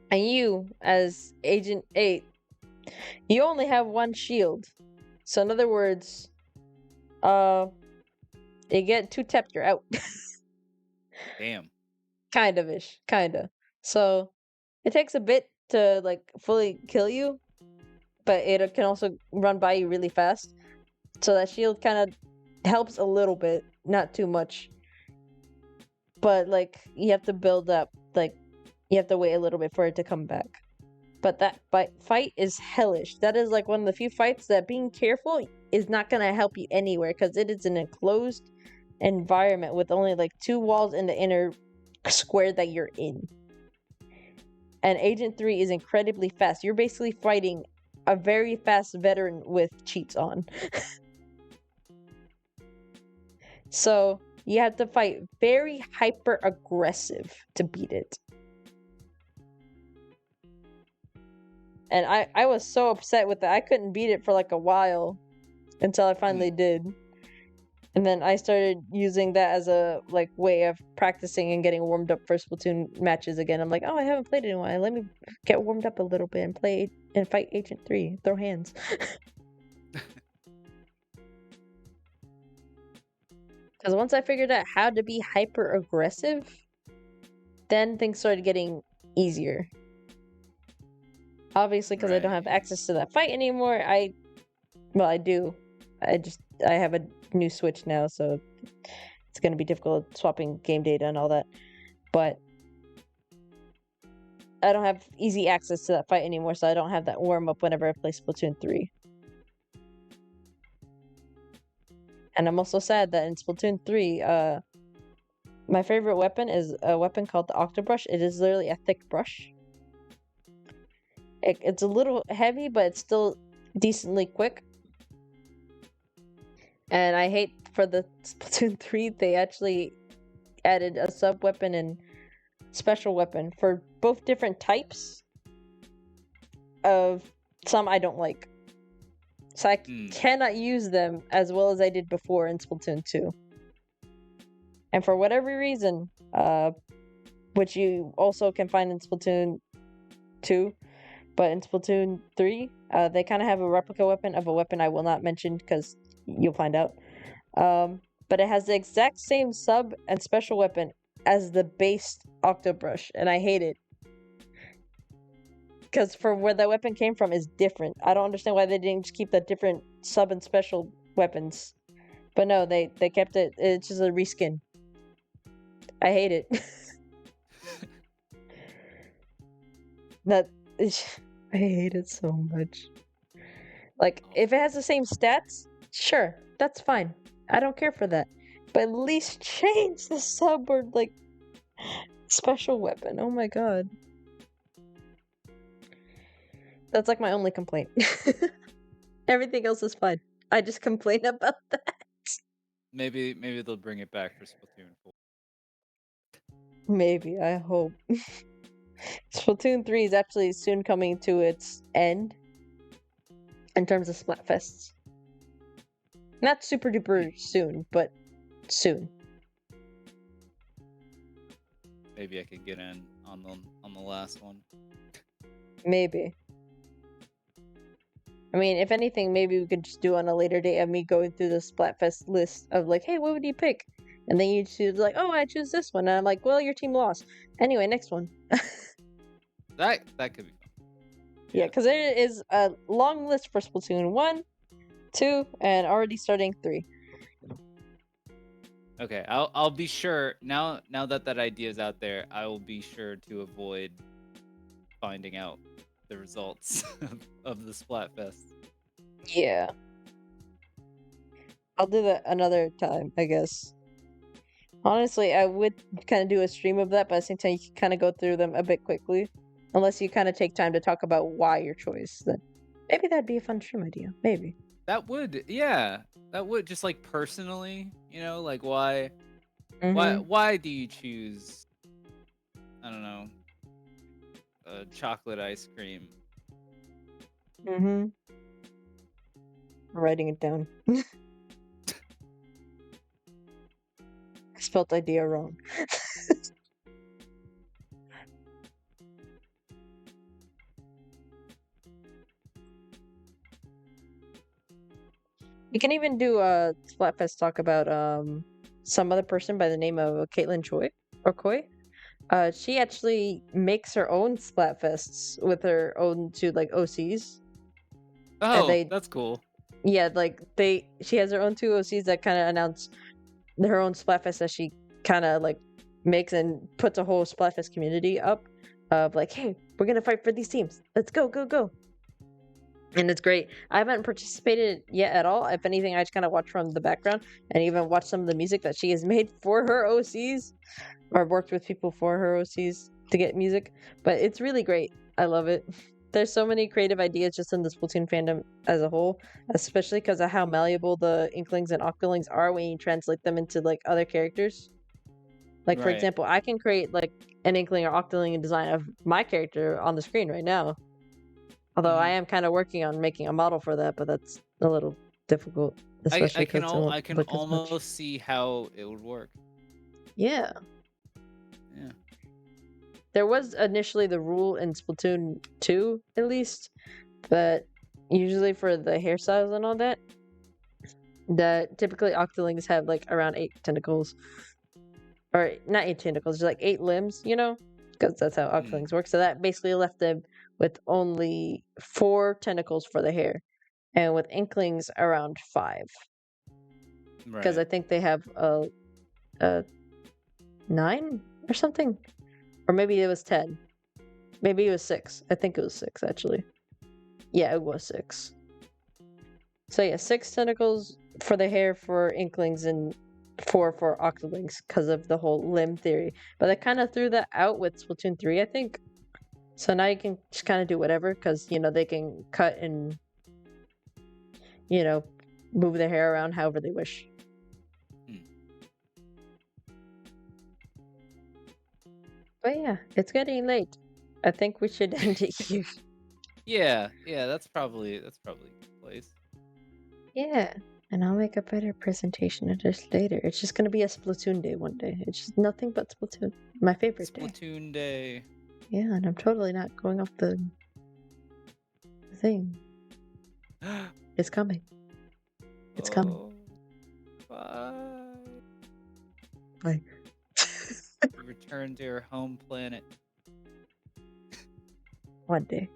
And you, as Agent 8, you only have 1 shield. So in other words, you get 2 tapped, you're out. Damn. Kind of-ish. Kinda. So, it takes a bit to, like, fully kill you, but it can also run by you really fast. So that shield kind of helps a little bit, not too much. But, like, you have to build up, like, you have to wait a little bit for it to come back. But that fight is hellish. That is, like, one of the few fights that being careful is not going to help you anywhere, because it is an enclosed environment with only, like, 2 walls in the inner square that you're in. And Agent 3 is incredibly fast. You're basically fighting a very fast veteran with cheats on. So, you have to fight very hyper aggressive to beat it. And I was so upset with that. I couldn't beat it for like a while. until I finally did. And then I started using that as a like way of practicing and getting warmed up for Splatoon matches again. I'm like, oh, I haven't played in a while. Let me get warmed up a little bit and play and fight Agent 3. Throw hands. Because once I figured out how to be hyper aggressive, then things started getting easier. Obviously, because I don't have access to that fight anymore. Well, I do. I have a new Switch now, so it's going to be difficult swapping game data and all that. But I don't have easy access to that fight anymore, so I don't have that warm up whenever I play Splatoon 3. And I'm also sad that in Splatoon 3, my favorite weapon is a weapon called the Octobrush. It is literally a thick brush. It's a little heavy, but it's still decently quick. And I hate for the Splatoon 3, they actually added a sub-weapon and special weapon for both different types of some I don't like. So I cannot use them as well as I did before in Splatoon 2. And for whatever reason, which you also can find in Splatoon 2, but in Splatoon 3, they kind of have a replica weapon of a weapon I will not mention because you'll find out. But it has the exact same sub and special weapon as the base Octobrush, and I hate it. Because for where that weapon came from is different. I don't understand why they didn't just keep the different sub and special weapons. But no, they kept it. It's just a reskin. I hate it. I hate it so much. Like, if it has the same stats, sure, that's fine. I don't care for that. But at least change the sub or, like, special weapon. Oh my god. That's like my only complaint. Everything else is fine. I just complain about that. Maybe they'll bring it back for Splatoon 4. Maybe, I hope. Splatoon 3 is actually soon coming to its end in terms of Splatfests. Not super duper soon, but soon. Maybe I could get in on the last one. Maybe. I mean, if anything, maybe we could just do on a later date of me going through the Splatfest list of like, hey, what would you pick? And then you choose like, oh, I choose this one. And I'm like, well, your team lost. Anyway, next one. That could be fun. Yeah, because there is a long list for Splatoon 1, 2, and already starting 3. Okay, I'll be sure now that idea is out there. I will be sure to avoid finding out the results of the Splatfest. Yeah. I'll do that another time, I guess. Honestly, I would kind of do a stream of that, but at the same time, you can kind of go through them a bit quickly. Unless you kind of take time to talk about why your choice. Then maybe that'd be a fun stream idea. Maybe. That would, yeah. That would just like personally, like why do you choose, I don't know, chocolate ice cream? I'm writing it down. I spelled idea wrong. We can even do a Splatfest talk about some other person by the name of Caitlin Choi or Koi. She actually makes her own Splatfests with her own two like OCs. Oh, that's cool. Yeah, like she has her own two OCs that kind of announce her own Splatfest that she kind of like makes and puts a whole Splatfest community up of like, hey, we're gonna fight for these teams. Let's go, go, go. And it's great. I haven't participated yet at all. If anything, I just kind of watch from the background and even watch some of the music that she has made for her OCs or worked with people for her OCs to get music. But it's really great. I love it. There's so many creative ideas just in the Splatoon fandom as a whole, especially because of how malleable the Inklings and Octolings are when you translate them into like other characters. Like, for example, I can create like an Inkling or Octoling design of my character on the screen right now. Although I am kind of working on making a model for that, but that's a little difficult, especially because I can almost see how it would work. Yeah. Yeah. There was initially the rule in Splatoon 2, at least, but usually for the hairstyles and all that, that typically Octolings have like around 8 tentacles. Or not 8 tentacles, just like 8 limbs, you know? Because that's how Octolings work. So that basically left them with only 4 tentacles for the hair. And with Inklings, around 5. Because I think they have a 9 or something. Or maybe it was 10. Maybe it was 6. I think it was 6, actually. Yeah, it was 6. So yeah, 6 tentacles for the hair for Inklings and 4 for Octolings because of the whole limb theory. But I kind of threw that out with Splatoon 3, I think. So now you can just kind of do whatever because, you know, they can cut and, you know, move their hair around however they wish. But yeah, it's getting late. I think we should end it here. Yeah, that's probably a good place. Yeah, and I'll make a better presentation of this later. It's just gonna be a Splatoon day one day. It's just nothing but Splatoon. My favorite day. Splatoon day. Yeah, and I'm totally not going off the thing. It's coming. It's coming. Bye. Bye. Return to your home planet. One day.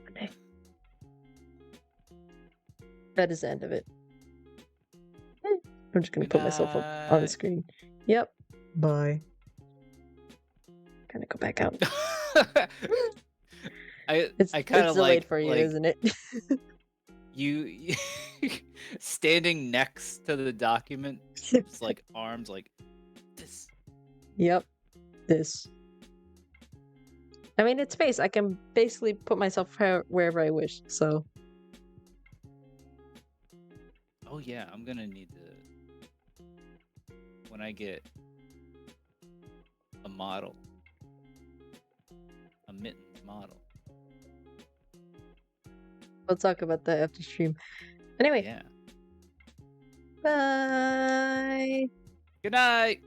One day. That is the end of it. I'm just gonna put myself up on the screen. Yep. Bye. Gonna go back out. I kind of delayed for you, isn't it? you standing next to the document, just like arms like this. Yep. This. I mean, it's space. I can basically put myself wherever I wish, so. Oh yeah, I'm gonna need to, when I get a model, a mittens model. We'll talk about that after stream. Anyway. Yeah. Bye. Good night.